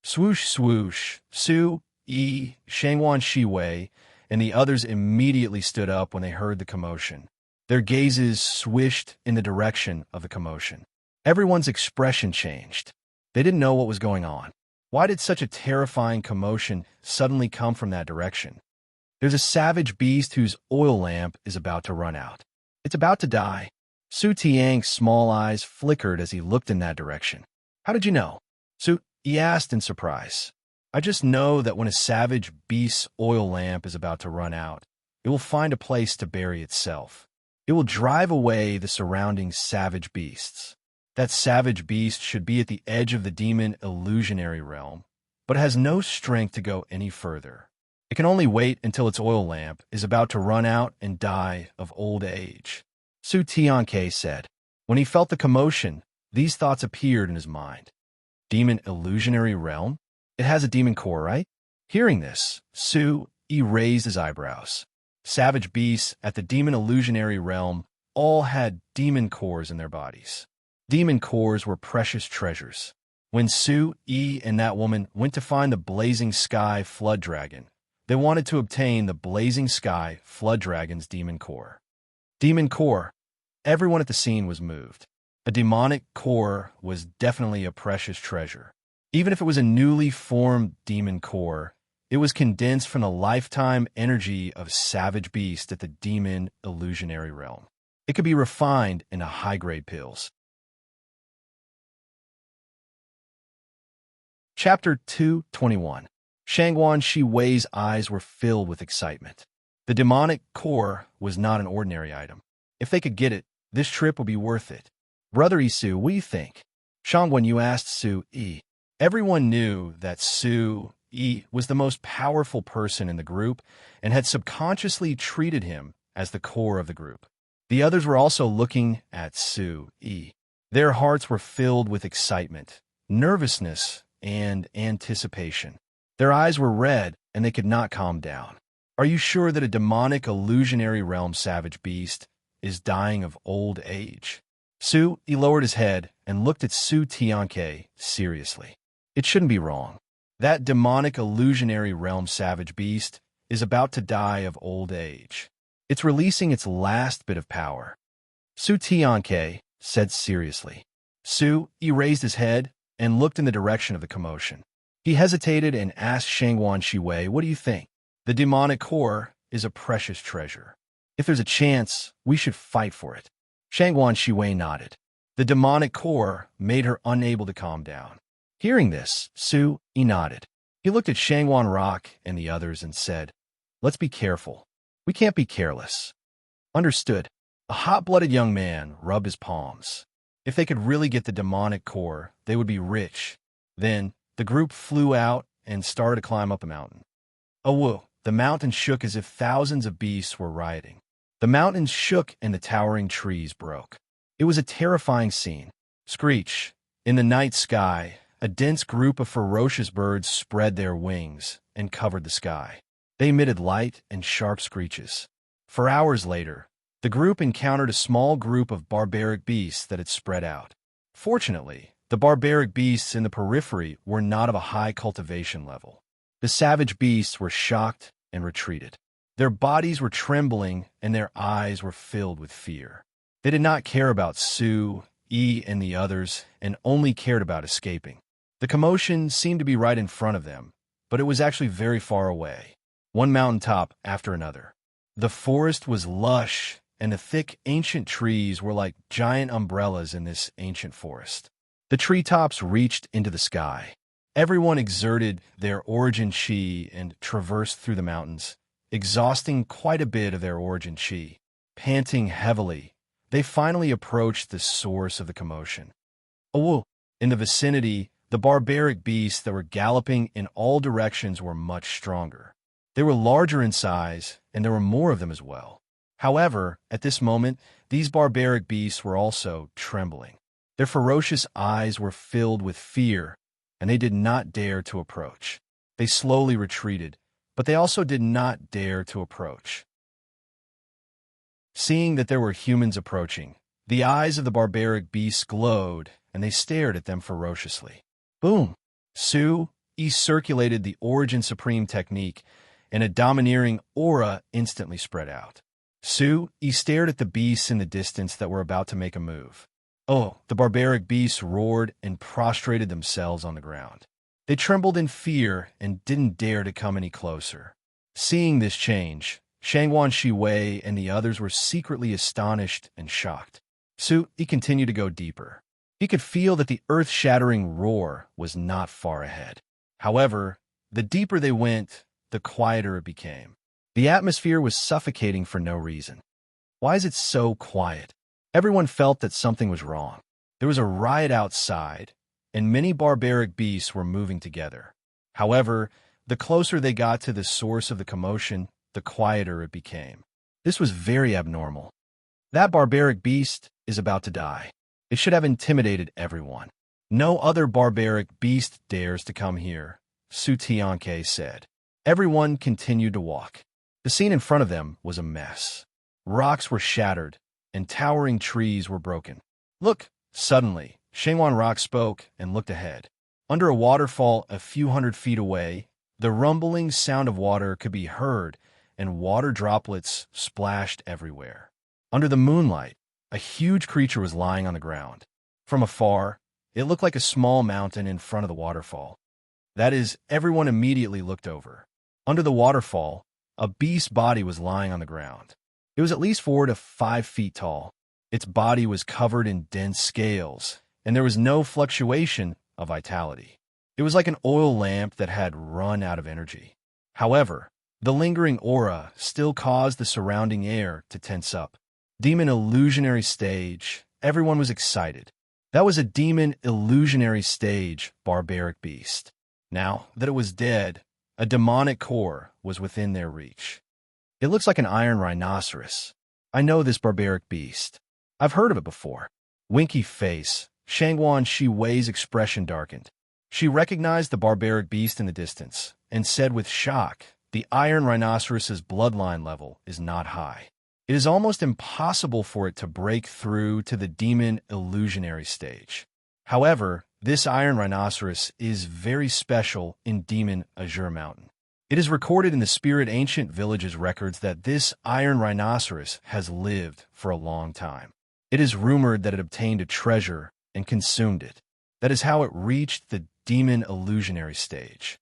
Swoosh, swoosh, Su Yi, Shangguan Shiwei, and the others immediately stood up when they heard the commotion. Their gazes swished in the direction of the commotion. Everyone's expression changed. They didn't know what was going on. Why did such a terrifying commotion suddenly come from that direction? There's a savage beast whose oil lamp is about to run out. It's about to die. Su Tiang's small eyes flickered as he looked in that direction. How did you know? Su Yi asked in surprise. I just know that when a savage beast's oil lamp is about to run out, it will find a place to bury itself. It will drive away the surrounding savage beasts. That savage beast should be at the edge of the demon illusionary realm, but has no strength to go any further. It can only wait until its oil lamp is about to run out and die of old age. Su Tianke said. When he felt the commotion, these thoughts appeared in his mind. Demon illusionary realm? It has a demon core, right? Hearing this, Su Yi raised his eyebrows. Savage beasts at the demon illusionary realm all had demon cores in their bodies. Demon cores were precious treasures. When Su Yi and that woman went to find the Blazing Sky Flood Dragon, they wanted to obtain the Blazing Sky Flood Dragon's demon core. Demon core. Everyone at the scene was moved. A demonic core was definitely a precious treasure. Even if it was a newly formed demon core, it was condensed from the lifetime energy of savage beast at the demon illusionary realm. It could be refined into high-grade pills. Chapter 221. Shangguan Shiwei's eyes were filled with excitement. The demonic core was not an ordinary item. If they could get it, this trip would be worth it. Brother Isu, what do you think? Shangguan Yu asked Su Yi. Everyone knew that Su Yi was the most powerful person in the group and had subconsciously treated him as the core of the group. The others were also looking at Su Yi. Their hearts were filled with excitement, nervousness, and anticipation. Their eyes were red, and they could not calm down. Are you sure that a demonic illusionary realm savage beast is dying of old age? He lowered his head and looked at Su Tianke seriously. It shouldn't be wrong. That demonic illusionary realm savage beast is about to die of old age. It's releasing its last bit of power. Su Tianke said seriously. He raised his head and looked in the direction of the commotion. He hesitated and asked Shangguan Shiwei, "What do you think? The demonic core is a precious treasure. If there's a chance, we should fight for it." Shangguan Shiwei nodded. The demonic core made her unable to calm down. Hearing this, he nodded. He looked at Shangguan Rock and the others and said, "Let's be careful. We can't be careless." Understood. A hot-blooded young man rubbed his palms. If they could really get the demonic core, they would be rich. Then, the group flew out and started to climb up a mountain. Oh, whoa! The mountain shook as if thousands of beasts were rioting. The mountains shook and the towering trees broke. It was a terrifying scene. Screech! In the night sky, a dense group of ferocious birds spread their wings and covered the sky. They emitted light and sharp screeches. For hours later, the group encountered a small group of barbaric beasts that had spread out. Fortunately, the barbaric beasts in the periphery were not of a high cultivation level. The savage beasts were shocked and retreated. Their bodies were trembling and their eyes were filled with fear. They did not care about Su, Yi, and the others, and only cared about escaping. The commotion seemed to be right in front of them, but it was actually very far away, one mountaintop after another. The forest was lush, and the thick, ancient trees were like giant umbrellas in this ancient forest. The treetops reached into the sky. Everyone exerted their origin chi and traversed through the mountains, exhausting quite a bit of their origin chi. Panting heavily, they finally approached the source of the commotion. Oh, in the vicinity, the barbaric beasts that were galloping in all directions were much stronger. They were larger in size, and there were more of them as well. However, at this moment, these barbaric beasts were also trembling. Their ferocious eyes were filled with fear, and they did not dare to approach. They slowly retreated, but they also did not dare to approach. Seeing that there were humans approaching, the eyes of the barbaric beasts glowed, and they stared at them ferociously. Boom! He circulated the Origin Supreme technique, and a domineering aura instantly spread out. He stared at the beasts in the distance that were about to make a move. Oh, the barbaric beasts roared and prostrated themselves on the ground. They trembled in fear and didn't dare to come any closer. Seeing this change, Shangguan Shiwei and the others were secretly astonished and shocked. He continued to go deeper. He could feel that the earth-shattering roar was not far ahead. However, the deeper they went, the quieter it became. The atmosphere was suffocating for no reason. Why is it so quiet? Everyone felt that something was wrong. There was a riot outside, and many barbaric beasts were moving together. However, the closer they got to the source of the commotion, the quieter it became. This was very abnormal. That barbaric beast is about to die. It should have intimidated everyone. No other barbaric beast dares to come here, Su Tianke said. Everyone continued to walk. The scene in front of them was a mess. Rocks were shattered, and towering trees were broken. Look! Suddenly, Shangguan Rock spoke and looked ahead. Under a waterfall a few hundred feet away, the rumbling sound of water could be heard, and water droplets splashed everywhere. Under the moonlight, a huge creature was lying on the ground. From afar, it looked like a small mountain in front of the waterfall. That is, everyone immediately looked over. Under the waterfall, a beast's body was lying on the ground. It was at least 4 to 5 feet tall. Its body was covered in dense scales, and there was no fluctuation of vitality. It was like an oil lamp that had run out of energy. However, the lingering aura still caused the surrounding air to tense up. Demon illusionary stage. Everyone was excited. That was a demon illusionary stage barbaric beast. Now that it was dead, a demonic core was within their reach. It looks like an iron rhinoceros. I know this barbaric beast. I've heard of it before. Winky face. Shangguan Shiwei's expression darkened. She recognized the barbaric beast in the distance and said with shock, the iron rhinoceros's bloodline level is not high. It is almost impossible for it to break through to the demon illusionary stage. However, this iron rhinoceros is very special in Demon Azure Mountain. It is recorded in the Spirit Ancient Village's records that this iron rhinoceros has lived for a long time. It is rumored that it obtained a treasure and consumed it. That is how it reached the demon illusionary stage.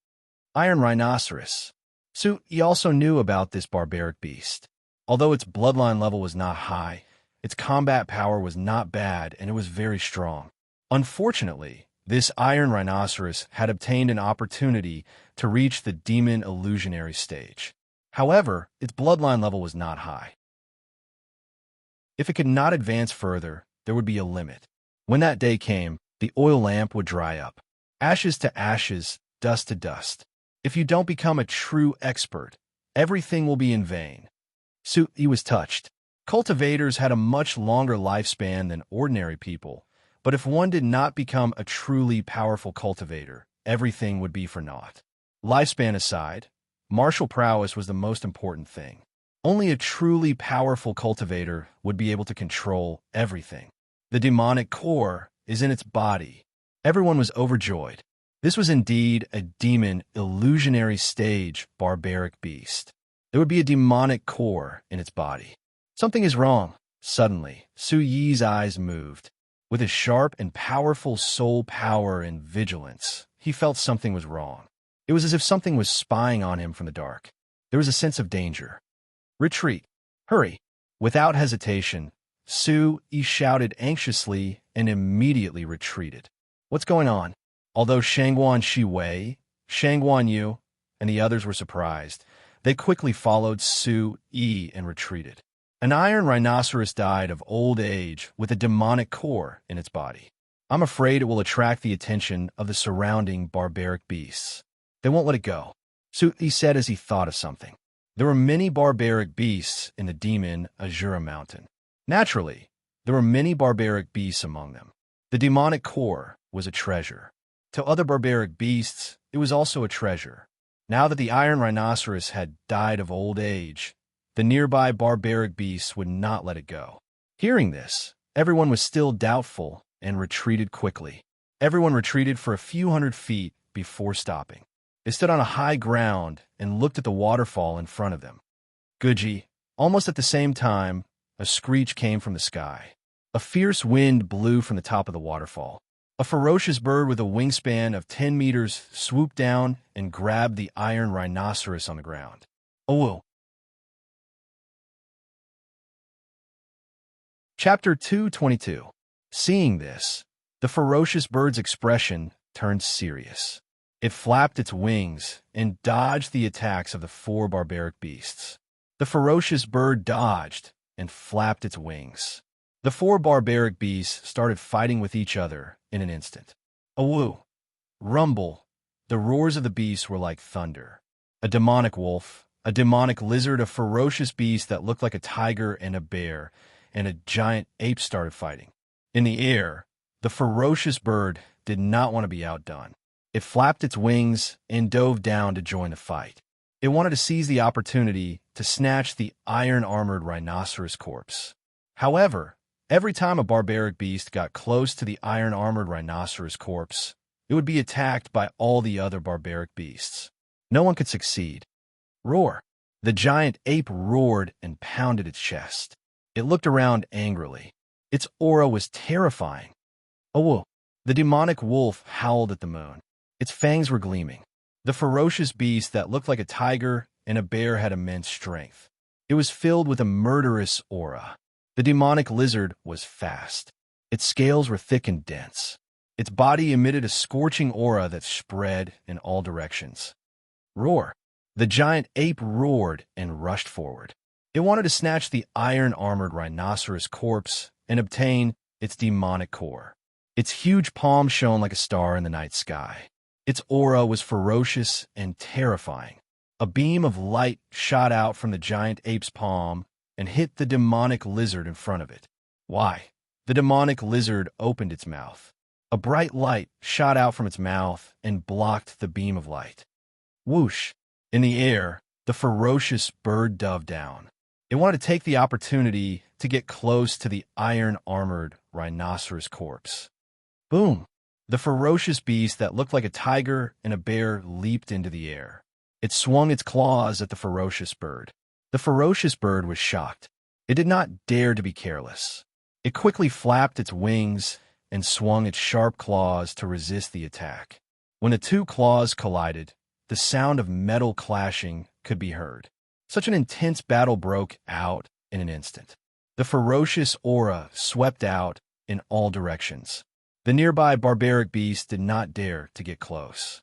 Iron rhinoceros. So he also knew about this barbaric beast. Although its bloodline level was not high, its combat power was not bad and it was very strong. Unfortunately, this iron rhinoceros had obtained an opportunity to reach the demon illusionary stage. However, its bloodline level was not high. If it could not advance further, there would be a limit. When that day came, the oil lamp would dry up. Ashes to ashes, dust to dust. If you don't become a true expert, everything will be in vain. So he was touched. Cultivators had a much longer lifespan than ordinary people, but if one did not become a truly powerful cultivator, everything would be for naught. Lifespan aside, martial prowess was the most important thing. Only a truly powerful cultivator would be able to control everything. The demonic core is in its body. Everyone was overjoyed. This was indeed a demon illusionary stage barbaric beast. There would be a demonic core in its body. Something is wrong. Suddenly, Su Yi's eyes moved. With his sharp and powerful soul power and vigilance, he felt something was wrong. It was as if something was spying on him from the dark. There was a sense of danger. Retreat. Hurry. Without hesitation, Su Yi shouted anxiously and immediately retreated. What's going on? Although Shangguan Shiwei, Shangguan Yu, and the others were surprised, they quickly followed Su Yi and retreated. An iron rhinoceros died of old age with a demonic core in its body. I'm afraid it will attract the attention of the surrounding barbaric beasts. They won't let it go, Su Yi said as he thought of something. There were many barbaric beasts in the demon Azure Mountain. Naturally, there were many barbaric beasts among them. The demonic core was a treasure. To other barbaric beasts, it was also a treasure. Now that the iron rhinoceros had died of old age, the nearby barbaric beasts would not let it go. Hearing this, everyone was still doubtful and retreated quickly. Everyone retreated for a few hundred feet before stopping. They stood on a high ground and looked at the waterfall in front of them. Guji, almost at the same time, a screech came from the sky. A fierce wind blew from the top of the waterfall. A ferocious bird with a wingspan of 10 meters swooped down and grabbed the iron rhinoceros on the ground. Oh! Chapter 222. Seeing this, the ferocious bird's expression turned serious. It flapped its wings and dodged the attacks of the 4 barbaric beasts. The ferocious bird dodged and flapped its wings. The 4 barbaric beasts started fighting with each other in an instant. Awoo! Rumble! The roars of the beasts were like thunder. A demonic wolf, a demonic lizard, a ferocious beast that looked like a tiger and a bear, and a giant ape started fighting. In the air, the ferocious bird did not want to be outdone. It flapped its wings and dove down to join the fight. It wanted to seize the opportunity to snatch the iron-armored rhinoceros corpse. However, every time a barbaric beast got close to the iron-armored rhinoceros corpse, it would be attacked by all the other barbaric beasts. No one could succeed. Roar! The giant ape roared and pounded its chest. It looked around angrily. Its aura was terrifying. Oh! The demonic wolf howled at the moon. Its fangs were gleaming. The ferocious beast that looked like a tiger and a bear had immense strength. It was filled with a murderous aura. The demonic lizard was fast. Its scales were thick and dense. Its body emitted a scorching aura that spread in all directions. Roar! The giant ape roared and rushed forward. It wanted to snatch the iron-armored rhinoceros corpse and obtain its demonic core. Its huge palm shone like a star in the night sky. Its aura was ferocious and terrifying. A beam of light shot out from the giant ape's palm and hit the demonic lizard in front of it. Why? The demonic lizard opened its mouth. A bright light shot out from its mouth and blocked the beam of light. Whoosh! In the air, the ferocious bird dove down. It wanted to take the opportunity to get close to the iron-armored rhinoceros corpse. Boom! The ferocious beast that looked like a tiger and a bear leaped into the air. It swung its claws at the ferocious bird. The ferocious bird was shocked. It did not dare to be careless. It quickly flapped its wings and swung its sharp claws to resist the attack. When the two claws collided, the sound of metal clashing could be heard. Such an intense battle broke out in an instant. The ferocious aura swept out in all directions. The nearby barbaric beasts did not dare to get close.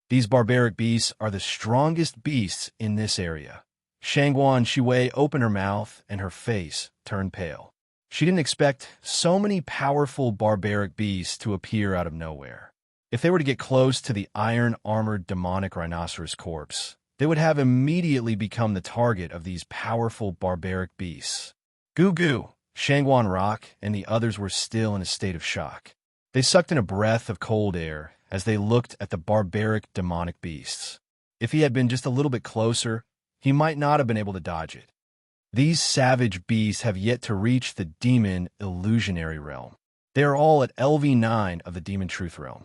These barbaric beasts are the strongest beasts in this area. Shangguan Shiwei opened her mouth and her face turned pale. She didn't expect so many powerful barbaric beasts to appear out of nowhere. If they were to get close to the iron-armored demonic rhinoceros corpse, they would have immediately become the target of these powerful barbaric beasts. Goo goo! Shangguan Rock and the others were still in a state of shock. They sucked in a breath of cold air as they looked at the barbaric demonic beasts. If he had been just a little bit closer, he might not have been able to dodge it. These savage beasts have yet to reach the demon illusionary realm. They are all at LV9 of the demon truth realm.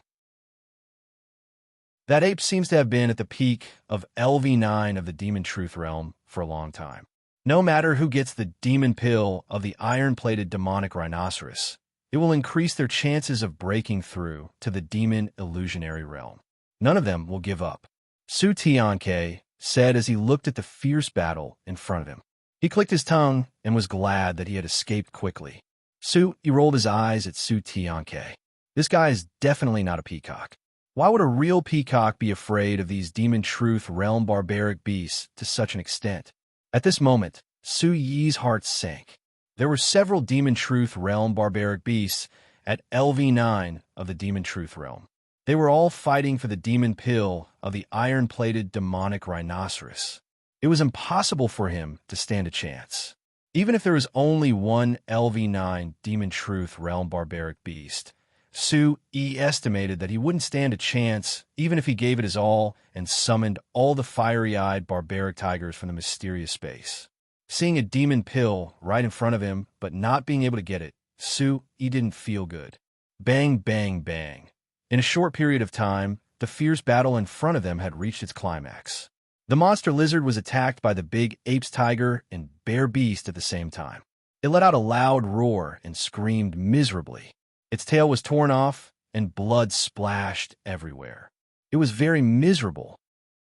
That ape seems to have been at the peak of LV9 of the demon truth realm for a long time. No matter who gets the demon pill of the iron-plated demonic rhinoceros, it will increase their chances of breaking through to the demon illusionary realm. None of them will give up, Su Tianke said as he looked at the fierce battle in front of him. He clicked his tongue and was glad that he had escaped quickly. He rolled his eyes at Su Tianke. This guy is definitely not a peacock. Why would a real peacock be afraid of these demon truth realm barbaric beasts to such an extent? At this moment, Su Yi's heart sank. There were several demon truth realm barbaric beasts at LV9 of the demon truth realm. They were all fighting for the demon pill of the iron-plated demonic rhinoceros. It was impossible for him to stand a chance. Even if there was only one LV9 demon truth realm barbaric beast, Su Yi estimated that he wouldn't stand a chance even if he gave it his all and summoned all the fiery-eyed barbaric tigers from the mysterious space. Seeing a demon pill right in front of him but not being able to get it, Su Yi didn't feel good. Bang, bang, bang. In a short period of time, the fierce battle in front of them had reached its climax. The monster lizard was attacked by the big apes tiger and bear beast at the same time. It let out a loud roar and screamed miserably. Its tail was torn off, and blood splashed everywhere. It was very miserable.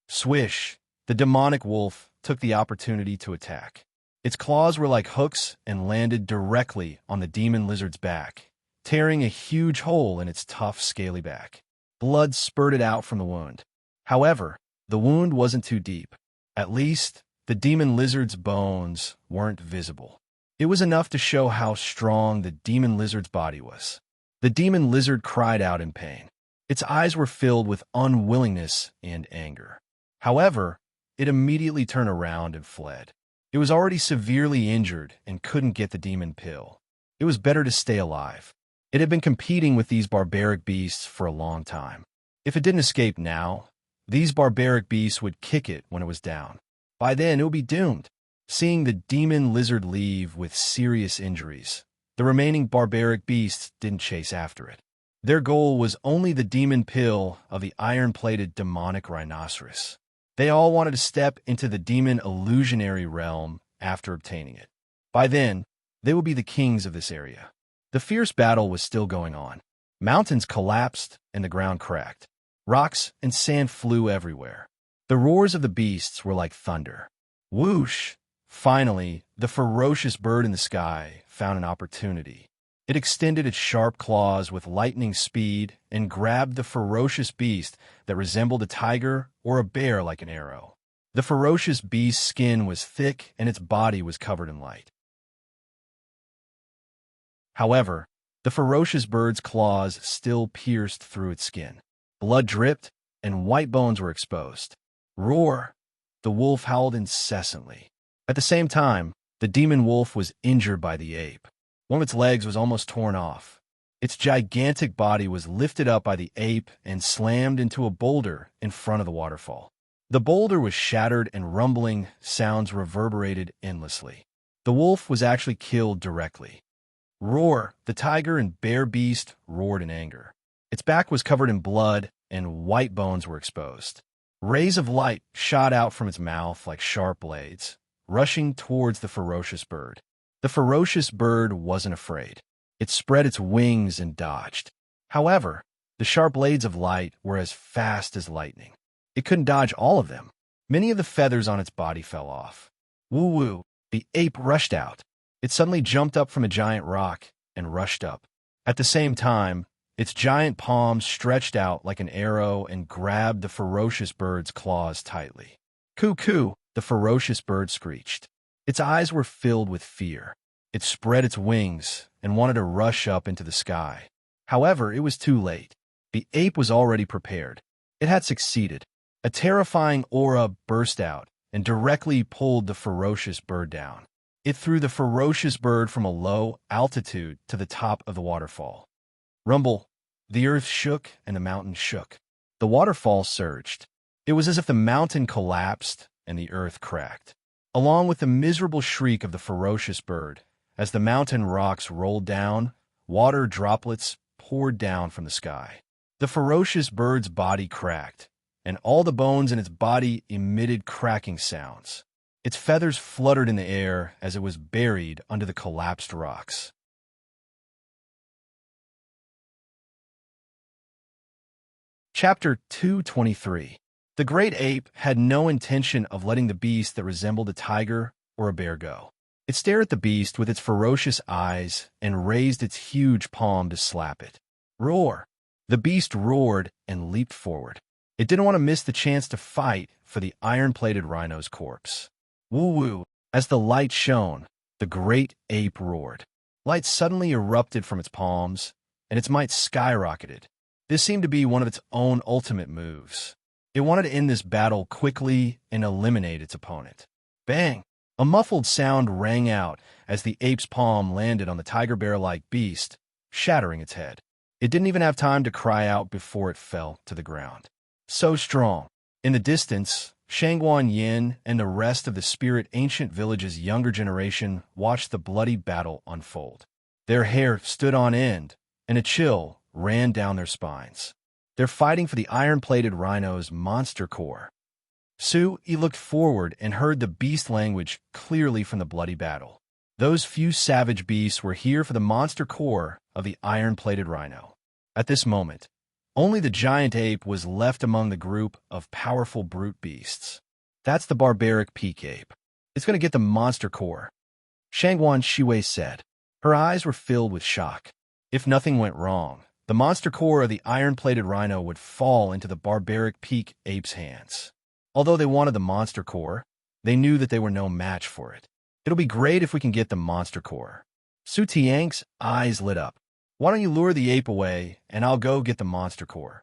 Swish! The demonic wolf took the opportunity to attack. Its claws were like hooks and landed directly on the demon lizard's back, tearing a huge hole in its tough, scaly back. Blood spurted out from the wound. However, the wound wasn't too deep. At least, the demon lizard's bones weren't visible. It was enough to show how strong the demon lizard's body was. The demon lizard cried out in pain. Its eyes were filled with unwillingness and anger. However, it immediately turned around and fled. It was already severely injured and couldn't get the demon pill. It was better to stay alive. It had been competing with these barbaric beasts for a long time. If it didn't escape now, these barbaric beasts would kick it when it was down. By then, it would be doomed. Seeing the demon lizard leave with serious injuries, the remaining barbaric beasts didn't chase after it. Their goal was only the demon pill of the iron-plated demonic rhinoceros. They all wanted to step into the demon illusionary realm after obtaining it. By then, they would be the kings of this area. The fierce battle was still going on. Mountains collapsed and the ground cracked. Rocks and sand flew everywhere. The roars of the beasts were like thunder. Whoosh! Finally, the ferocious bird in the sky found an opportunity. It extended its sharp claws with lightning speed and grabbed the ferocious beast that resembled a tiger or a bear like an arrow. The ferocious beast's skin was thick and its body was covered in light. However, the ferocious bird's claws still pierced through its skin. Blood dripped and white bones were exposed. Roar! The wolf howled incessantly. At the same time, the demon wolf was injured by the ape. One of its legs was almost torn off. Its gigantic body was lifted up by the ape and slammed into a boulder in front of the waterfall. The boulder was shattered and rumbling sounds reverberated endlessly. The wolf was actually killed directly. Roar! The tiger and bear beast roared in anger. Its back was covered in blood, and white bones were exposed. Rays of light shot out from its mouth like sharp blades, rushing towards the ferocious bird. The ferocious bird wasn't afraid. It spread its wings and dodged. However, the sharp blades of light were as fast as lightning. It couldn't dodge all of them. Many of the feathers on its body fell off. Woo-woo! The ape rushed out. It suddenly jumped up from a giant rock and rushed up. At the same time, its giant palms stretched out like an arrow and grabbed the ferocious bird's claws tightly. Coo-coo! The ferocious bird screeched. Its eyes were filled with fear. It spread its wings and wanted to rush up into the sky. However, it was too late. The ape was already prepared. It had succeeded. A terrifying aura burst out and directly pulled the ferocious bird down. It threw the ferocious bird from a low altitude to the top of the waterfall. Rumble! The earth shook and the mountain shook. The waterfall surged. It was as if the mountain collapsed and the earth cracked. Along with the miserable shriek of the ferocious bird, as the mountain rocks rolled down, water droplets poured down from the sky. The ferocious bird's body cracked, and all the bones in its body emitted cracking sounds. Its feathers fluttered in the air as it was buried under the collapsed rocks. Chapter 223. The great ape had no intention of letting the beast that resembled a tiger or a bear go. It stared at the beast with its ferocious eyes and raised its huge palm to slap it. Roar! The beast roared and leaped forward. It didn't want to miss the chance to fight for the iron-plated rhino's corpse. Woo-woo! As the light shone, the great ape roared. Light suddenly erupted from its palms, and its might skyrocketed. This seemed to be one of its own ultimate moves. It wanted to end this battle quickly and eliminate its opponent. Bang! A muffled sound rang out as the ape's palm landed on the tiger bear-like beast, shattering its head. It didn't even have time to cry out before it fell to the ground. So strong. In the distance, Shangguan Yin and the rest of the spirit ancient village's younger generation watched the bloody battle unfold. Their hair stood on end, and a chill ran down their spines. They're fighting for the iron-plated rhino's monster core. Su-yi looked forward and heard the beast language clearly from the bloody battle. Those few savage beasts were here for the monster core of the iron-plated rhino. At this moment, only the giant ape was left among the group of powerful brute beasts. That's the barbaric peak ape. It's going to get the monster core, Shangguan Shiwei said. Her eyes were filled with shock. If nothing went wrong, the monster core of the iron-plated rhino would fall into the barbaric peak ape's hands. Although they wanted the monster core, they knew that they were no match for it. It'll be great if we can get the monster core. Su Tiang's eyes lit up. Why don't you lure the ape away, and I'll go get the monster core?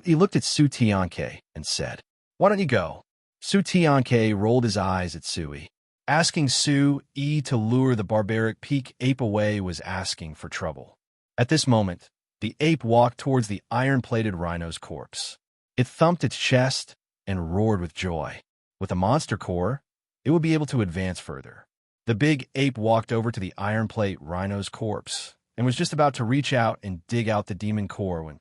He looked at Su Tianke and said, Why don't you go? Su Tianke rolled his eyes at Su-yi. Asking Su-yi to lure the barbaric peak ape away was asking for trouble. At this moment, the ape walked towards the iron-plated rhino's corpse. It thumped its chest and roared with joy. With a monster core, it would be able to advance further. The big ape walked over to the iron plate rhino's corpse and was just about to reach out and dig out the demon core when,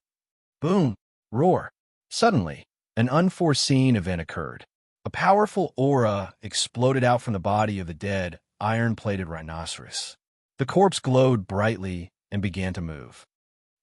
boom, roar. Suddenly, an unforeseen event occurred. A powerful aura exploded out from the body of the dead, iron-plated rhinoceros. The corpse glowed brightly and began to move.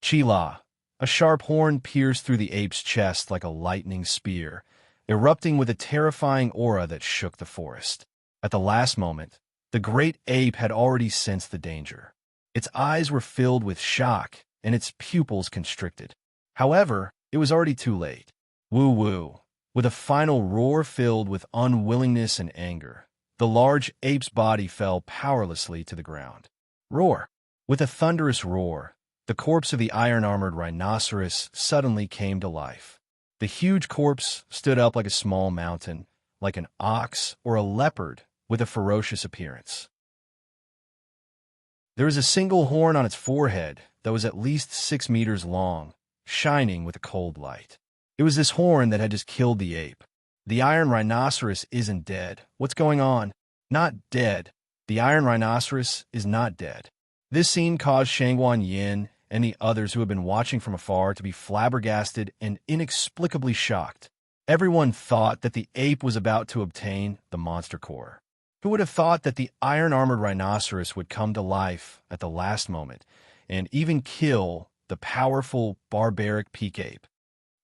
Chi-la, a sharp horn pierced through the ape's chest like a lightning spear, erupting with a terrifying aura that shook the forest. At the last moment, the great ape had already sensed the danger. Its eyes were filled with shock, and its pupils constricted. However, it was already too late. Woo-woo. With a final roar filled with unwillingness and anger, the large ape's body fell powerlessly to the ground. Roar. With a thunderous roar, the corpse of the iron-armored rhinoceros suddenly came to life. The huge corpse stood up like a small mountain, like an ox or a leopard with a ferocious appearance. There was a single horn on its forehead that was at least 6 meters long, shining with a cold light. It was this horn that had just killed the ape. The iron rhinoceros isn't dead. What's going on? Not dead. The iron rhinoceros is not dead. This scene caused Shangguan Yin and the others who had been watching from afar to be flabbergasted and inexplicably shocked. Everyone thought that the ape was about to obtain the monster core. Who would have thought that the iron-armored rhinoceros would come to life at the last moment and even kill the powerful, barbaric peak ape?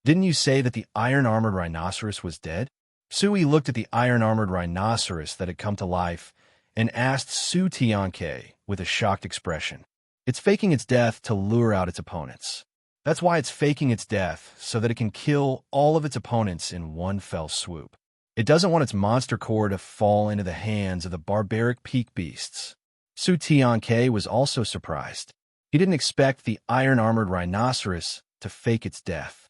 Didn't you say that the iron-armored rhinoceros was dead? Sui looked at the iron-armored rhinoceros that had come to life and asked Su Tianke with a shocked expression. It's faking its death to lure out its opponents. That's why it's faking its death, so that it can kill all of its opponents in one fell swoop. It doesn't want its monster core to fall into the hands of the barbaric peak beasts. Su Tianke was also surprised. He didn't expect the iron-armored rhinoceros to fake its death.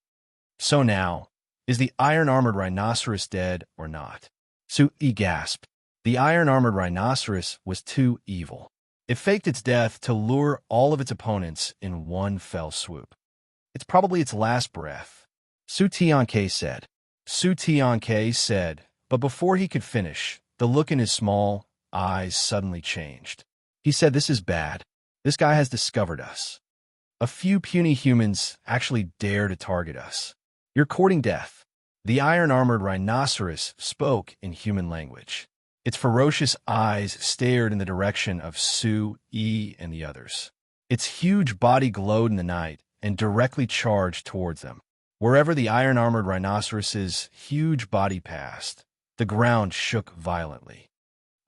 So now, is the iron-armored rhinoceros dead or not? Su Yi gasped. The iron-armored rhinoceros was too evil. It faked its death to lure all of its opponents in one fell swoop. It's probably its last breath, Su Tianke said. Su Tianke said, but before he could finish, the look in his small eyes suddenly changed. He said, "This is bad. This guy has discovered us. A few puny humans actually dare to target us. You're courting death." The iron-armored rhinoceros spoke in human language. Its ferocious eyes stared in the direction of Su Yi and the others. Its huge body glowed in the night and directly charged towards them. Wherever the iron-armored rhinoceros's huge body passed, the ground shook violently.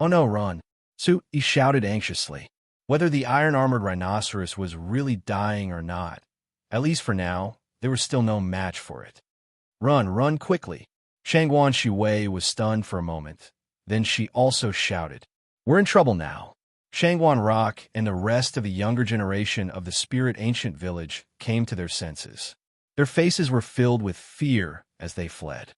"Oh no, run!" Su Yi shouted anxiously. Whether the iron-armored rhinoceros was really dying or not, at least for now, there was still no match for it. "Run, run quickly!" Shangguan Shiwei was stunned for a moment. Then she also shouted, "We're in trouble now." Shangguan Rock and the rest of the younger generation of the Spirit Ancient Village came to their senses. Their faces were filled with fear as they fled.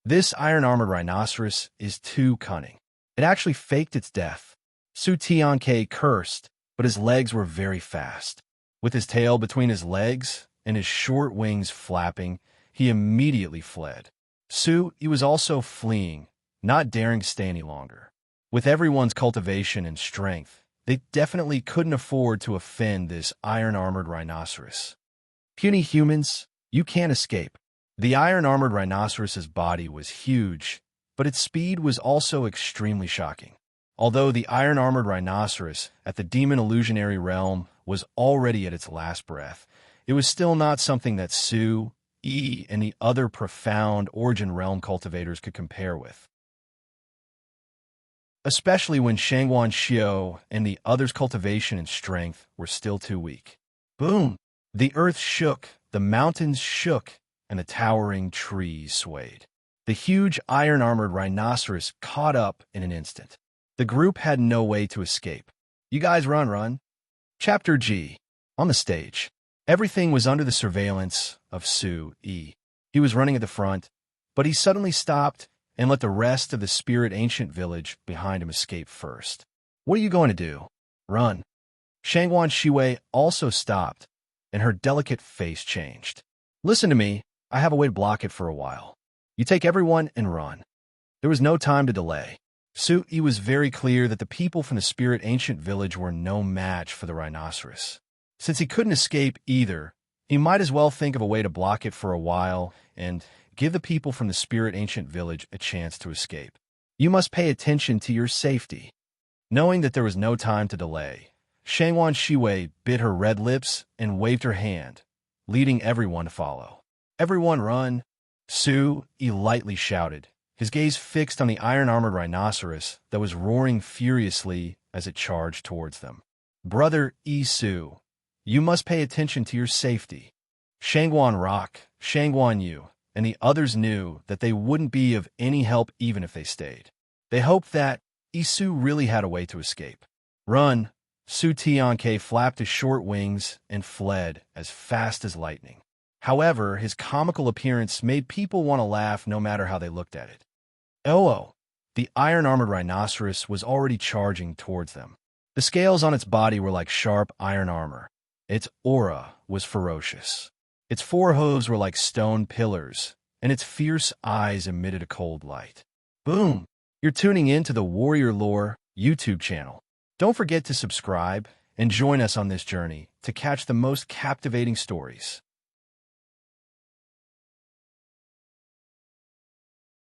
This iron-armored rhinoceros is too cunning. It actually faked its death. Su Tianke cursed, but his legs were very fast. With his tail between his legs and his short wings flapping, he immediately fled. Su Yi was also fleeing, not daring to stay any longer. With everyone's cultivation and strength, they definitely couldn't afford to offend this iron-armored rhinoceros. "Puny humans, you can't escape." The iron-armored rhinoceros's body was huge, but its speed was also extremely shocking. Although the iron-armored rhinoceros at the demon illusionary realm was already at its last breath, it was still not something that Su Yi and the other profound Origin Realm cultivators could compare with. Especially when Shangguan Xiao and the others' cultivation and strength were still too weak. Boom! The earth shook, the mountains shook, and the towering trees swayed. The huge iron-armored rhinoceros caught up in an instant. The group had no way to escape. "You guys run, run." Chapter G. On the stage. Everything was under the surveillance of Su Yi. He was running at the front, but he suddenly stopped and let the rest of the Spirit Ancient Village behind him escape first. "What are you going to do?" "Run." Shangguan Shiwei also stopped, and her delicate face changed. "Listen to me. I have a way to block it for a while. You take everyone and run." There was no time to delay. Su Yi was very clear that the people from the Spirit Ancient Village were no match for the rhinoceros. Since he couldn't escape either, he might as well think of a way to block it for a while and give the people from the Spirit Ancient Village a chance to escape. "You must pay attention to your safety." Knowing that there was no time to delay, Shangguan Shiwei bit her red lips and waved her hand, leading everyone to follow. "Everyone run!" Su Yi lightly shouted, his gaze fixed on the iron-armored rhinoceros that was roaring furiously as it charged towards them. "Brother Su, you must pay attention to your safety." Shangguan Rock, Shangguan Yu, and the others knew that they wouldn't be of any help even if they stayed. They hoped that Isu really had a way to escape. "Run!" Su Tianke flapped his short wings and fled as fast as lightning. However, his comical appearance made people want to laugh no matter how they looked at it. Oh! The iron-armored rhinoceros was already charging towards them. The scales on its body were like sharp iron armor. Its aura was ferocious. Its four hooves were like stone pillars, and its fierce eyes emitted a cold light. Boom! You're tuning in to the Warrior Lore YouTube channel. Don't forget to subscribe and join us on this journey to catch the most captivating stories.